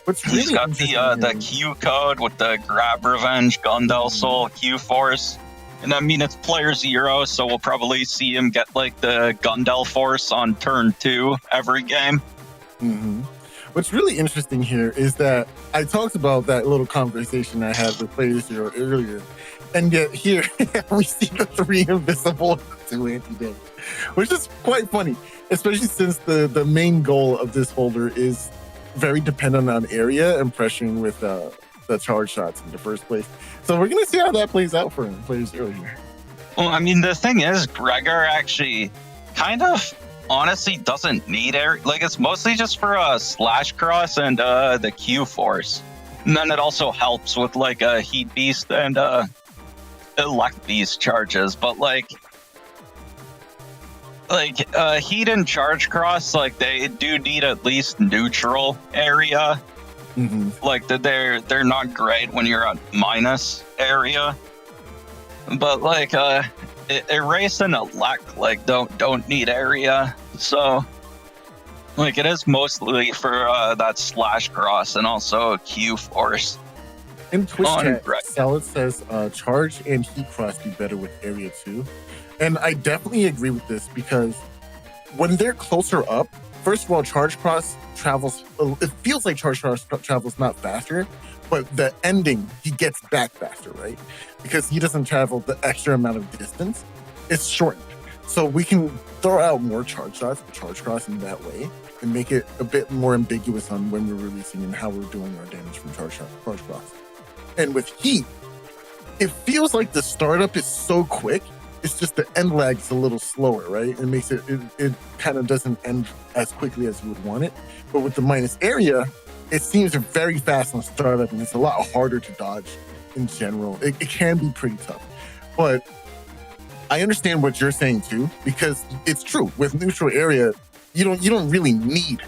What's really He's got the Q code with the grab revenge, Gundel Soul, Q force. And I mean, it's playerzero, so we'll probably see him get like the Gundel force on turn 2 every game. Mm-hmm. What's really interesting here is that I talked about that little conversation I had with playerzero earlier. And yet here we see the 3 invisible, 2 anti-damage, which is quite funny, especially since the main goal of this holder is very dependent on area and pressuring with the charge shots in the first place. So we're going to see how that plays out for him, playerzero here. Well, I mean, the thing is, Gregor actually kind of honestly doesn't need area. Like, it's mostly just for SoulXCross and the Q force. And then it also helps with like a Heat Beast and Elect Beast charges, but like Heat and Charge Cross, like they do need at least neutral area. Mm-hmm. Like they're not great when you're at minus area, but like Erase and Elect like don't need area, so like it is mostly for that SoulXCross and also Q force. In Twitch chat, Salad says charge and heat cross do better with area 2. And I definitely agree with this because when they're closer up, first of all, charge cross travels, it feels like charge cross travels not faster, but the ending, he gets back faster, right? Because he doesn't travel the extra amount of distance. It's shortened. So we can throw out more charge shots for charge cross in that way and make it a bit more ambiguous on when we're releasing and how we're doing our damage from charge cross. And with Heat, it feels like the startup is so quick. It's just the end lag is a little slower, right? It makes it kind of doesn't end as quickly as you would want it. But with the minus area, it seems very fast on startup, and it's a lot harder to dodge in general. It can be pretty tough. But I understand what you're saying too, because it's true. With neutral area, you don't really need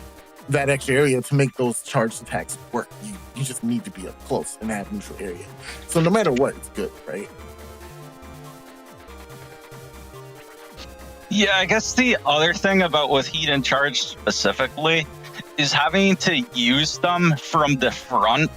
that extra area to make those charged attacks work. You just need to be up close and have neutral area. So no matter what, it's good, right? Yeah, I guess the other thing about with Heat and Charge specifically is having to use them from the front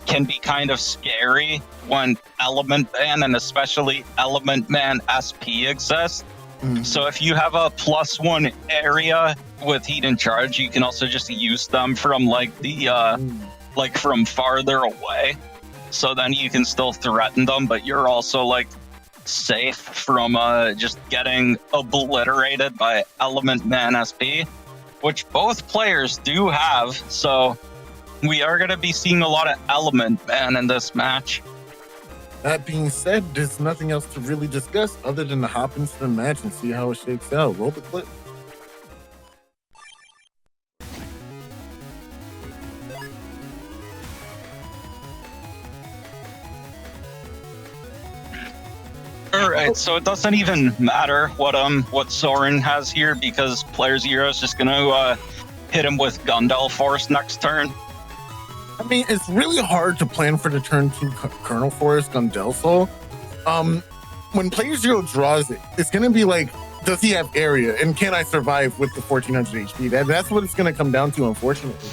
can be kind of scary when Element Man and especially Element Man SP exists. Mm-hmm. So if you have a +1 area with Heat and Charge, you can also just use them from like the like from farther away. So then you can still threaten them, but you're also like safe from just getting obliterated by Element Man SP, which both players do have. So we are going to be seeing a lot of Element Man in this match. That being said, there's nothing else to really discuss other than to hop into the match and see how it shakes out. Roll the clip. wait, so it doesn't even matter what Soren has here because player zero is just gonna hit him with Gundel Force next turn. I mean, it's really hard to plan for the turn 2 Colonel Force Gundelso. When player zero draws it, it's gonna be like, does he have area, and can I survive with the 1400 HP? That's what it's gonna come down to, unfortunately.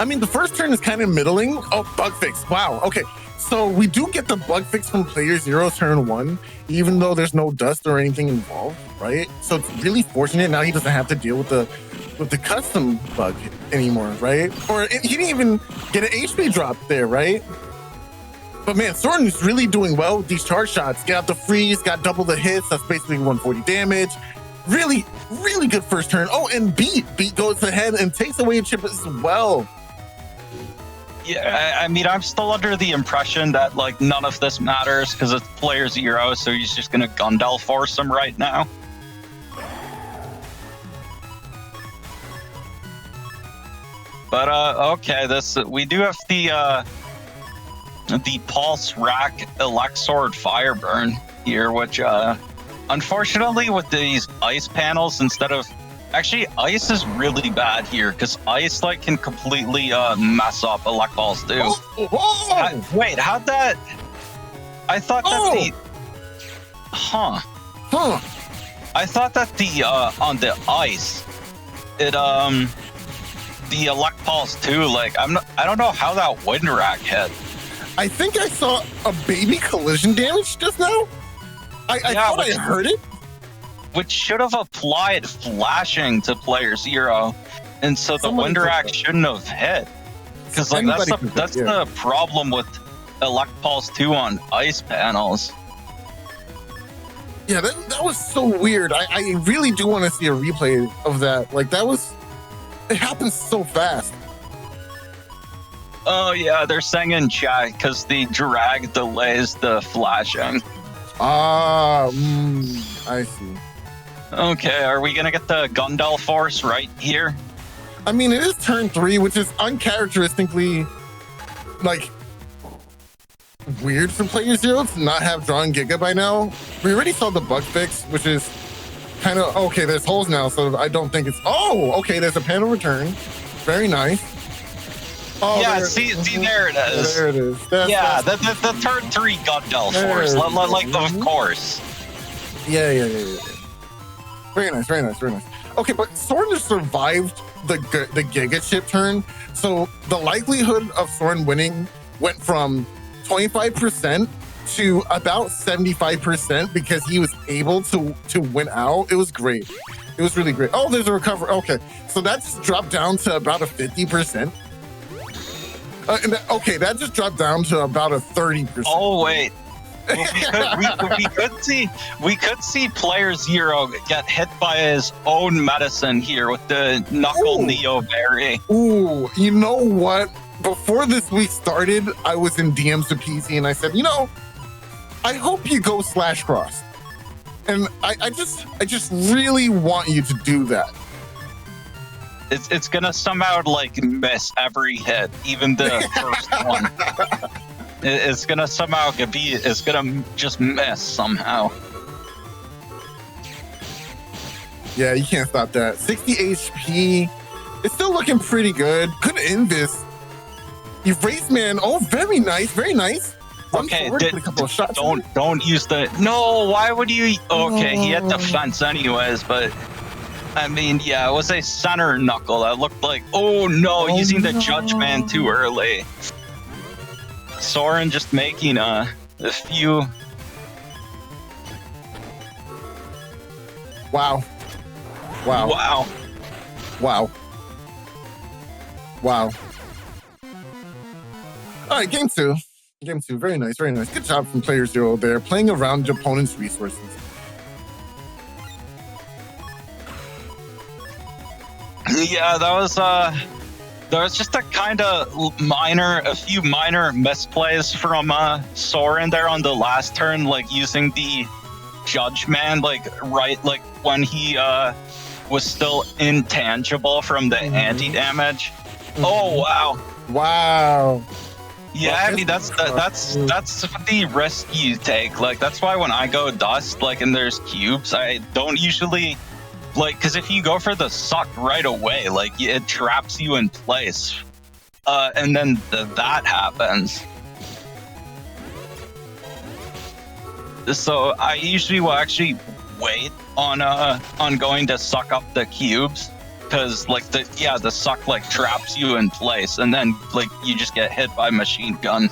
I mean, the first turn is kind of middling. Oh, bug fix! Wow. Okay, so we do get the bug fix from player zero turn 1, even though there's no dust or anything involved, right? So it's really fortunate now he doesn't have to deal with the custom bug anymore, right? Or he didn't even get an HP drop there, right? But man, Soren is really doing well with these charge shots. Got the freeze, got double the hits. That's basically 140 damage. Really, really good first turn. Oh, and Beat goes ahead and takes away a chip as well. Yeah, I mean, I'm still under the impression that like none of this matters because it's player zero, so he's just gonna Gundel Force him right now. But okay, we do have the Pulse Rack Elexord Fireburn here, which unfortunately with these ice panels, instead of actually ice is really bad here because ice like can completely mess up elect balls too. Wait, how'd that? I thought that I thought that the on the ice it the elect pulse too. Like I don't know how that wind rack hit. I think I saw a baby collision damage just now. I thought I heard it. Which should have applied flashing to player zero, and so the wind rack shouldn't have hit. Because like that's the problem with elect pulse 2 on ice panels. Yeah, that was so weird. I really do want to see a replay of that. Like it happens so fast. Oh yeah, they're saying in chat because the drag delays the flashing. I see. Okay, are we gonna get the Gundel Force right here? I mean, it is turn 3, which is uncharacteristically like weird for player zero to not have drawn Giga by now. We already saw the bug fix, which is kind of okay. There's holes now, so I don't think it's. Oh, okay. There's a panel return. Very nice. Oh, yeah, see, there it is. There it is. The turn 3 Gundel Force, like of course. Yeah. Very nice. Okay, but Soren survived the Giga chip turn, so the likelihood of Soren winning went from 25% to about 75% because he was able to win out. It was great. It was really great. Oh, there's a recovery. Okay, so that's dropped down to about a 50%. Okay, that just dropped down to about a 30%. Oh wait. We could see player zero get hit by his own medicine here with the Knuckle Neo Berry. Ooh, you know what? Before this week started, I was in DMs with PC and I said, I hope you go /cross. And I just really want you to do that. It's gonna somehow like miss every hit, even the first one. It's gonna somehow it's gonna just miss somehow. Yeah, you can't stop that. 60 HP. It's still looking pretty good. Good invis. Erase man. Oh, very nice. Very nice. Okay, a couple of shots. Don't use the. No, why would you? Okay, he had defense anyways, but. I mean, yeah, it was a center knuckle that looked like. Oh no, using the Judge Man too early. Soren just making a few. Wow. All right, game two. Very nice. Good job from player zero there, playing around the opponent's resources. Yeah, that was just a kind of a few minor misplays from Soren there on the last turn, like using the Judge Man, like when he was still intangible from the anti-damage. Oh, wow. Yeah, I mean that's the risk you take. Like that's why when I go dust, like and there's cubes, I don't usually like because if you go for the suck right away, like it traps you in place, and then that happens. So I usually will actually wait on going to suck up the cubes. Because like the suck like traps you in place, and then like you just get hit by machine gun.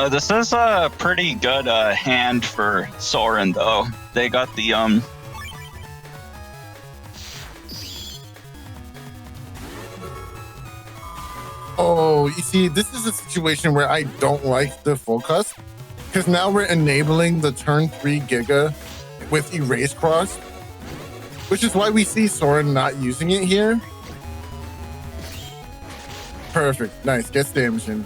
This is a pretty good hand for Soren though. They got the Oh, you see, this is a situation where I don't like the focus. Because now we're enabling the turn 3 Giga with Erase Cross, which is why we see Soren not using it here. Perfect. Nice. Gets damage in.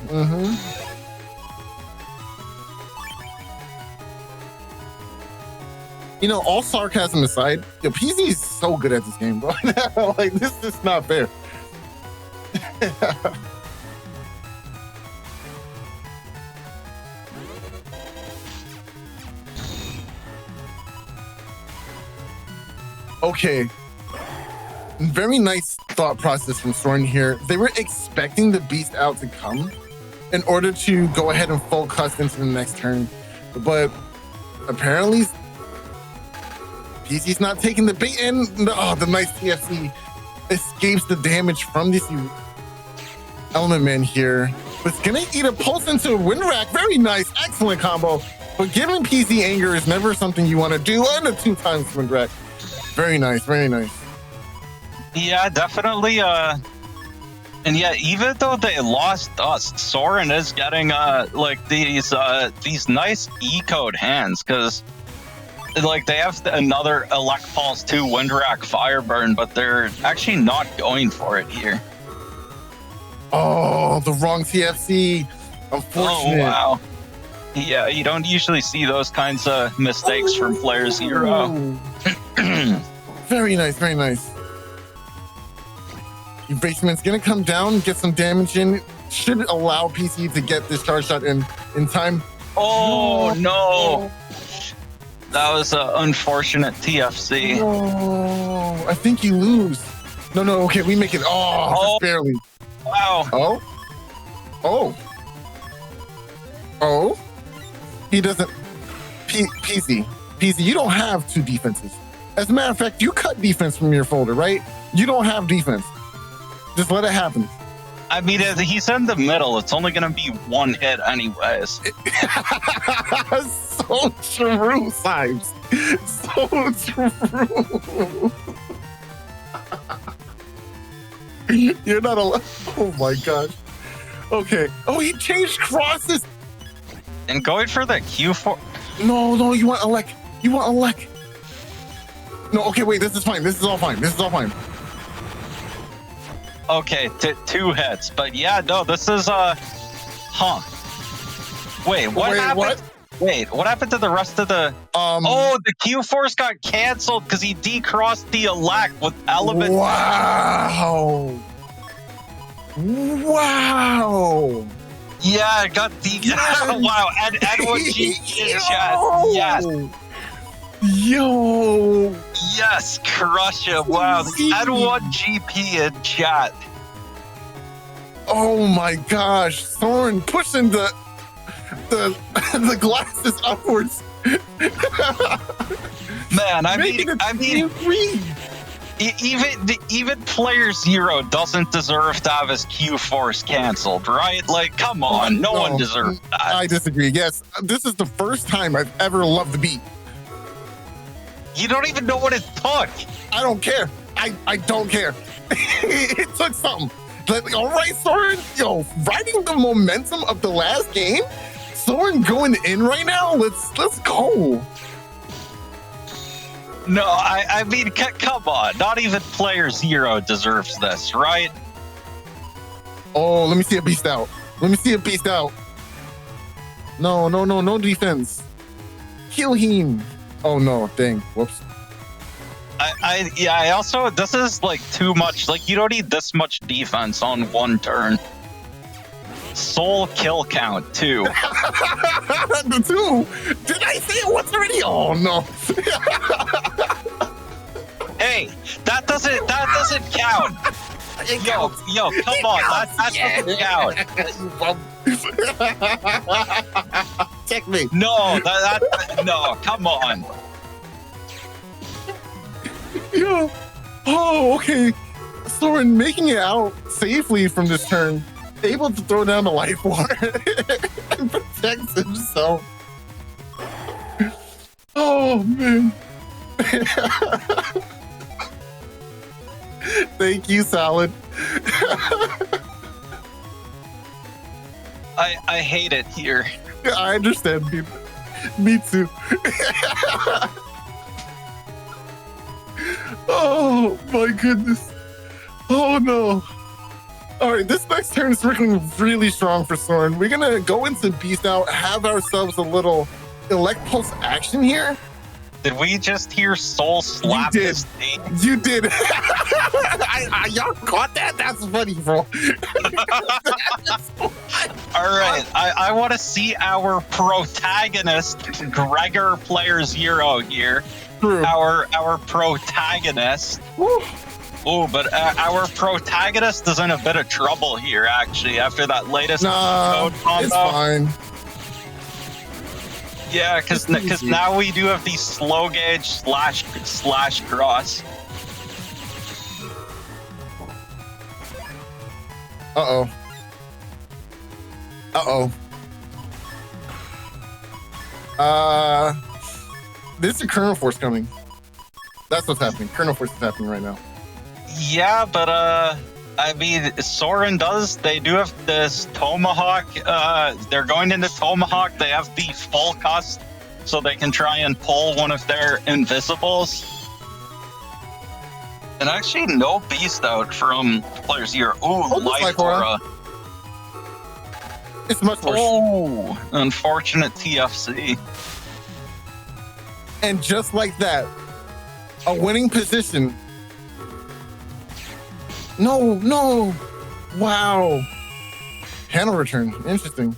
You know, all sarcasm aside, yo, PZ is so good at this game, bro. Like, this is not fair. Okay. Very nice thought process from Soren here. They were expecting the beast out to come in order to go ahead and full cust into the next turn. But apparently, PC's not taking the bait in. Oh, the nice TFC escapes the damage from this Element Man here. But it's going to eat a pulse into a wind rack. Very nice. Excellent combo. But giving PC anger is never something you want to do. And a 2x wind rack. Very nice, very nice. Yeah, definitely. And yeah, even though they lost dust, Soren is getting like these nice E-code hands because like they have another Elect Pulse 2 Windrack Fireburn, but they're actually not going for it here. Oh, the wrong TFC. Unfortunate. Oh wow. Yeah, you don't usually see those kinds of mistakes from playerzero. Very nice, very nice. Basement's gonna come down, get some damage in. Should allow PC to get this charge shot in time. Oh no! That was an unfortunate TFC. Oh, I think you lose. No, okay, we make it. Oh, just barely. Wow. Oh. He doesn't. PC, you don't have 2 defenses. As a matter of fact, you cut defense from your folder, right? You don't have defense. Just let it happen. I mean, he's in the middle. It's only going to be 1 hit anyways. So true, Symes. So true. You're not allowed. Oh my gosh. Okay. Oh, he changed crosses. And going for the Q4. No, you want Elec. No, okay, wait, this is fine. This is all fine. Okay, 2 hits. But yeah, no, this is, Wait, what happened? What? Wait, what happened to the rest of the... Oh, the Q-Force got canceled because he decrossed the Elect with Element. Wow. Yeah, it got wow, and Edward G in chat. Yes. Yo. Yes, crush it. Wow, the Edward GP in chat. Oh my gosh, Soren pushing the glasses upwards. Man, I mean, even playerzero doesn't deserve to have his Q-Force canceled, right? Like, come on, no one deserves that. I disagree. Yes, this is the first time I've ever loved the beat. You don't even know what it took. I don't care. I don't care. It took something. Like, all right, Soren, riding the momentum of the last game. Soren going in right now. Let's go. No, I mean, come on. Not even playerzero deserves this, right? Oh, let me see a beast out. No defense. Kill him. Oh no, dang. Whoops. I also, this is like too much. Like, you don't need this much defense on one turn. Soul kill count, 2. The 2. Did I say it once already? Oh no. Hey, that doesn't count. Yo, come on, that doesn't count. Check me. No, no, come on. Yo. Oh, okay. Soren making it out safely from this turn, able to throw down the life ward and protects himself. Oh man. Thank you, Salad. I hate it here. I understand, dude. Me too. Oh my goodness. Oh no. All right, this next turn is looking really strong for Soren. We're gonna go into Beast now, have ourselves a little Elect Pulse action here. Did we just hear Soul slap his knee? You did. Y'all caught that? That's funny, bro. All right, I want to see our protagonist, Gregor playerzero here. True. Our protagonist. Oh, but our protagonist is in a bit of trouble here, actually, after that latest code combo. It's fine. Yeah, because now we do have the slow gauge slash cross. Uh-oh. This is Kernel Force coming. That's what's happening. Kernel Force is happening right now. Yeah, but I mean, Soren they do have this Tomahawk. They're going into Tomahawk. They have the full cost, so they can try and pull one of their invisibles. And actually, no beast out from playerzero. Ooh, life aura. It's much worse. Oh, unfortunate TFC. And just like that, a winning position. No. Wow. Panel return. Interesting.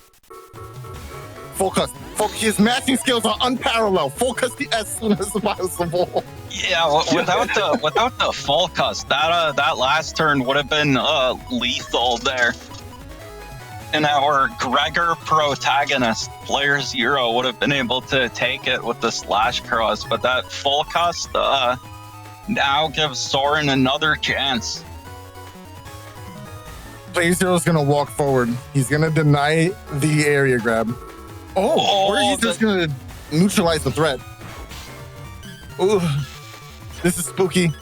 Full custody. His matching skills are unparalleled. Full custody as soon as possible. Yeah, without the full cust, that last turn would have been lethal there. And our Gregor protagonist, playerzero, would have been able to take it with the slash cross, but that full cust now gives Soren another chance. playerzero is going to walk forward. He's going to deny the area grab. Or he's just going to neutralize the threat. Ooh, this is spooky.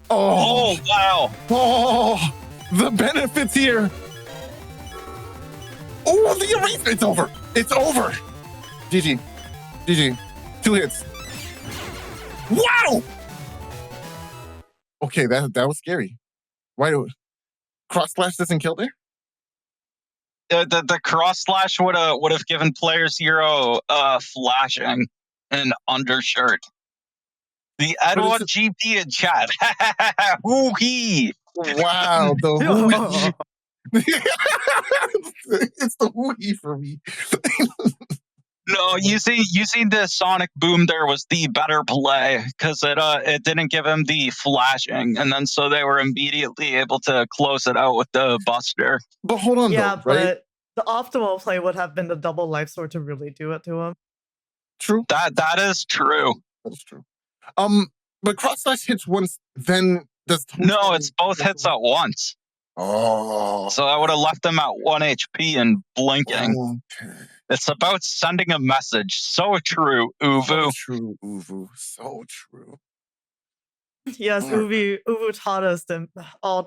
Oh, wow. Oh, the benefits here. Oh, the erase. It's over. It's over. GG. 2 hits. Wow. Okay, that was scary. Why do cross slash doesn't kill there? The cross slash would have given playerzero flashing and undershirt. The Edward GP in chat. Woo-hee. Wow, the woo-hee. It's the woo-hee for me. No, you see the sonic boom there was the better play because it didn't give him the flashing, and then so they were immediately able to close it out with the buster. But hold on, Yeah, though, right? but the optimal play would have been the double life sword to really do it to him. True. That is true. That is true. But cross slash hits once, then does no, it's both hits at once. Oh, so I would have left them at 1 HP and blinking. Okay. It's about sending a message. So true, Uvu. So true, Uvu. So true. Yes, Uvu taught us the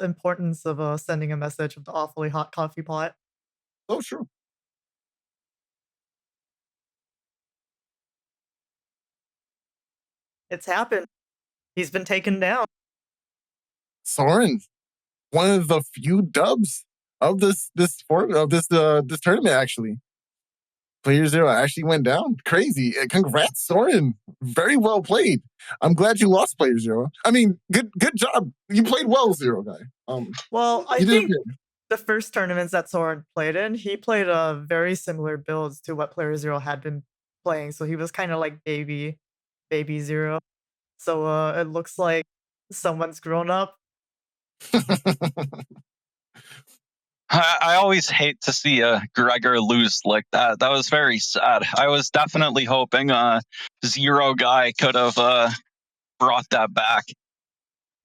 importance of sending a message with the awfully hot coffee pot. So true. It's happened. He's been taken down. Soren, one of the few dubs of this tournament, actually. playerzero actually went down. Crazy. Congrats, Soren. Very well played. I'm glad you lost playerzero. I mean, good job. You played well, Zero Guy. Well, I you did think good. the first tournaments that Soren played in, he played very similar builds to what playerzero had been playing. So he was kind of like baby Zero. So it looks like someone's grown up. I always hate to see Gregor lose like that. That was very sad. I was definitely hoping Zero Guy could have brought that back.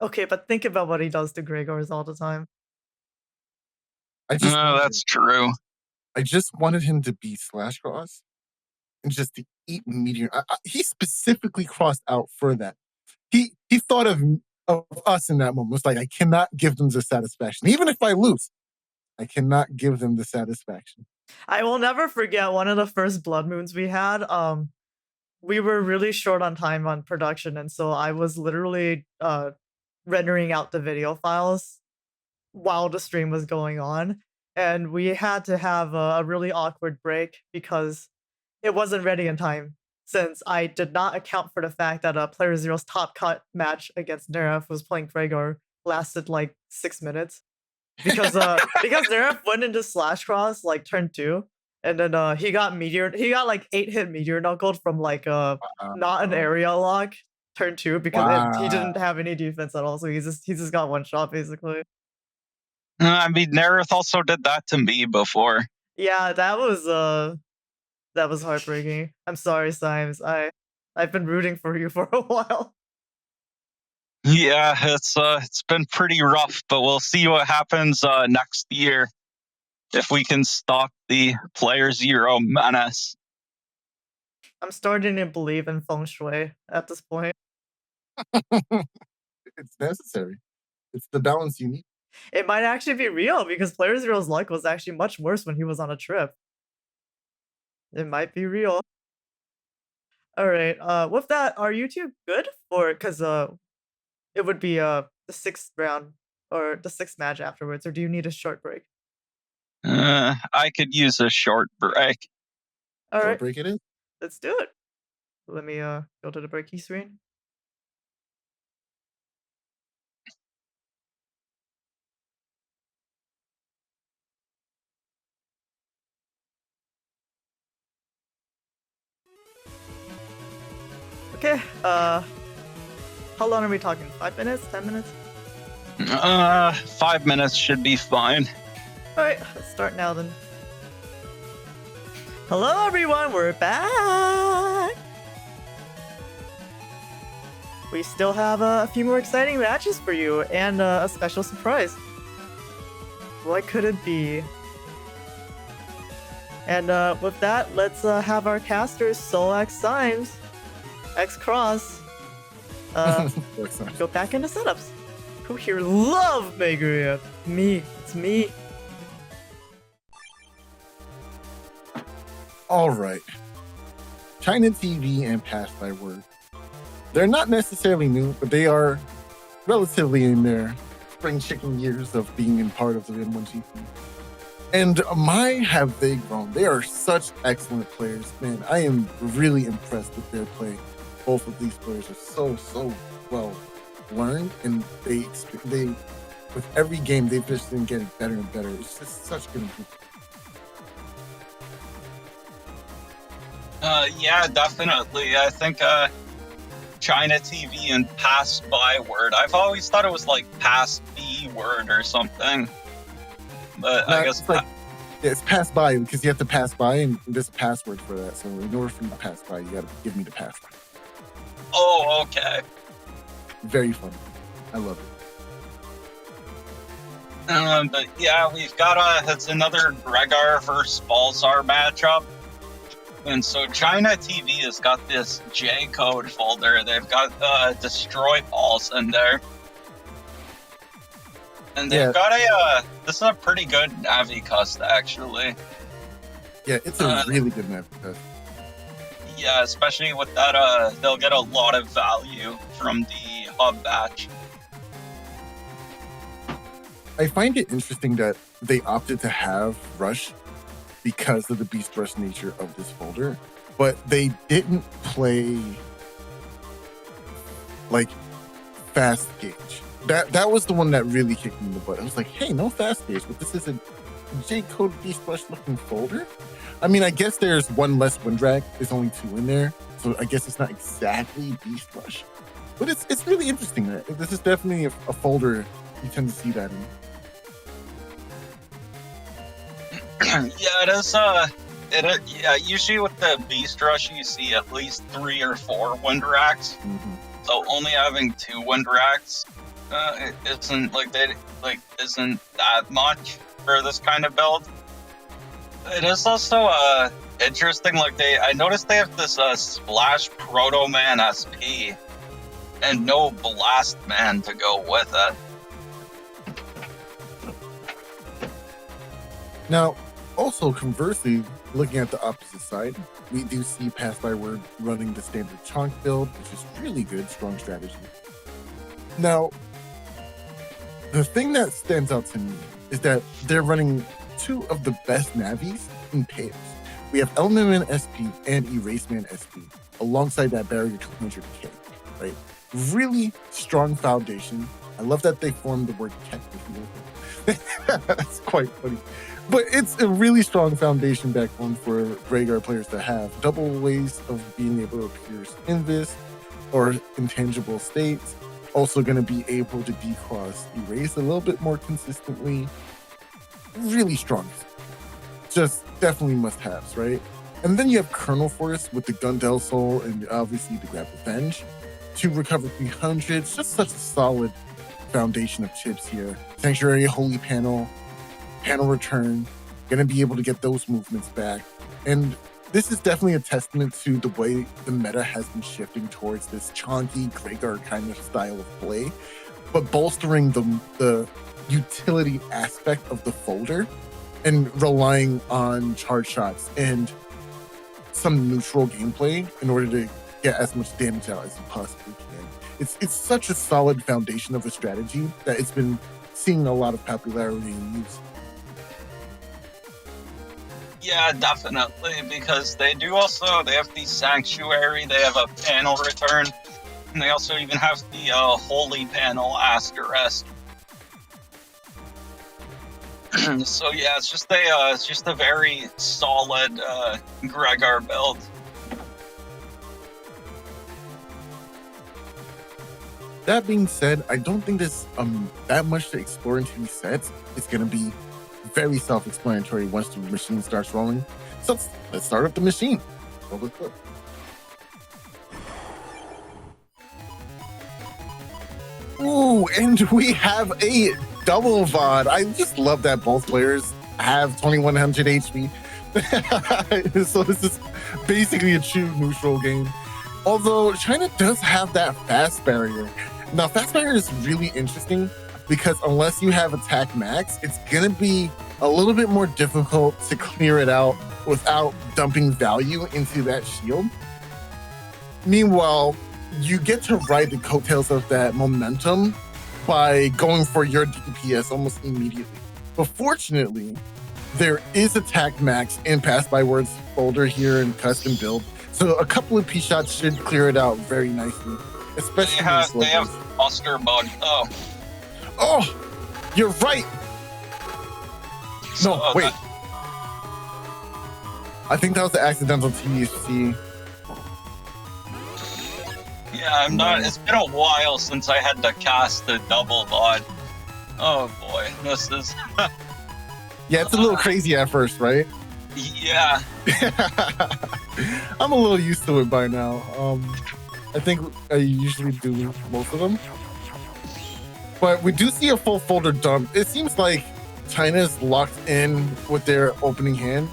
Okay, but think about what he does to Gregors all the time. That's true. I just wanted him to be /cross and just to eat meteor. He specifically crossed out for that. He thought of us in that moment. It's like, I cannot give them the satisfaction. Even if I lose, I cannot give them the satisfaction. I will never forget one of the first blood moons we had. We were really short on time on production, and so I was literally rendering out the video files while the stream was going on, and we had to have a really awkward break because it wasn't ready in time, since I did not account for the fact that playeRzero's top cut match against Neref was playing Gregor lasted like 6 minutes. Because Neref went into /cross like turn 2, and then he got like 8-hit meteor knuckled from like not an area lock turn 2 because he didn't have any defense at all, so he just got one shot basically. I mean, Nereth also did that to me before. Yeah, that was heartbreaking. I'm sorry, Symes. I've been rooting for you for a while. Yeah, it's been pretty rough, but we'll see what happens next year if we can stop the playerzero menace. I'm starting to believe in feng shui at this point. It's necessary. It's the balance you need. It might actually be real because playeRzero's luck was actually much worse when he was on a trip. It might be real. All right. With that, are you two good for? Because it would be the 6th round or the 6th match afterwards, or do you need a short break? I could use a short break. All right, break it in. Let's do it. Let me go to the breaky screen. Okay. How long are we talking? 5 minutes? 10 minutes? 5 minutes should be fine. Alright, let's start now then. Hello everyone, we're back! We still have a few more exciting matches for you, and a special surprise. What could it be? And with that, let's have our casters, SoulXCross, go back into setups. Who here love Megure? Me. It's me. All right. ChinaTV and Passbyword. They're not necessarily new, but they are relatively in their spring chicken years of being in part of the N1GP. And my have they grown. They are such excellent players. Man, I am really impressed with their play. Both of these players are so well learned, and they with every game they've just been getting better and better. It's just such good improvement. Yeah, definitely. I think ChinaTV and Passbyword. I've always thought it was like Passbyword or something, but I guess it's pass by because you have to pass by, and there's a password for that. So in order for you to pass by, you got to give me the password. Oh, okay. Very funny. I love it. But yeah, we've got it's another Gregor versus Balzar matchup. And so ChinaTV has got this J code folder. They've got destroy balls in there. And they've got this is a pretty good Navi cust actually. Yeah, it's a really good Navi cust. Yeah, especially with that they'll get a lot of value from the hub batch. I find it interesting that they opted to have Rush because of the Beast Rush nature of this folder, but they didn't play like fast gauge. That was the one that really kicked me in the butt. I was like, hey, no fast gauge, but this is a J-code Beast Rush looking folder. I mean, I guess there's one less wind drag. There's only 2 in there, so I guess it's not exactly Beast Rush, but it's really interesting. This is definitely a folder you tend to see that in. Yeah, it is. Yeah, usually with the Beast Rush, you see at least 3 or 4 wind racks. Mm-hmm. So only having 2 wind racks, it isn't isn't that much for this kind of build. It is also interesting. I noticed they have this Splash Proto Man SP and no Blast Man to go with it. Now, also conversely, looking at the opposite side, we do see Passbyword running the standard Chonk build, which is really good, strong strategy. Now, the thing that stands out to me is that they're running 2 of the best navies in pairs. We have Element Man SP and Erase Man SP, alongside that Barrier 200K, right? Really strong foundation. I love that they formed the word technically. That's quite funny. But it's a really strong foundation backbone for Rhaegar players to have. Double ways of being able to pierce Invis or intangible states. Also going to be able to decross Erase a little bit more consistently. Really strong. Just definitely must-haves, right? And then you have Colonel Force with the Gundel Soul and obviously the Grab Revenge to recover 300. It's just such a solid foundation of chips here. Sanctuary, Holy Panel, Panel Return, gonna be able to get those movements back. And this is definitely a testament to the way the meta has been shifting towards this chonky Rhaegar kind of style of play, but bolstering the utility aspect of the folder and relying on charge shots and some neutral gameplay in order to get as much damage out as you possibly can. It's such a solid foundation of a strategy that it's been seeing a lot of popularity and use. Yeah, definitely, because they have the Sanctuary, they have a Panel Return, and they also even have the Holy Panel Asterisk. So yeah, it's just a very solid Rhaegar build. That being said, I don't think there's that much to explore into these sets. It's gonna be very self-explanatory once the machine starts rolling. So let's start up the machine. Roll the clip. Ooh, and we have a double VOD. I just love that both players have 2100 HP. So this is basically a true neutral game. Although China does have that fast barrier. Now, fast barrier is really interesting because unless you have attack max, it's gonna be a little bit more difficult to clear it out without dumping value into that shield. Meanwhile, you get to ride the coattails of that momentum by going for your DPS almost immediately. But fortunately, there is attack max in Passbyword's folder here in custom build. So a couple of P-shots should clear it out very nicely. Especially they have Buster Bug. Oh, you're right. So, no, wait. I think that was the accidental TSC. Yeah, I'm not. It's been a while since I had to cast the double VOD. Oh boy, this is. Yeah, it's a little crazy at first, right? Yeah. I'm a little used to it by now. I think I usually do most of them. But we do see a full folder dump. It seems like China's locked in with their opening hand.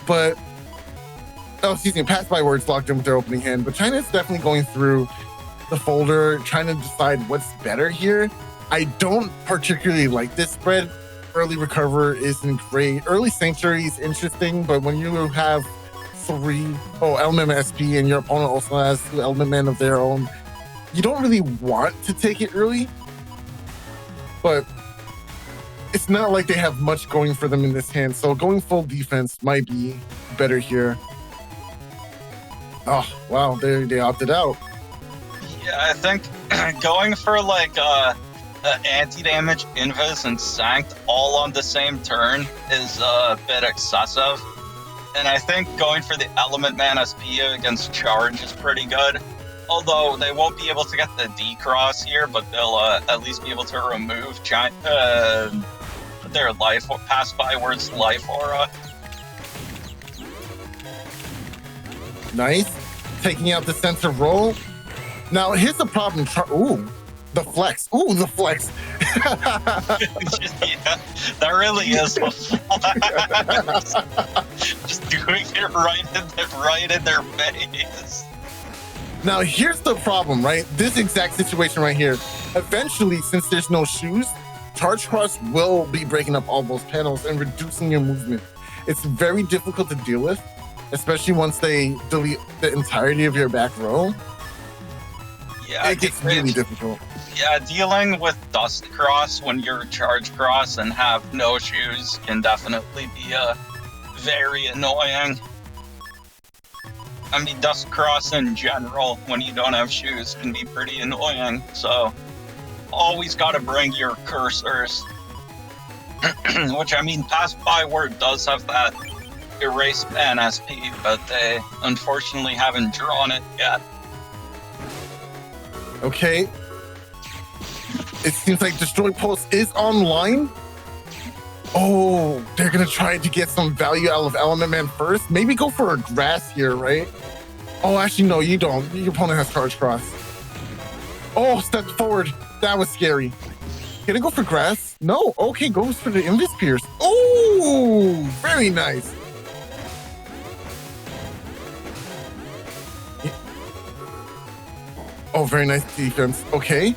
But, oh, excuse me, Passbyword's locked in with their opening hand. But China's definitely going through the folder, trying to decide what's better here. I don't particularly like this spread. Early Recover isn't great. Early Sanctuary is interesting, but when you have Element Man SP and your opponent also has 2 Element Men of their own, you don't really want to take it early. But it's not like they have much going for them in this hand. So going full defense might be better here. Oh, wow. They opted out. Yeah, I think going for like anti-damage, invis, and sanct all on the same turn is a bit excessive. And I think going for the element man SP against charge is pretty good. Although they won't be able to get the D-cross here, but they'll at least be able to remove their life, Passbyword's life aura. Nice. Taking out the sensor roll. Now, here's the problem. Ooh, the flex. Ooh, the flex. Yeah, that really is a flex. Just doing it right in their face. Now, here's the problem, right? This exact situation right here. Eventually, since there's no shoes, Charge Cross will be breaking up all those panels and reducing your movement. It's very difficult to deal with, especially once they delete the entirety of your back row. Yeah, it gets really difficult. Yeah, dealing with Dust Cross when you're Charge Cross and have no shoes can definitely be very annoying. I mean, Dust Cross in general, when you don't have shoes, can be pretty annoying. So, always got to bring your cursors. Which, I mean, Passbyword does have that Erase Man SP, but they unfortunately haven't drawn it yet. Okay. It seems like Destroy Pulse is online. Oh, they're going to try to get some value out of Element Man first. Maybe go for a grass here, right? Oh, actually, no, you don't. Your opponent has Charge Cross. Oh, step forward. That was scary. Gonna go for grass? No. Okay, goes for the Invis Pierce. Oh, very nice. Oh, very nice defense. Okay.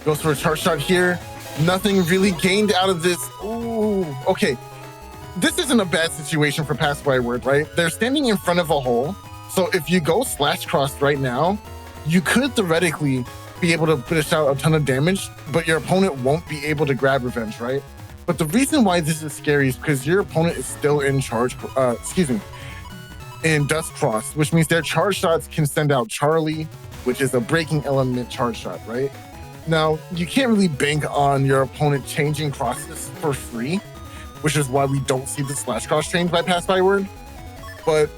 Goes for a charge shot here. Nothing really gained out of this. Ooh, okay. This isn't a bad situation for Passbyword, right? They're standing in front of a hole. So if you go slash cross right now, you could theoretically be able to push out a ton of damage, but your opponent won't be able to grab revenge, right? But the reason why this is scary is because your opponent is still in charge, in Dust Cross, which means their charge shots can send out Charlie, which is a breaking element charge shot, right? Now, you can't really bank on your opponent changing crosses for free, which is why we don't see the slash cross changed by Passbyword. But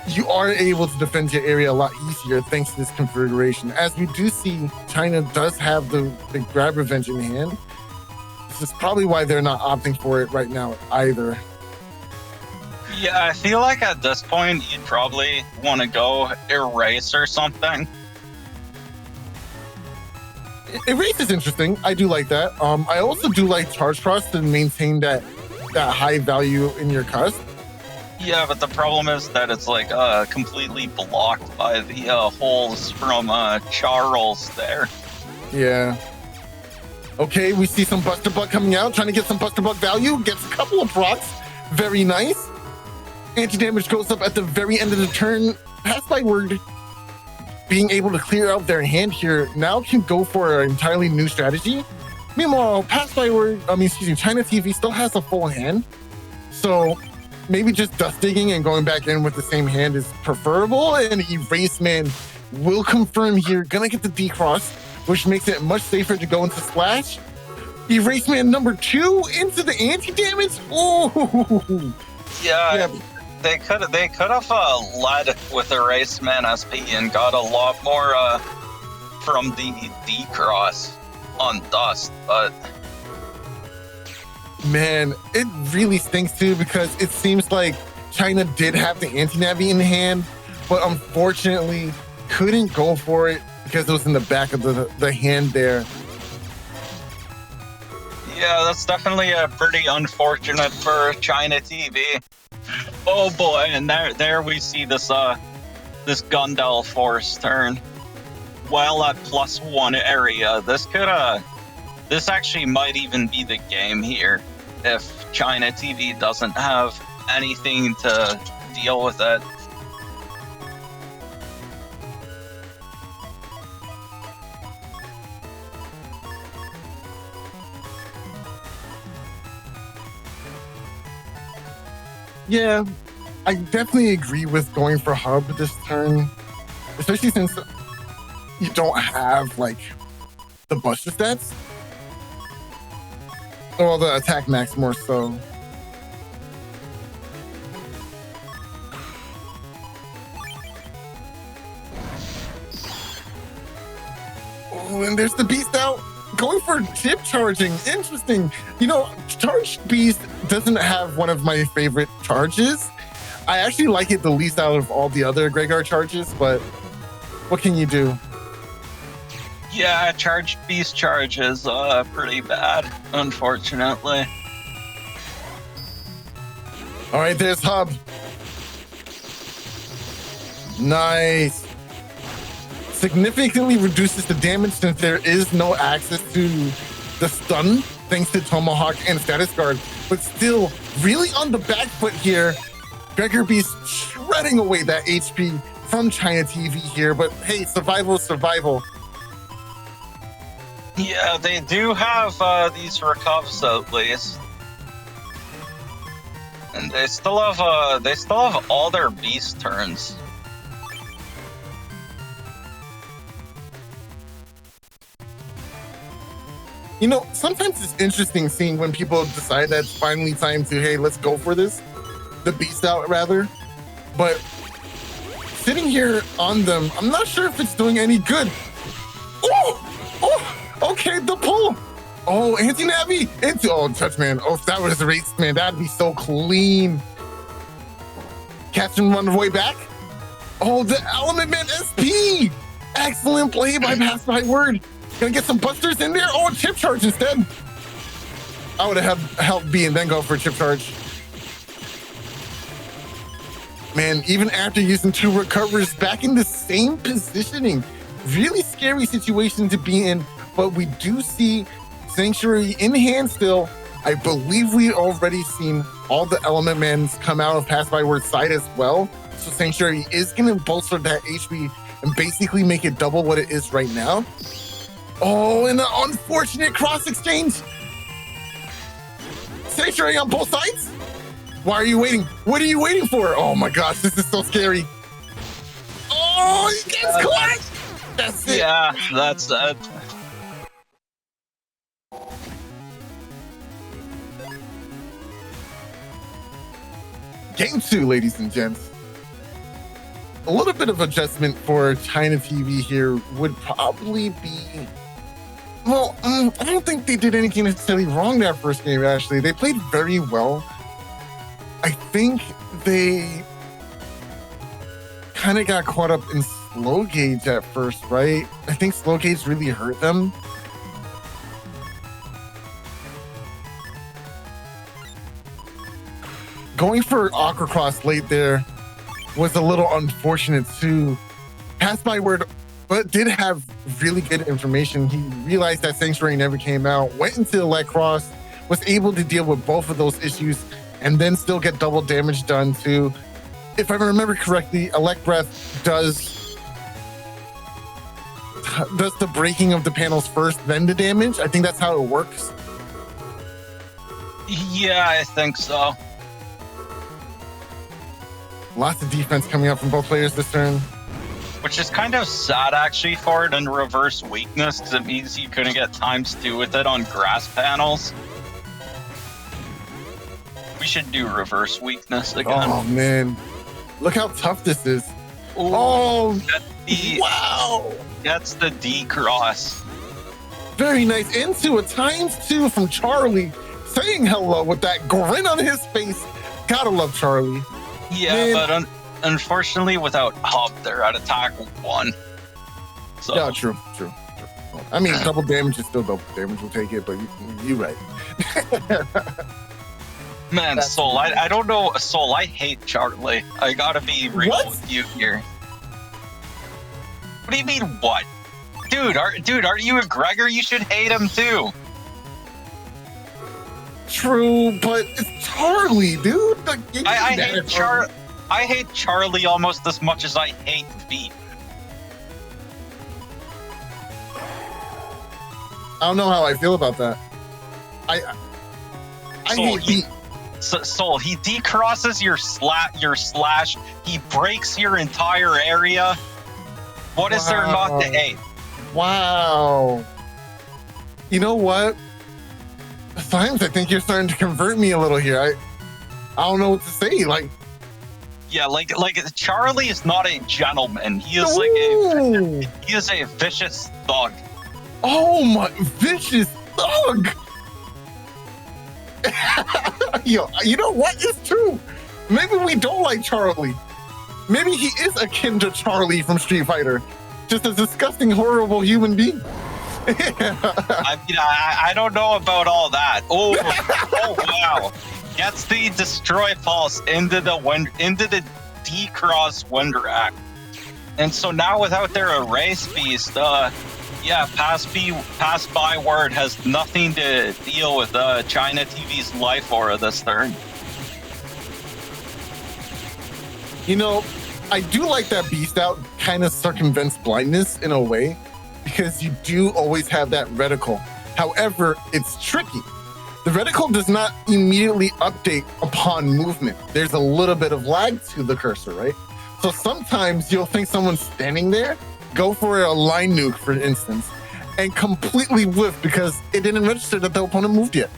you are able to defend your area a lot easier thanks to this configuration. As we do see, China does have the grab revenge in hand. This is probably why they're not opting for it right now either. Yeah, I feel like at this point, you'd probably want to go erase or something. Erase is interesting. I do like that. I also do like Charge Cross to maintain that high value in your cusp. Yeah, but the problem is that it's like completely blocked by the holes from Charles there. Yeah. Okay, we see some Buster Bug coming out, trying to get some Buster Bug value. Gets a couple of procs. Very nice. Anti-damage goes up at the very end of the turn. Passbyword being able to clear out their hand here now can go for an entirely new strategy. Meanwhile, ChinaTV still has a full hand. So maybe just dust digging and going back in with the same hand is preferable. And Erase Man will confirm here. Gonna get the D-Cross, which makes it much safer to go into Slash. Erase Man number 2 into the anti-damage. Ooh. Yeah. They could have led with Erase Man SP and got a lot more from the D-Cross on Dust, but man, it really stinks too because it seems like China did have the anti-navi in hand, but unfortunately couldn't go for it because it was in the back of the hand there. Yeah, that's definitely pretty unfortunate for ChinaTV. Oh boy, and there we see this this Gundel Force turn. While at +1 area, this actually might even be the game here if ChinaTV doesn't have anything to deal with it. Yeah, I definitely agree with going for Hub this turn, especially since you don't have like the Buster stats. Well, the attack max more so. Oh, and there's the Beast out. Going for chip charging. Interesting. You know, Charge Beast doesn't have one of my favorite charges. I actually like it the least out of all the other Gregar charges, but what can you do? Yeah, Charge Beast charge is pretty bad, unfortunately. All right, there's Hub. Nice. Significantly reduces the damage since there is no access to the stun thanks to Tomahawk and Status Guard, but still really on the back foot here. Gregor Beast shredding away that HP from ChinaTV here, but hey, survival is survival. Yeah, they do have these recovs at least. And they still have all their beast turns. You know, sometimes it's interesting seeing when people decide that it's finally time to, hey, let's go for this. The beast out, rather. But sitting here on them, I'm not sure if it's doing any good. Oh, okay, the pull. Oh, anti-navi. Oh, touch, man. Oh, if that was a race, man, that'd be so clean. Catch him on the way back. Oh, the Element Man SP. Excellent play by Passbyword. Gonna get some busters in there. Oh, chip charge instead. I would have helped B and then go for a chip charge. Man, even after using 2 recovers, back in the same positioning. Really scary situation to be in, but we do see Sanctuary in hand still. I believe we already seen all the Element Mans come out of Passbyword's side as well. So Sanctuary is gonna bolster that HP and basically make it double what it is right now. Oh, and an unfortunate cross exchange. Sanctuary on both sides? Why are you waiting? What are you waiting for? Oh my gosh, this is so scary. Oh, he gets caught. That's it. Yeah, that's it. Game 2, ladies and gents. A little bit of adjustment for ChinaTV here would probably be... Well, I don't think they did anything necessarily wrong that first game, actually. They played very well. I think they kind of got caught up in slow gauge at first, right? I think slow gauge really hurt them. Going for Aquacross late there was a little unfortunate too. Passbyword, but did have really good information. He realized that Sanctuary never came out, went into Elect Cross, was able to deal with both of those issues, and then still get double damage done too. If I remember correctly, Elect Breath does the breaking of the panels first, then the damage. I think that's how it works. Yeah, I think so. Lots of defense coming up from both players this turn. Which is kind of sad, actually, for it in reverse weakness, because it means you couldn't get ×2 with it on grass panels. We should do reverse weakness again. Oh, man. Look how tough this is. Ooh, oh, wow. That's the D cross. Very nice. Into a ×2 from Charlie, saying hello with that grin on his face. Gotta love Charlie. Yeah, man. But unfortunately, without Hub, they're at attack 1. So. Yeah, true. I mean, double damage is still double damage. We'll take it, but you're right. Man, that's Soul, I don't know. Soul, I hate Charlie. I gotta be real with you here. What do you mean, what? Dude, aren't you a Gregor? You should hate him too. True, but it's Charlie, dude. Like, I hate Charlie almost as much as I hate Beat. I don't know how I feel about that. I hate Beat. Soul, he decrosses your slash. He breaks your entire area. What is there not to hate? Wow. You know what? Sometimes I think you're starting to convert me a little here. I don't know what to say. Like, yeah, like Charlie is not a gentleman. He is he is a vicious thug. Oh my, vicious thug. Yo, you know what? It's true. Maybe we don't like Charlie. Maybe he is akin to Charlie from Street Fighter. Just a disgusting, horrible human being. I mean, I don't know about all that. Oh wow. Gets the destroy pulse into the decross wind rack. And so now without their erase beast, Passbyword has nothing to deal with ChinaTV's life aura this turn. You know, I do like that beast out kind of circumvents blindness in a way, because you do always have that reticle. However, it's tricky. The reticle does not immediately update upon movement. There's a little bit of lag to the cursor, right? So sometimes you'll think someone's standing there, go for a line nuke, for instance, and completely whiff because it didn't register that the opponent moved yet.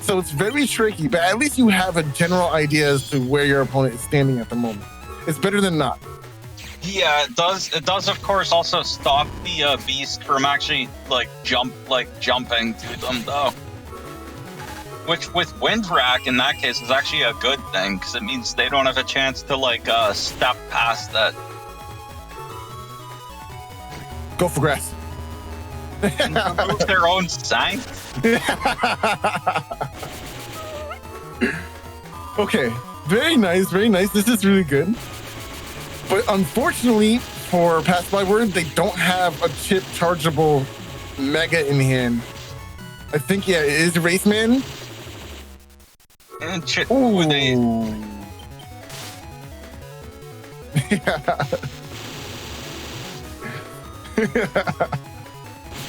So it's very tricky, but at least you have a general idea as to where your opponent is standing at the moment. It's better than not. Yeah, it does. It does, of course, also stop the beast from actually jumping to them, though. Which, with Wind Rack, in that case, is actually a good thing, because it means they don't have a chance to, step past that. Go for grass. And remove their own sign. Okay, very nice, very nice. This is really good. But unfortunately for Passbyword, they don't have a chip chargeable mega in hand. I think, yeah, it is Raceman. And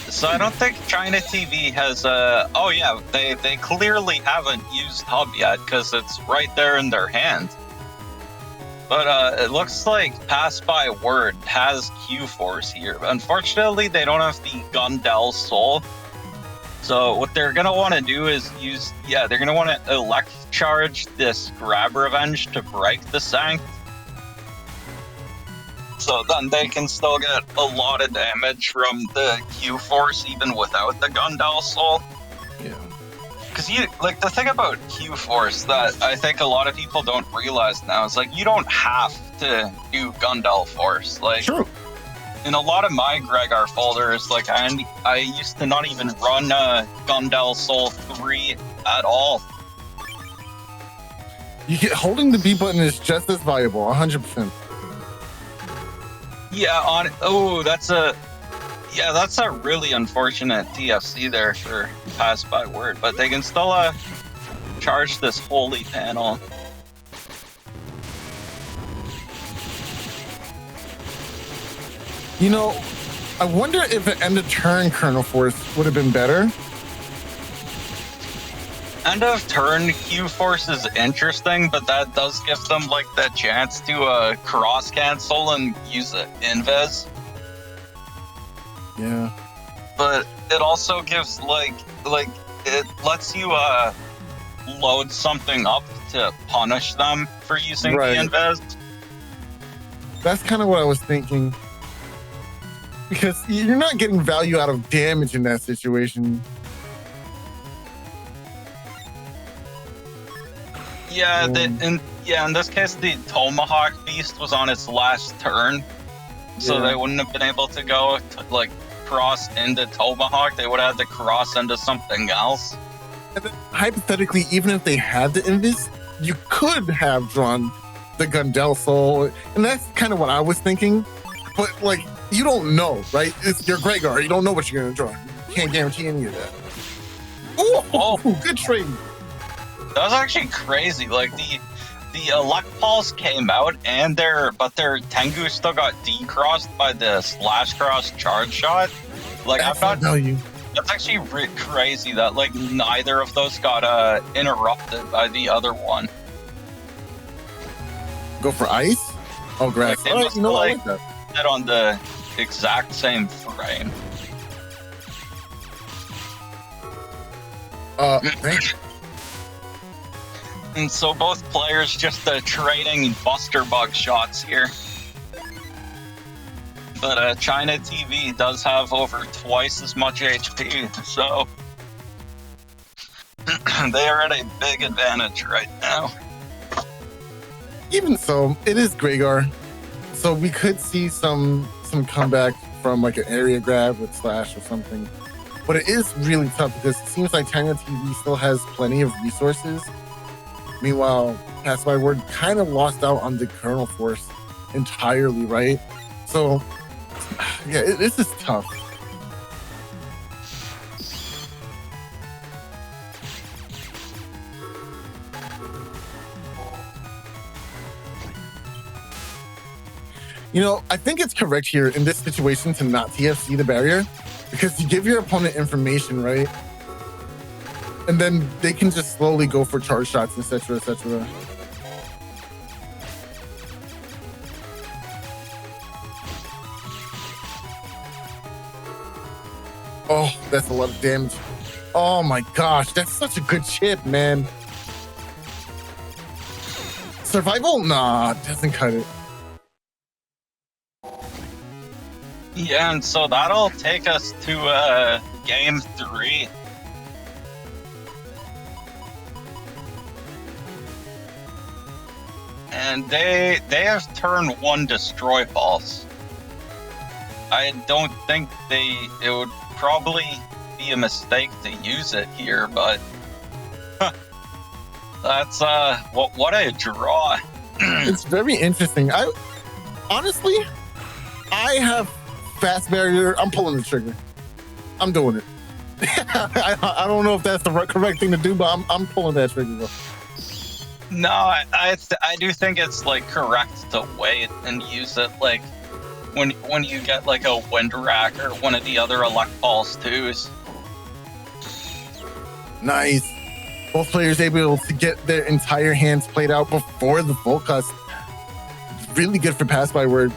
So I don't think ChinaTV has they clearly haven't used Hub yet because it's right there in their hand. But it looks like Passbyword has Q-Force here. Unfortunately, they don't have the Gundel Soul. So what they're going to want to do is they're going to want to elect charge this Grab Revenge to break the Sanct. So then they can still get a lot of damage from the Q-Force even without the Gundel Soul. Yeah. Because the thing about Q-Force that I think a lot of people don't realize now is you don't have to do Gundel Force. True. In a lot of my Gregar folders, I used to not even run Gundel Soul 3 at all. Holding the B button is just as valuable, 100%. Yeah, that's a really unfortunate TFC there for Passbyword, but they can still charge this holy panel. You know, I wonder if an end of turn Kernel Force would have been better. End of turn Q-Force is interesting, but that does give them the chance to cross cancel and use it invis. Yeah. But it also gives it lets you load something up to punish them for using the invis. That's kind of what I was thinking. Because you're not getting value out of damage in that situation. Yeah, in this case, the Tomahawk Beast was on its last turn, so they wouldn't have been able to go cross into Tomahawk. They would have had to cross into something else. And then, hypothetically, even if they had the invis, you could have drawn the Gundel Soul, and that's kind of what I was thinking. But you don't know, right? It's your Gregar. You don't know what you're gonna draw. You can't guarantee any of that. Ooh, good trade. That was actually crazy. The Elect Pulse came out, but their Tengu still got decrossed by the /cross charge shot. That's not value. That's actually crazy that like neither of those got interrupted by the other one. Go for ice? Oh, grass. Like, they All right, must you know what? I like like that. it on the exact same frame. Thanks. And so both players just trading Buster Bug shots here. But ChinaTV does have over twice as much HP, so they are at a big advantage right now. Even so, it is Gregar, so we could see some comeback from like an area grab with Slash or something. But it is really tough because it seems like ChinaTV still has plenty of resources. Meanwhile, Passbyword kind of lost out on the kernel force entirely, right? So, yeah, this is tough. You know, I think it's correct here in this situation to not TFC the barrier, because you give your opponent information, right? And then they can just slowly go for charge shots, etc., etc. Oh, that's a lot of damage. Oh my gosh, that's such a good chip, man. Survival? Nah, doesn't cut it. Yeah, and so that'll take us to game 3. And they have turn 1 destroy balls. I don't think it would probably be a mistake to use it here, but that's what a draw. It's very interesting. I honestly have fast barrier. I'm pulling the trigger. I'm doing it. I don't know if that's the correct thing to do, but I'm pulling that trigger though. No, I do think it's like correct to wait and use it like when you get like a wind rack or one of the other elect balls too. Nice. Both players able to get their entire hands played out before the full cast. Really good for Passbyword.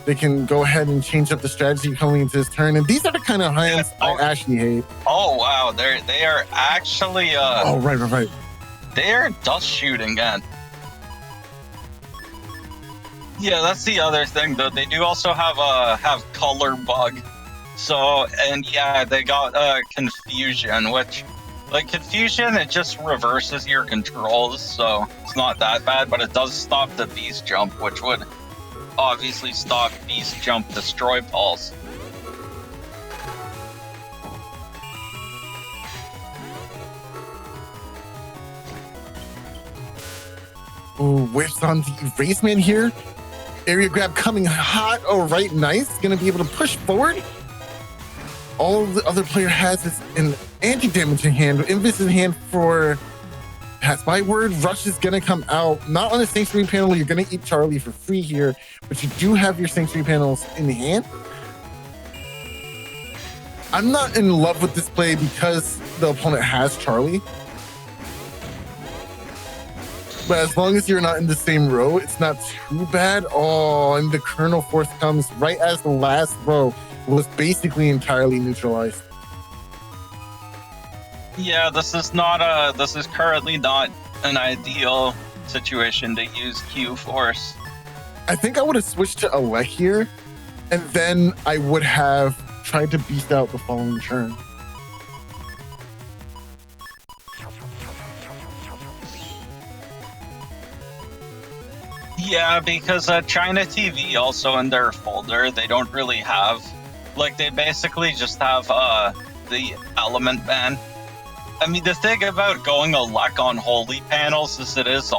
They can go ahead and change up the strategy coming into this turn, and these are the kind of hands I actually hate. Oh wow, they are actually oh right. They are dust shooting again. Yeah, that's the other thing though. They do also have color bug. So, and yeah, they got confusion, which like confusion, it just reverses your controls, so it's not that bad, but it does stop the beast jump, which would obviously stop beast jump destroy balls. Ooh, whips on the Erase Man here. Area grab coming hot. Oh, right, nice. Gonna be able to push forward. All the other player has is an anti-damage in hand, Invis in hand for Passbyword. Rush is gonna come out. Not on the Sanctuary panel. You're gonna eat Charlie for free here, but you do have your Sanctuary panels in hand. I'm not in love with this play because the opponent has Charlie. But as long as you're not in the same row, it's not too bad. Oh, and the kernel force comes right as the last row was basically entirely neutralized. Yeah, this is currently not an ideal situation to use Q force. I think I would have switched to Elec here, and then I would have tried to beast out the following turn. Yeah, because ChinaTV also in their folder, they don't really have, like they basically just have the element ban. I mean, the thing about going Elec on holy panels is it is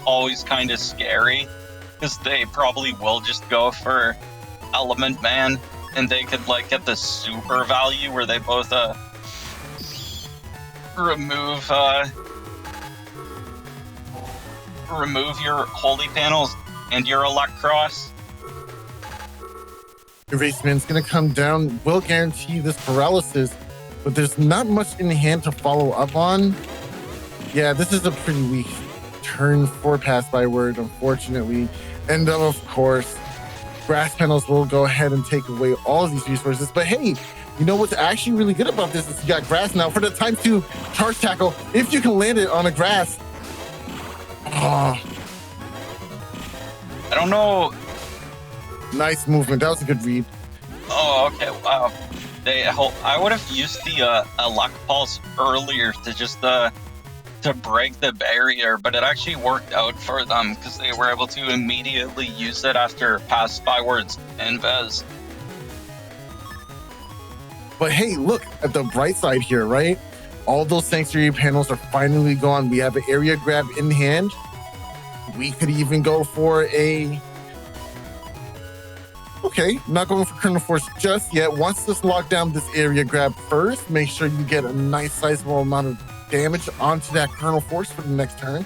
always kind of scary, because they probably will just go for element ban, and they could like get the super value where they both remove your holy panels and your SoulXCross. Erase Man's gonna come down, will guarantee this paralysis. but there's not much in hand to follow up on. Yeah, this is a pretty weak turn for Passbyword, unfortunately. And of course, grass panels will go ahead and take away all of these resources. But hey, you know what's actually really good about this is you got grass now for the time to charge tackle if you can land it on a grass. Oh. I don't know. Nice movement. That was a good read. Oh, okay. Wow. I would have used the elect pulse earlier to just to break the barrier, but it actually worked out for them because they were able to immediately use it after Passbyword's invis. But hey, look at the bright side here, right? All those sanctuary panels are finally gone. We have an area grab in hand. We could even go for a... Okay, not going for Kernel Force just yet. Wants to lock down this area grab first. Make sure you get a nice sizable amount of damage onto that Kernel Force for the next turn.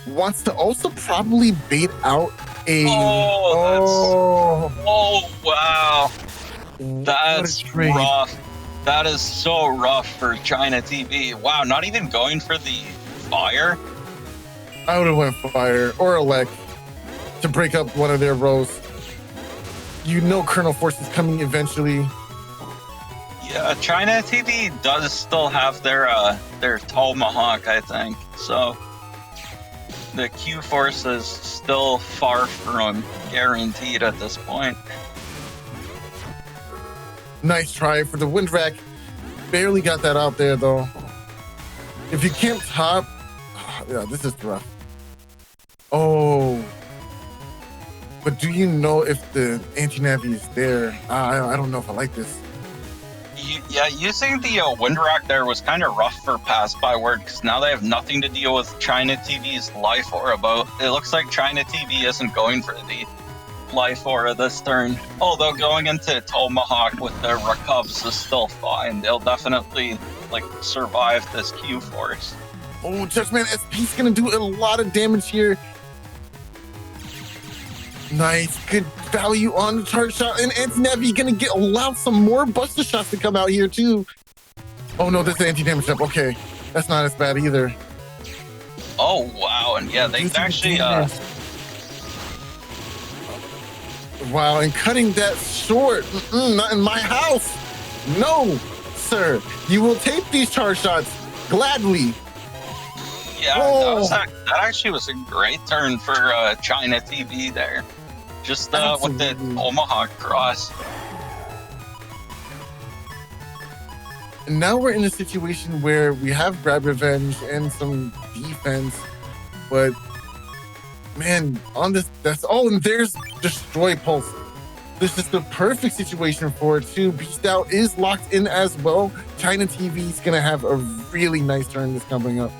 Wants to also probably bait out a... Oh, wow. That's rough. That is so rough for ChinaTV. Wow, not even going for the fire? I would have went fire or elect to break up one of their rows. You know Kernel Force is coming eventually. Yeah, ChinaTV does still have their Tomahawk, I think. So the Q Force is still far from guaranteed at this point. Nice try for the wind rack. Barely got that out there though. If you can't top, yeah, this is rough. Oh, but do you know if the anti-navi is there? I don't know if I like this. Yeah, using the wind rack there was kind of rough for Passbyword because now they have nothing to deal with ChinaTV's life aura. But it looks like ChinaTV isn't going for the life aura this turn. Although going into Tomahawk with the recubs is still fine. They'll definitely survive this Q Force. Oh, Judgment SP's gonna do a lot of damage here. Nice, good value on the charge shot, and anti-navi gonna allow some more buster shots to come out here too. Oh no, this is anti-damage up. Okay, that's not as bad either. Oh wow, and yeah, they actually wow, and cutting that short. Not in my house. No, sir. You will take these charge shots gladly. Yeah, that actually was a great turn for ChinaTV there. Just with the Tomahawk cross. And now we're in a situation where we have grab revenge and some defense, but man, on this, that's all. And there's destroy pulse. This is the perfect situation for it too. Beast Out is locked in as well. ChinaTV is gonna have a really nice turn this coming up.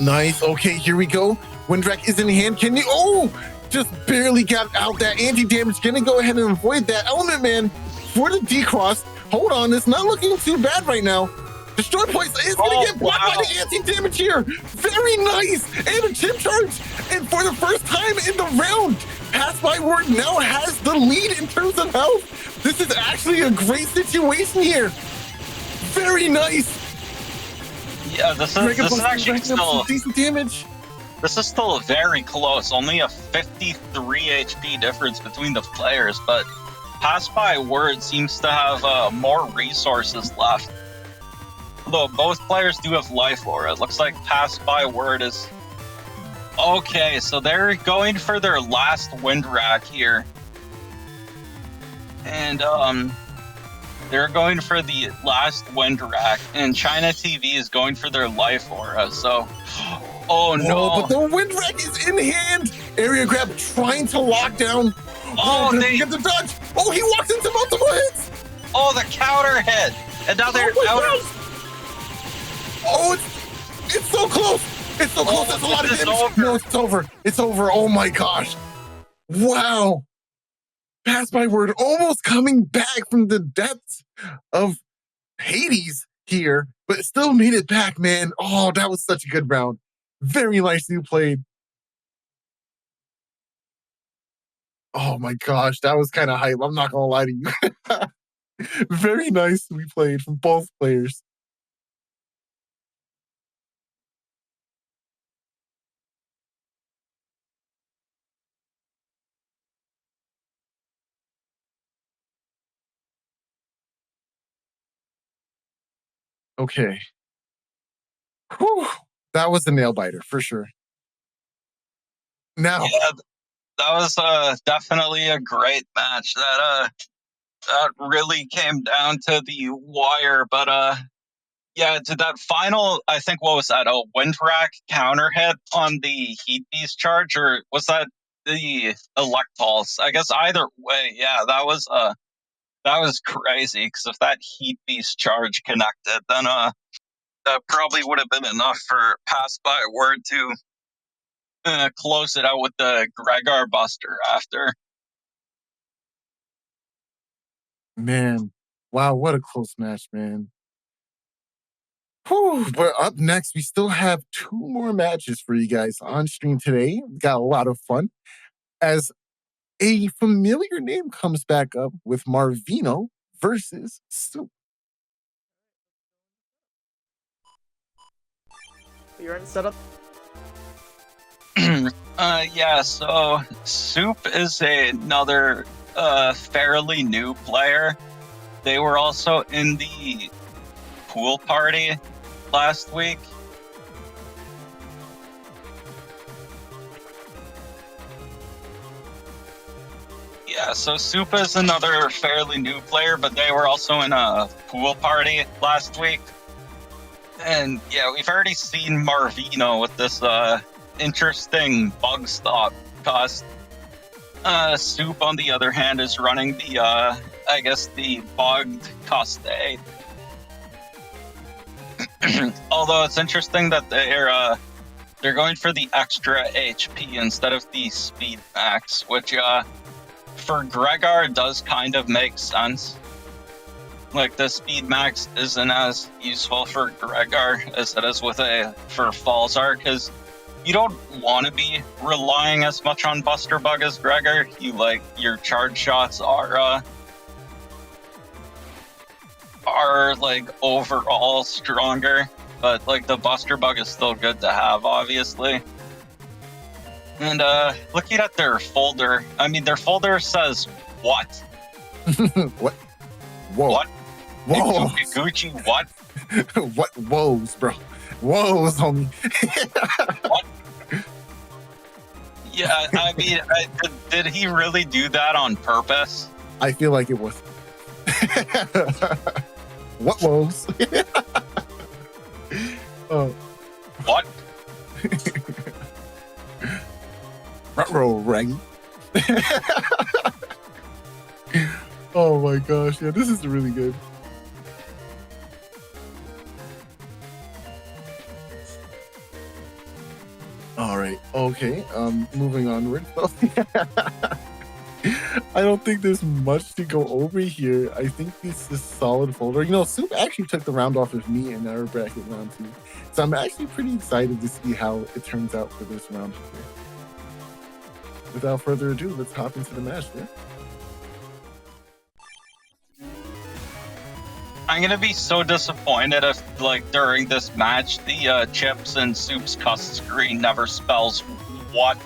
Nice. Okay, here we go. Windwreck is in hand. Can you? Oh, just barely got out that anti-damage. Gonna go ahead and avoid that. Element Man for the decross. Hold on, it's not looking too bad right now. Destroy Poise is gonna get blocked by the anti-damage here. Very nice. And a chip charge. And for the first time in the round, Passbyword now has the lead in terms of health. This is actually a great situation here. Very nice. Yeah, this is actually still decent damage. This is still very close. Only a 53 HP difference between the players, but Passbyword seems to have more resources left. Although both players do have life aura. It looks like Passbyword is okay. So they're going for their last wind rack here, and they're going for the last wind rack, and ChinaTV is going for their life aura. So, oh no! But the wind rack is in hand. Area grab trying to lock down. Oh, they get the dodge. Oh, he walks into multiple hits. Oh, the counter hit, and now they're out. Oh, it's so close. It's so close. That's a lot of damage. No, it's over. It's over. Oh my gosh! Wow. Passbyword almost coming back from the depths of Hades here, but still made it back, man. Oh, that was such a good round. Very nicely played. Oh my gosh, that was kind of hype. I'm not gonna lie to you. Very nice we played from both players. Okay. Whew. That was the nail biter for sure. Now, Yeah, that was definitely a great match. That really came down to the wire, but yeah, to that final, I think, what was that? A wind rack counter hit on the heat beast charge, or was that the elect pulse? I guess either way, yeah, that was crazy. Because if that heat beast charge connected, then that probably would have been enough for Passbyword to close it out with the Gregar Buster after. man, wow, what a close match, man. Whew, but up next, we still have 2 more matches for you guys on stream today. We got a lot of fun as a familiar name comes back up with Marvino versus Soup. You're in setup. Yeah, so Soup is another fairly new player. They were also in the pool party last week. Yeah, so Soup is another fairly new player, but they were also in a pool party last week. And yeah, we've already seen Marvino with this interesting bug stop cost. Soup, on the other hand, is running the, I guess, the bugged cost 8. Although it's interesting that they're going for the extra HP instead of the speed max, which for Gregar does kind of make sense. Like, the speed max isn't as useful for Gregar as it is for Falzar, because you don't want to be relying as much on Buster Bug as Gregar. Your charge shots are like overall stronger, but like the Buster Bug is still good to have, obviously. And looking at their folder, their folder says what? What? Whoa. What? Whoa. Gucci, what? What? Woes, bro. Woes, homie. What? Yeah, did he really do that on purpose? I feel like it was. What woes? Oh. What? Roll raggy. Oh my gosh, yeah, this is really good. All right, okay, moving onward. I don't think there's much to go over here. I think this is solid folder. Soup actually took the round off of me in our bracket round 2. So I'm actually pretty excited to see how it turns out for this round here. Without further ado, let's hop into the match there. I'm gonna be so disappointed if, during this match, the Chips and Soup's cust screen never spells what.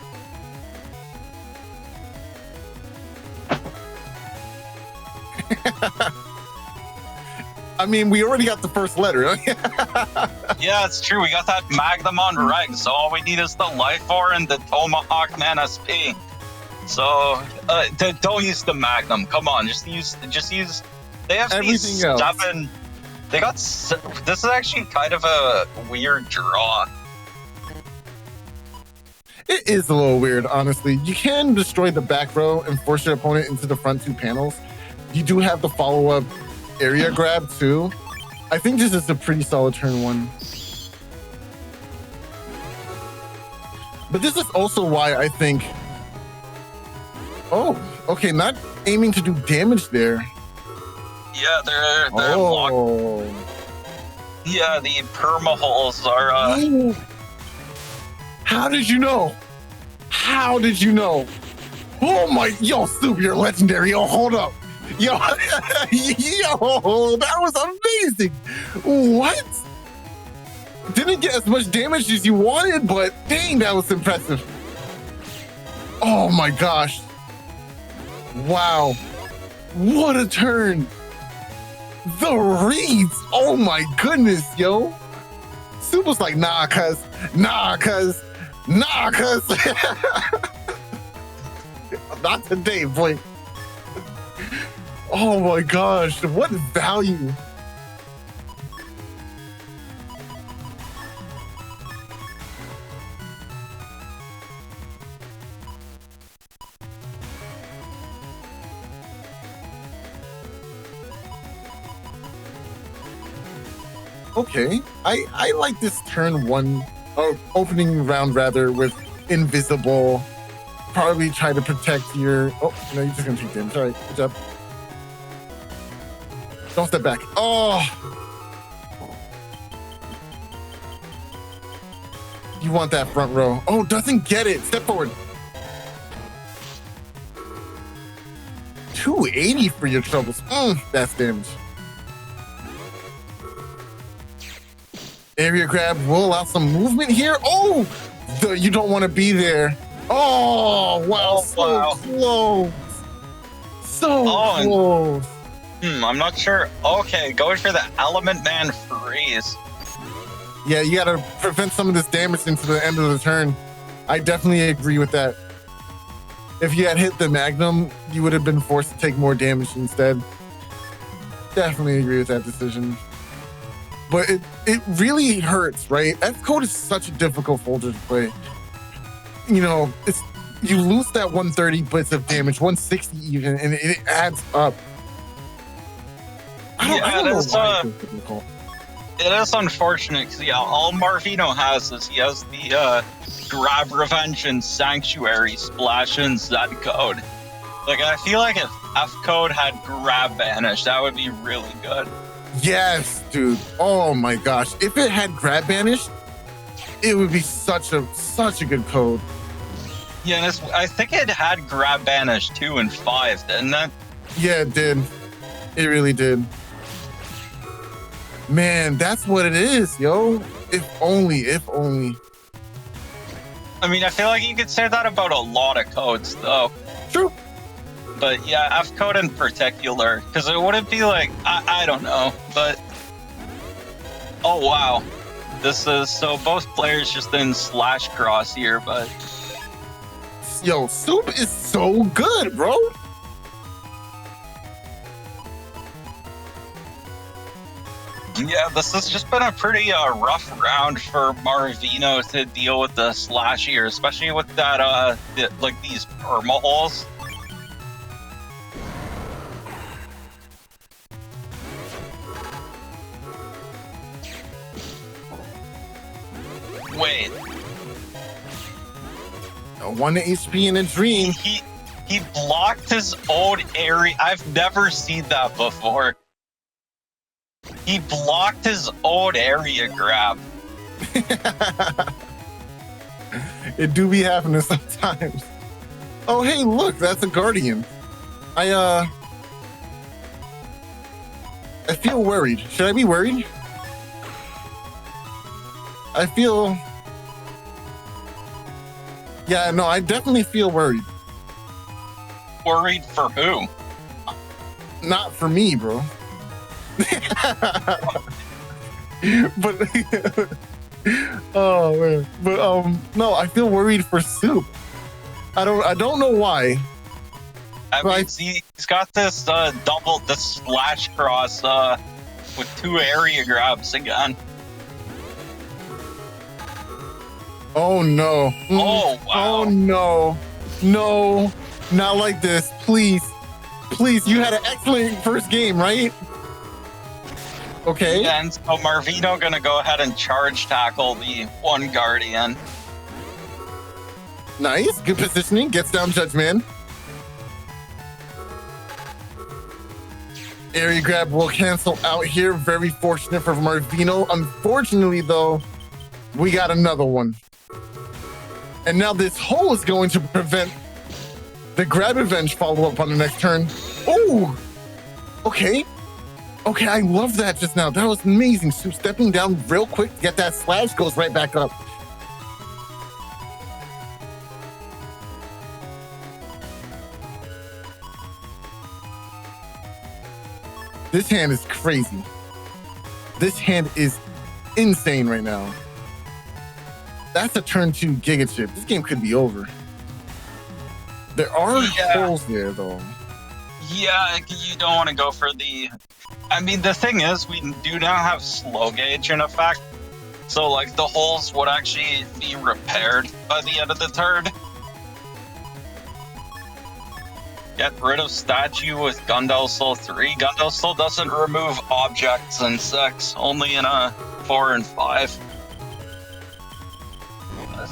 We already got the first letter. Yeah, it's true. We got that Magnum on reg, so all we need is the Life Ore and the Tomahawk Man SP. So, don't use the Magnum. Come on, just use. They have everything else. 7. They got. This is actually kind of a weird draw. It is a little weird, honestly. You can destroy the back row and force your opponent into the front 2 panels. You do have the follow-up area grab too. I think this is a pretty solid turn 1. But this is also why I think... Oh, okay, not aiming to do damage there. Yeah, they're locked. Yeah, the perma holes are. How did you know? How did you know? Oh my, yo, Soup, you're legendary. Yo, hold up. Yo, yo, that was amazing. What? Didn't get as much damage as you wanted, but dang, that was impressive. Oh my gosh. Wow. What a turn. The reads. Oh my goodness, yo. Soup was like, nah, cuz. Not today, boy. Oh my gosh, what value. Okay, I like this turn one, or opening round rather, with invisible. Probably try to protect your. Oh no, you're just gonna take damage. All right, good job. Don't step back. Oh, you want that front row? Oh, doesn't get it. Step forward. 280 for your troubles. That's damage. Area grab will allow some movement here. Oh, you don't want to be there. Oh, wow. Close. So close. I'm not sure. Okay, going for the Element Man freeze. Yeah, you got to prevent some of this damage into the end of the turn. I definitely agree with that. If you had hit the Magnum, you would have been forced to take more damage instead. Definitely agree with that decision. But it really hurts, right? F code is such a difficult folder to play. You know, you lose that 130 bits of damage, 160 even, and it adds up. I don't know why it's difficult. It is unfortunate because all Marvino has is he has the Grab Revenge and Sanctuary splash in Z code. Like, I feel like if F code had Grab Banish, that would be really good. Yes, dude. Oh my gosh. If it had Grab Banish, it would be such a good code. Yeah, and I think it had Grab Banish 2 and 5, didn't it? Yeah, it did. It really did. Man, that's what it is, yo. If only. I mean, I feel like you could say that about a lot of codes, though. True. But yeah, F code in particular, because it wouldn't be like, I don't know, but... Oh, wow. This is, so both players just in /cross here, but... Yo, Soup is so good, bro. Yeah, this has just been a pretty rough round for Marvino to deal with the slash here, especially with that, like these perma holes. Wait. 1 HP in a dream. He blocked his own area. I've never seen that before. He blocked his own area grab. It do be happening sometimes. Oh, hey, look, that's a Guardian. I feel worried. Should I be worried? I feel... Yeah, no, I definitely feel worried. Worried for who? Not for me, bro. But oh man, but no, I feel worried for Soup. I don't know why. I mean, he's got this this /cross with 2 area grabs again. Oh no. Oh wow. Oh no, not like this, please. You had an excellent first game, right? Okay. And so Marvino gonna go ahead and charge tackle the 1 Guardian. Nice, good positioning, gets down Judgment. Area grab will cancel out here. Very fortunate for Marvino. Unfortunately though, we got another one. And now this hole is going to prevent The grab revenge follow up on the next turn. Oh, okay. Okay, I love that just now. That was amazing. So stepping down real quick to get that slash goes right back up. This hand is crazy. This hand is insane right now. That's a turn 2 Giga Chip. This game could be over. There are holes there, though. Yeah, you don't want to go for the... I mean, the thing is, we do now have slow gauge in effect. So, like, the holes would actually be repaired by the end of the turn. Get rid of statue with Gundel Soul 3. Gundel Soul doesn't remove objects in 6, only in 4 and 5.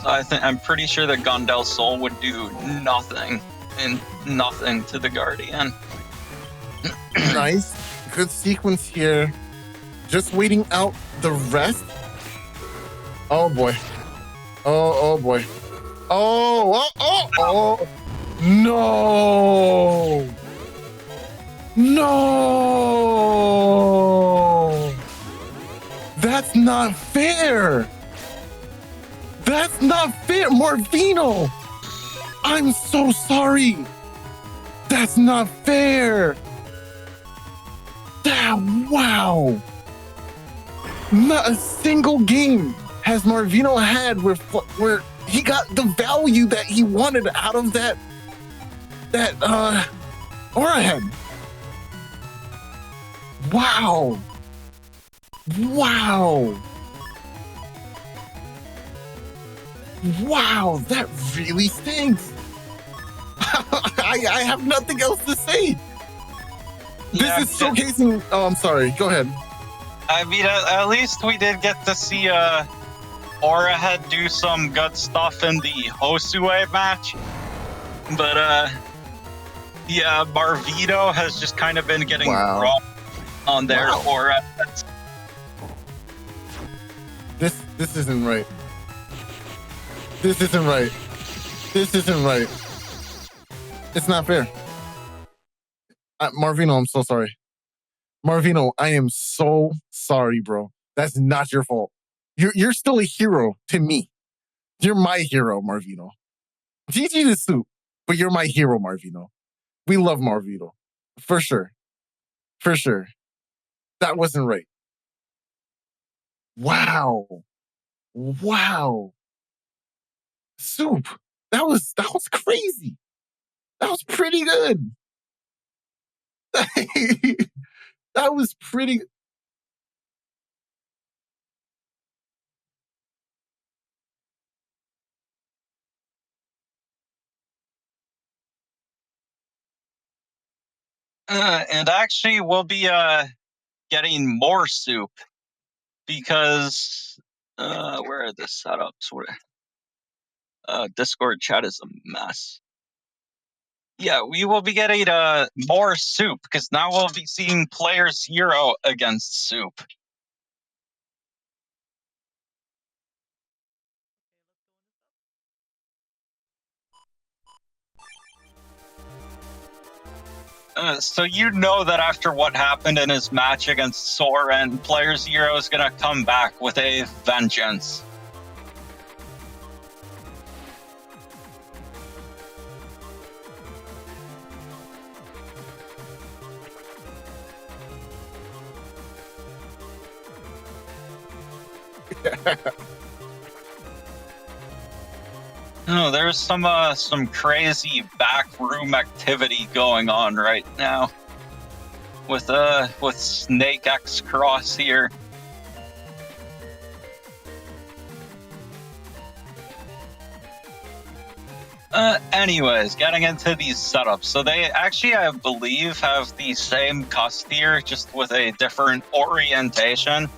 So I'm pretty sure that Gundel Soul would do nothing to the Guardian. Nice. Good sequence here. Just waiting out the rest. Oh boy. Oh boy. Oh. No! No! That's not fair! That's not fair, Marvino! I'm so sorry! That's not fair! Wow! Not a single game has Marvino had where he got the value that he wanted out of that aura head. Wow. Wow, that really stinks. I have nothing else to say. This is showcasing... Oh, I'm sorry. Go ahead. I mean, at least we did get to see Aura Head do some good stuff in the Josue match. But, yeah, Marvino has just kind of been getting robbed on their Aura Heads. This isn't right. This isn't right. It's not fair. Marvino, I'm so sorry. Marvino, I am so sorry, bro. That's not your fault. You're still a hero to me. You're my hero, Marvino. GG to Soup, but you're my hero, Marvino. We love Marvino. For sure. That wasn't right. Wow. Soup, that was crazy. That was pretty good. That was pretty. And actually, we'll be getting more soup because where are the setups? Discord chat is a mess. Yeah, we will be getting more soup because now we'll be seeing playerzero against soup. So you know that after what happened in his match against Soren, playerzero is going to come back with a vengeance. Oh, there's some crazy backroom activity going on right now with SoulXCross here. Anyways, getting into these setups. So they actually, I believe, have the same cust here, just with a different orientation.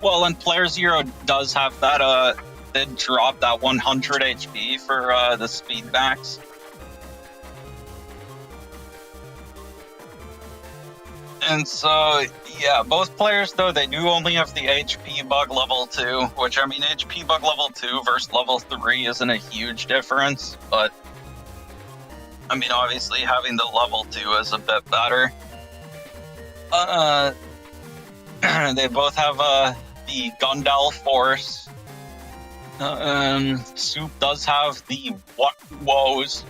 Well, and playerzero does have that, did drop that 100 HP for the speed max. And so, yeah, both players, though, they do only have the HP bug level 2, which, I mean, HP bug level 2 versus level 3 isn't a huge difference, but I mean, obviously having the level 2 is a bit better. They both have the Gundel Force. Soup does have the What Woes.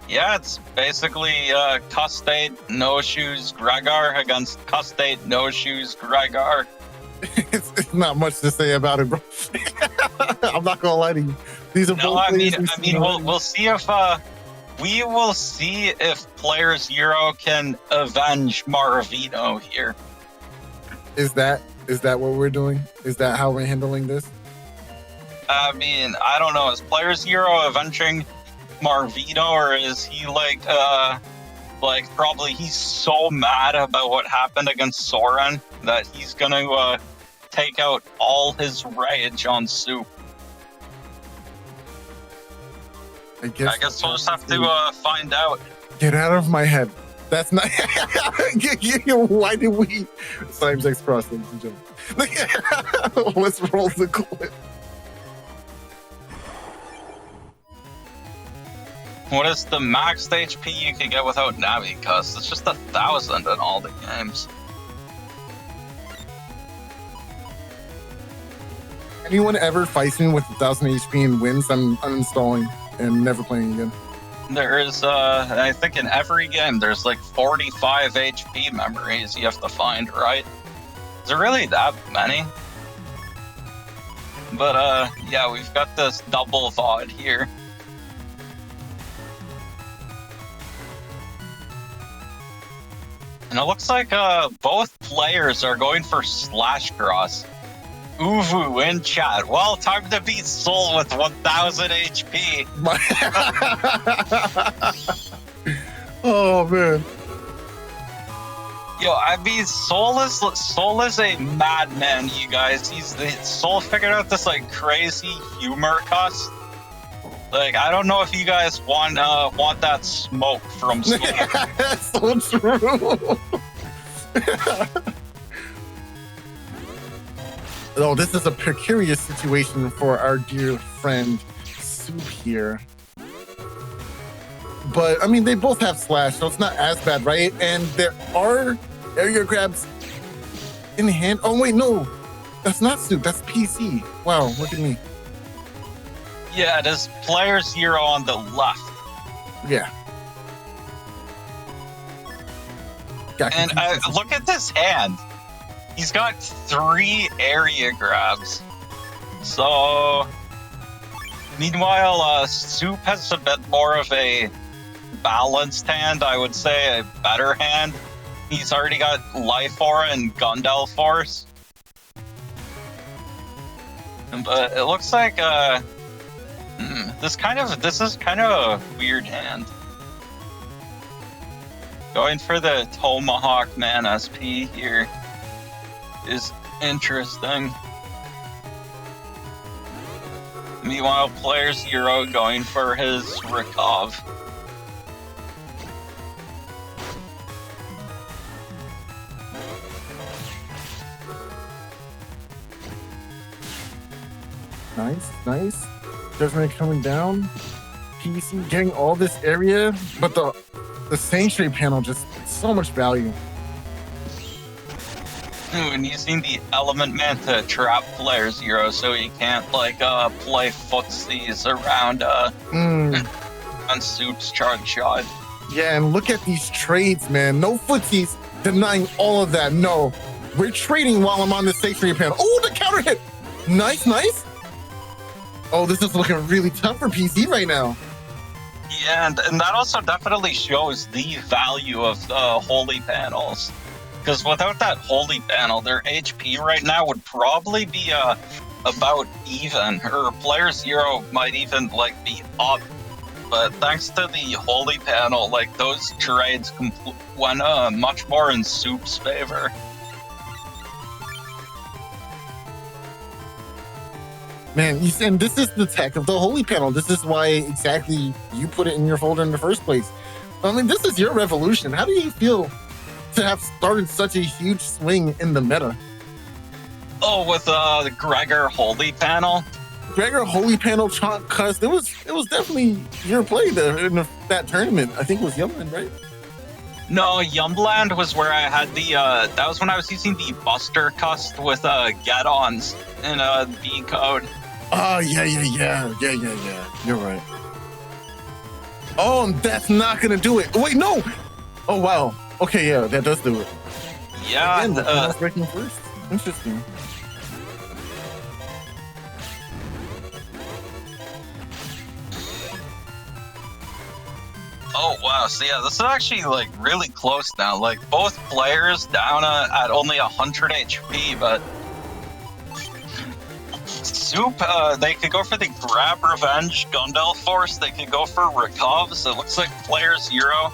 It's basically Custate, No Shoes, Gregar against Custate, No Shoes, Gregar. It's not much to say about it, bro. I'm not gonna lie to you. These are both. I mean, we'll see if we will see if playerzero can avenge Marvino here. Is that what we're doing? Is that how we're handling this? I mean, I don't know. Is playerzero avenging Marvino, or is he like probably he's so mad about what happened against Soren that he's gonna take out all his rage on Soup? I guess we'll just have to find out. Get out of my head. That's not. Why did we? SoulXCross, ladies and gentlemen. Let's roll the clip. What is the max HP you can get without Navi? Cause it's just 1,000 in all the games. Anyone ever fights me with 1,000 HP and wins, I'm uninstalling and never playing again. There is, I think in every game, there's like 45 HP memories you have to find, right? Is there really that many? But, yeah, we've got this double VOD here. And it looks like both players are going for /cross. Uvu in chat. Well, time to beat Soul with 1,000 HP. Oh man. Yo, I mean, Soul is a madman, you guys. Soul figured out this like crazy humor cuss. Like, I don't know if you guys want that smoke from Soul. That's so true. Oh, this is a precarious situation for our dear friend Soup here. But, I mean, they both have slash, so it's not as bad, right? And there are area grabs in hand. Oh, wait, no. That's not Soup. That's PC. Wow, look at me. Yeah, there's playerzero on the left. Yeah. And look at this hand. He's got 3 area grabs. So, meanwhile, Soup has a bit more of a balanced hand, I would say, a better hand. He's already got Life Aura and Gundel Force. But it looks like this is kind of a weird hand. Going for the Tomahawk Man SP here is interesting. Meanwhile, playerzero going for his Recov. Nice. Judgment coming down. PC getting all this area, but the Sanctuary panel just so much value. And using the Element Man to trap playerzero so he can't play footsies around on Soup's charge shot. Yeah, and look at these trades, man. No footsies, denying all of that. No, we're trading while I'm on the Sanctuary panel. Oh, the counter hit. Nice. Oh, this is looking really tough for PC right now. Yeah, and that also definitely shows the value of the holy panels. Because without that holy panel, their HP right now would probably be about even, or playerzero might even be up. But thanks to the holy panel, those trades went much more in Soup's favor. Man, and this is the tech of the holy panel. This is why exactly you put it in your folder in the first place. I mean, this is your revolution. How do you feel to have started such a huge swing in the meta? Oh, with the Gregor holy panel? Gregor Holy Panel Chonk Cuss. It was definitely your play there in that tournament. I think it was Yumland, right? No, Yumland was where I had the, that was when I was using the Buster Cust with, get-ons in, B code. Oh, yeah. You're right. Oh, and that's not gonna do it. Wait, no! Oh, wow. Okay, yeah, that does do it. Yeah, Again, breaking first. Interesting. Oh wow, so yeah, this is actually like really close now. Like both players down at only 100 HP, but Soup, they could go for the Grab Revenge Gundel Force, they could go for Recovs. It looks like player 0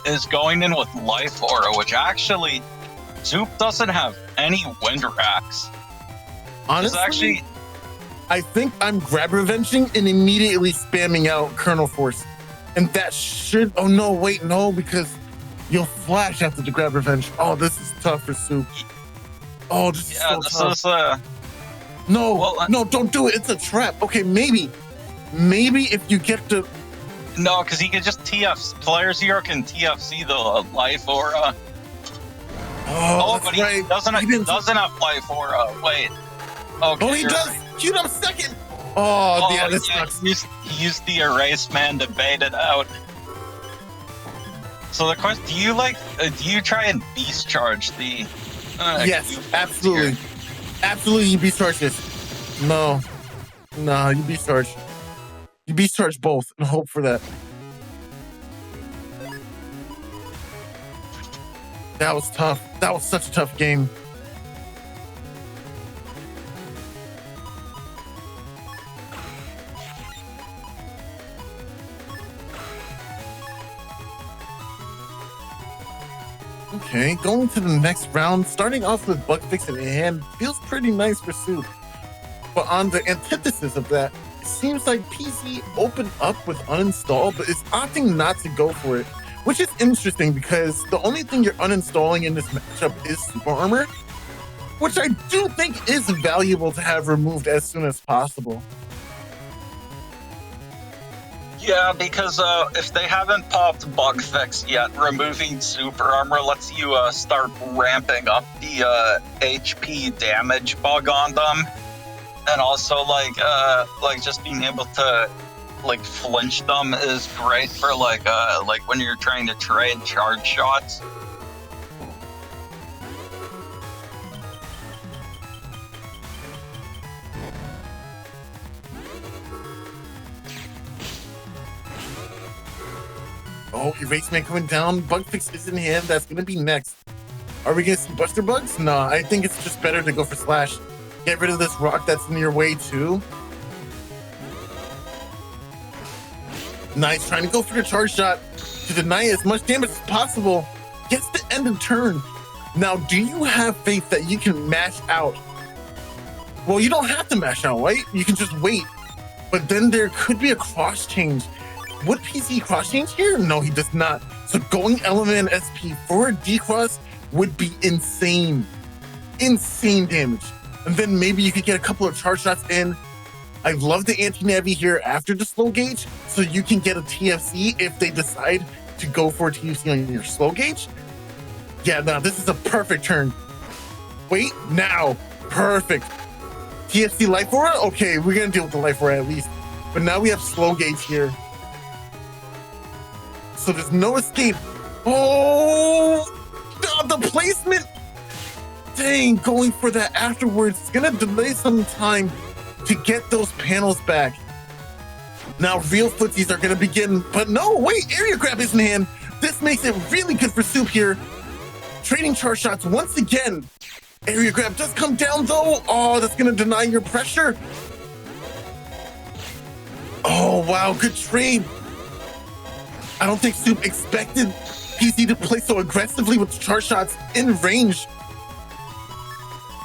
is going in with Life Aura, which actually Soup doesn't have any Wind Racks. Honestly, Actually, I think I'm Grab Revenging and immediately spamming out Colonel Force. And that should, oh no, wait, no, because you'll flash after the Grab Revenge. Oh, this is tough for Soup. Oh, this is so tough. Is No, don't do it. It's a trap. Okay, maybe if you get to... No, because he could just TF, player 0 can TFC the Life Aura. Oh, But right. he doesn't have Life Aura. Wait. Okay, Oh, he does. Right. Queued up second. Oh, yeah, this sucks. He used the Erase Man to bait it out. So the question, do you try and beast charge the... Yes, absolutely. Here? Absolutely, you beast charge this. No, you beast charge. You beast charge both and hope for that. That was tough. That was such a tough game. Okay, going to the next round, starting off with Bug Fix in hand feels pretty nice for Soup. But on the antithesis of that, it seems like PC opened up with uninstall, but is opting not to go for it, which is interesting because the only thing you're uninstalling in this matchup is Super Armor, which I do think is valuable to have removed as soon as possible. Yeah, because if they haven't popped Bug Fix yet, removing Super Armor lets you start ramping up the HP damage bug on them, and also like just being able to like flinch them is great for like when you're trying to trade charge shots. Oh, Erase Man coming down. Bug Fix is in hand. That's going to be next. Are we going to see Buster Bugs? No, I think it's just better to go for Slash. Get rid of this rock that's in your way, too. Nice. Trying to go for the charge shot to deny as much damage as possible. Gets the end of turn. Now, do you have faith that you can mash out? Well, you don't have to mash out, right? You can just wait. But then there could be a cross change. Would PC cross change here? No, he does not. So going Element SP for a decross would be insane. Insane damage. And then maybe you could get a couple of charge shots in. I love the anti-navi here after the slow gauge, so you can get a TFC if they decide to go for a TFC on your slow gauge. Yeah, now this is a perfect turn. Wait, now. Perfect. TFC Life Aura? Okay, we're gonna deal with the Life Aura at least. But now we have slow gauge here. So there's no escape. Oh, the placement. Dang, going for that afterwards. It's gonna delay some time to get those panels back. Now real footsies are gonna begin, but no, wait, area grab is in hand. This makes it really good for Soup here. Trading charge shots once again. Area grab does come down though. Oh, that's gonna deny your pressure. Oh, wow, good trade. I don't think Soup expected PC to play so aggressively with charge shots in range.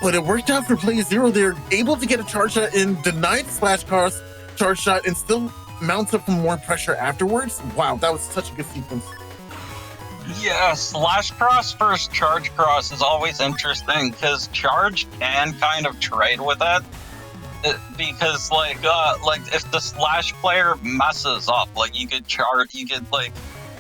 But it worked out for player 0. They're able to get a charge shot in, denied slash cross charge shot, and still mounts up for more pressure afterwards. Wow, that was such a good sequence. Yeah, slash cross versus charge cross is always interesting because charge can kind of trade with it. Because like if the slash player messes up, like you could like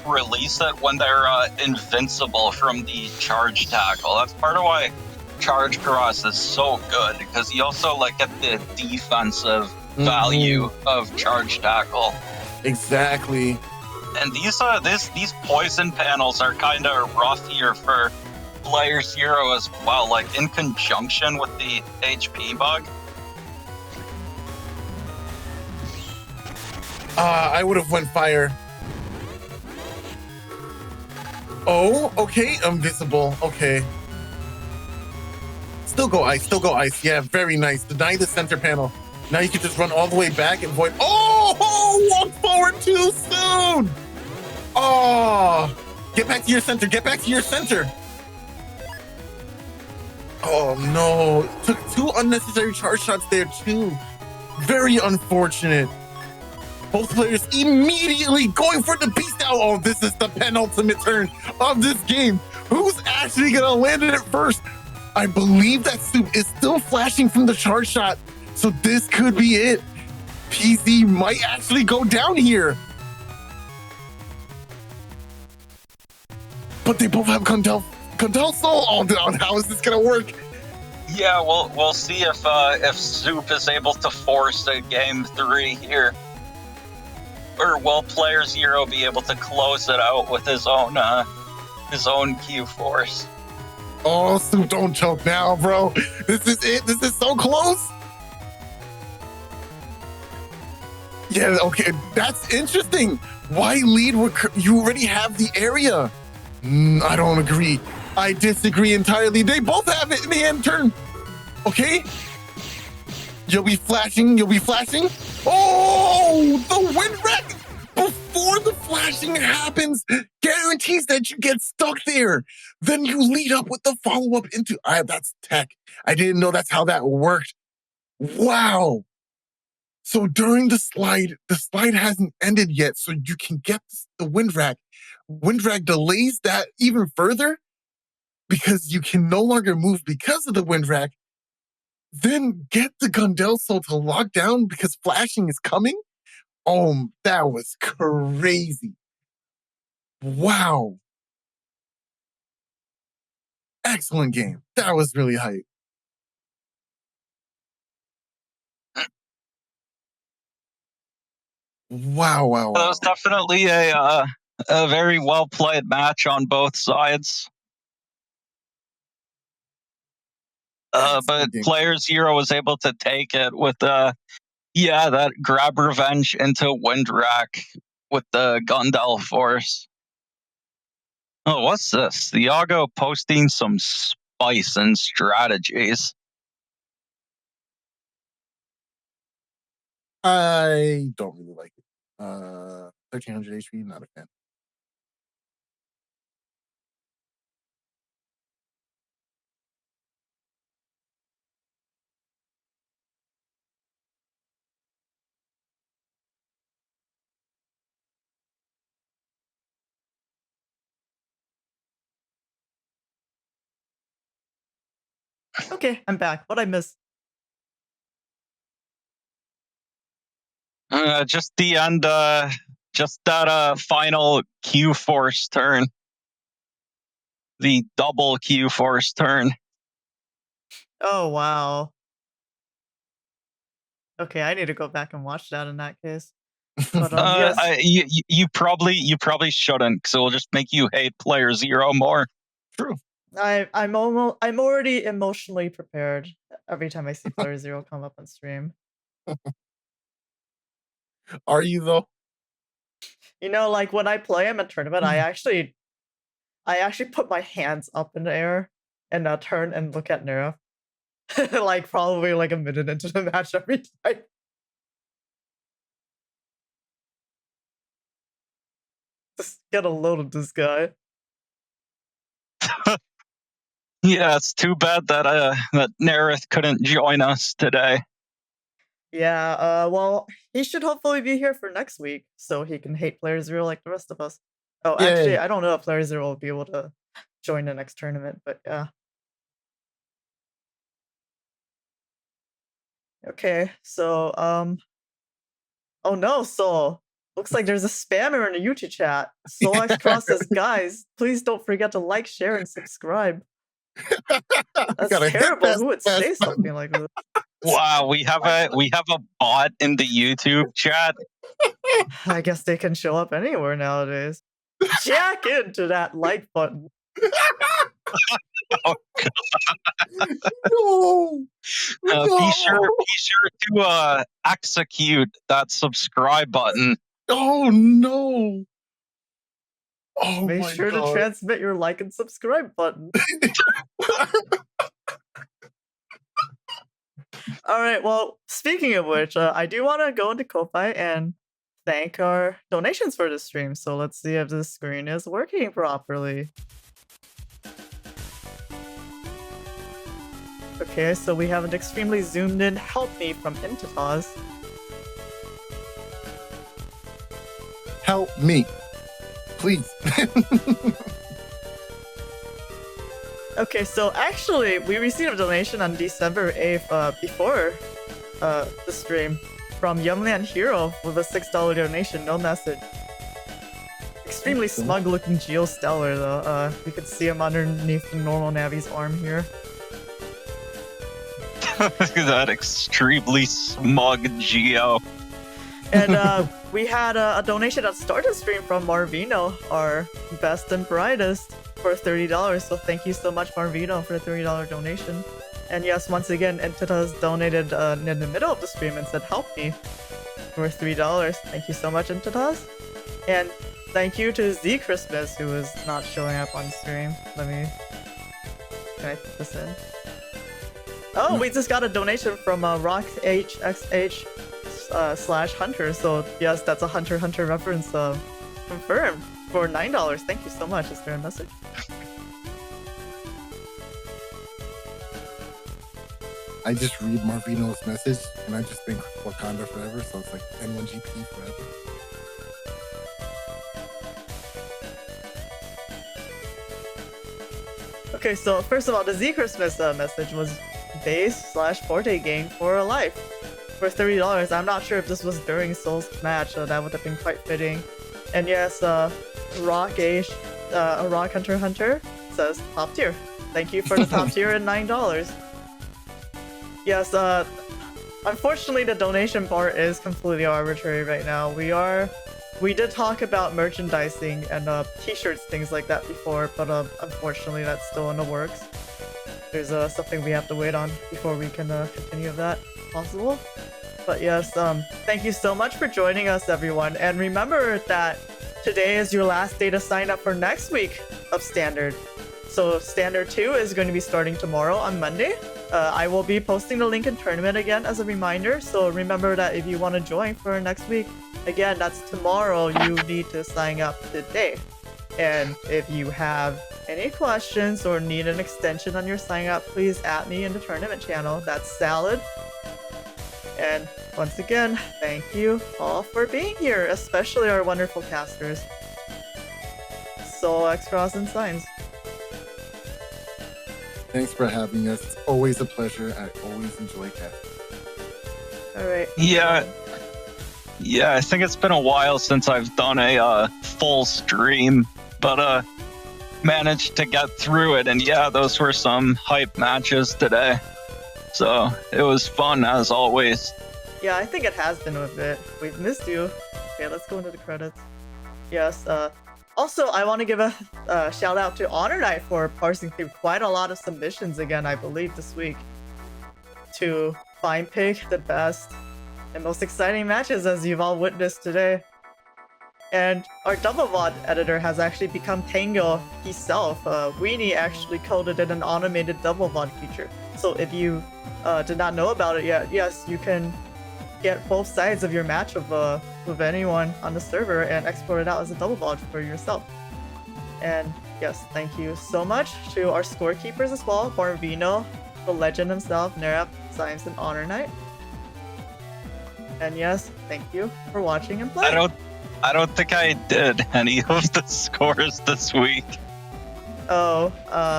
release it when they're invincible from the charge tackle. That's part of why SoulXCross is so good, because you also like get the defensive value of charge tackle. Exactly. And these poison panels are kind of rough here for playerzero as well, like in conjunction with the HP bug. I would have went fire. Oh, okay, invisible. Okay. Still go ice. Yeah, very nice. Deny the center panel. Now you can just run all the way back and avoid. Oh, walk forward too soon. Oh, get back to your center. Oh no, took 2 unnecessary charge shots there too. Very unfortunate. Both players immediately going for the beast out. Oh, this is the penultimate turn of this game. Who's actually gonna land it first? I believe that Soup is still flashing from the charge shot, so this could be it. PZ might actually go down here. But they both have Condell Soul. Oh, how is this gonna work? Yeah, we'll see if Soup is able to force a game 3 here. Or will playerzero be able to close it out with his own Q force? Oh, Soup, don't choke now, bro. This is it. This is so close. Yeah, okay, that's interesting. Why lead? You already have the area. I don't agree. I disagree entirely. They both have it in the end turn. Okay. You'll be flashing. Oh, the wind wreck before the flashing happens guarantees that you get stuck there. Then you lead up with the follow-up into... that's tech. I didn't know that's how that worked. Wow. So during the slide hasn't ended yet, so you can get the wind rack. Wind rack delays that even further because you can no longer move because of the wind rack. Then get the Gondel Soul to lock down because flashing is coming. Oh, that was crazy. Wow. Excellent game. That was really hype. Wow. That was definitely a very well played match on both sides. But playerzero was able to take it with that grab revenge into Windrack with the Gundel Force. Oh, what's this? Iago posting some spice and strategies. I don't really like it. 1300 HP, not a fan. Okay, I'm back. What'd I miss? Just the end, just that final Q force turn. The double Q force turn. Oh, wow. Okay, I need to go back and watch that in that case. But yes. You probably shouldn't, because it will just make you hate playerzero more. True. I'm already emotionally prepared every time I see playerzero come up on stream. Are you though? You know, like when I play him in tournament, I actually put my hands up in the air and turn and look at Nerf. Like probably like a minute into the match every time. Just get a load of this guy. Yeah, it's too bad that that Nerith couldn't join us today. Yeah, well, he should hopefully be here for next week, so he can hate playerzero like the rest of us. Oh, Yay. actually, I don't know if playerzero will be able to join the next tournament, but yeah. Okay, so oh no, Soul. Looks like there's a spammer in the YouTube chat. SoulXCross says, guys, please don't forget to like, share, and subscribe. That's Gotta hit terrible. that Who would fast say button. something like this? Wow, we have a bot in the YouTube chat. I guess they can show up anywhere nowadays. Jack into that like button. Oh, No. be sure to execute that subscribe button. Oh no. Oh Make my sure to God. transmit your like and subscribe button. Alright, well, speaking of which, I do want to go into Ko-Fi and thank our donations for this stream. So let's see if the screen is working properly. Okay, so we have an extremely zoomed in help me from Intitaz. Help me. Please. Okay, so actually, we received a donation on December 8th before the stream from Yumland Hero with a $6 donation, no message. Extremely smug looking Geostellar though. You can see him underneath the normal Navi's arm here. That extremely smug Geo. And we had a donation at start of stream from Marvino, our best and brightest, for $30. So thank you so much, Marvino, for the $30 donation. And yes, once again, Entitas donated in the middle of the stream and said, help me, for $3. Thank you so much, Entitas. And thank you to Z Christmas, who is not showing up on stream. Can I put this in? Oh, we just got a donation from RockHXH /Hunter. So yes, that's a Hunter x Hunter reference confirmed for $9. Thank you so much. Is there a message? I just read Marvino's message and I just think Wakanda forever, so it's like N1GP forever. Okay, so first of all, the Z Christmas message was base / forte game for a life for $30. I'm not sure if this was during Soul's match, so that would have been quite fitting. And yes, Rock Hunter x Hunter says top tier. Thank you for the top tier and $9. Yes, unfortunately the donation part is completely arbitrary right now. We did talk about merchandising and t-shirts, things like that before, but unfortunately that's still in the works. There's something we have to wait on before we can continue with that, if possible. But yes, thank you so much for joining us, everyone. And remember that today is your last day to sign up for next week of Standard. So Standard 2 is going to be starting tomorrow on Monday. I will be posting the link in tournament again as a reminder. So remember that if you want to join for next week, again, that's tomorrow. You need to sign up today. And if you have any questions or need an extension on your sign up, please add me in the tournament channel. That's Salad. And once again, thank you all for being here, especially our wonderful casters. SoulXCross and Signs. Thanks for having us. It's always a pleasure. I always enjoy casting. Alright. Yeah, I think it's been a while since I've done a full stream, but managed to get through it, and yeah, those were some hype matches today. So it was fun as always. Yeah, I think it has been a bit. We've missed you. Okay, let's go into the credits. Yes, also, I want to give a shout out to Honor Knight for parsing through quite a lot of submissions again, I believe, this week. To pick the best and most exciting matches, as you've all witnessed today. And our double VOD editor has actually become Tango himself. Weenie actually coded in an automated double VOD feature. So if you did not know about it yet, yes, you can get both sides of your match with anyone on the server and export it out as a double VOD for yourself. And yes, thank you so much to our scorekeepers as well, Marvino, the legend himself, Nerap, Science, and Honor Knight. And yes, thank you for watching and playing. I don't think I did any of the scores this week. Oh,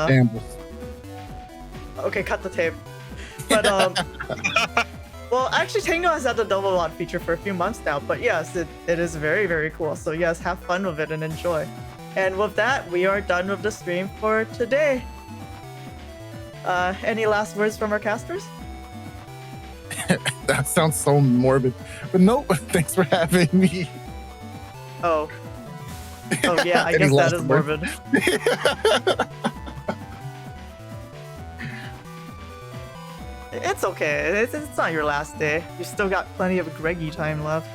Shambles. okay, cut the tape. But Well, actually, Tango has had the double mod feature for a few months now, but yes, it is very, very cool. So yes, have fun with it and enjoy. And with that, we are done with the stream for today. Any last words from our casters? That sounds so morbid, but nope. Thanks for having me. Oh. Oh yeah, I Any guess that last is word? morbid. It's okay. It's not your last day. You still got plenty of Greggy time left.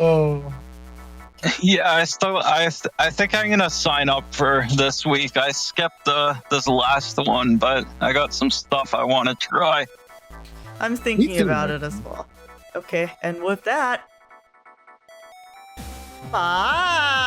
Oh. Yeah, I think I'm gonna sign up for this week. I skipped this last one, but I got some stuff I want to try. I'm thinking too. about it as well. Okay, and with that, bye.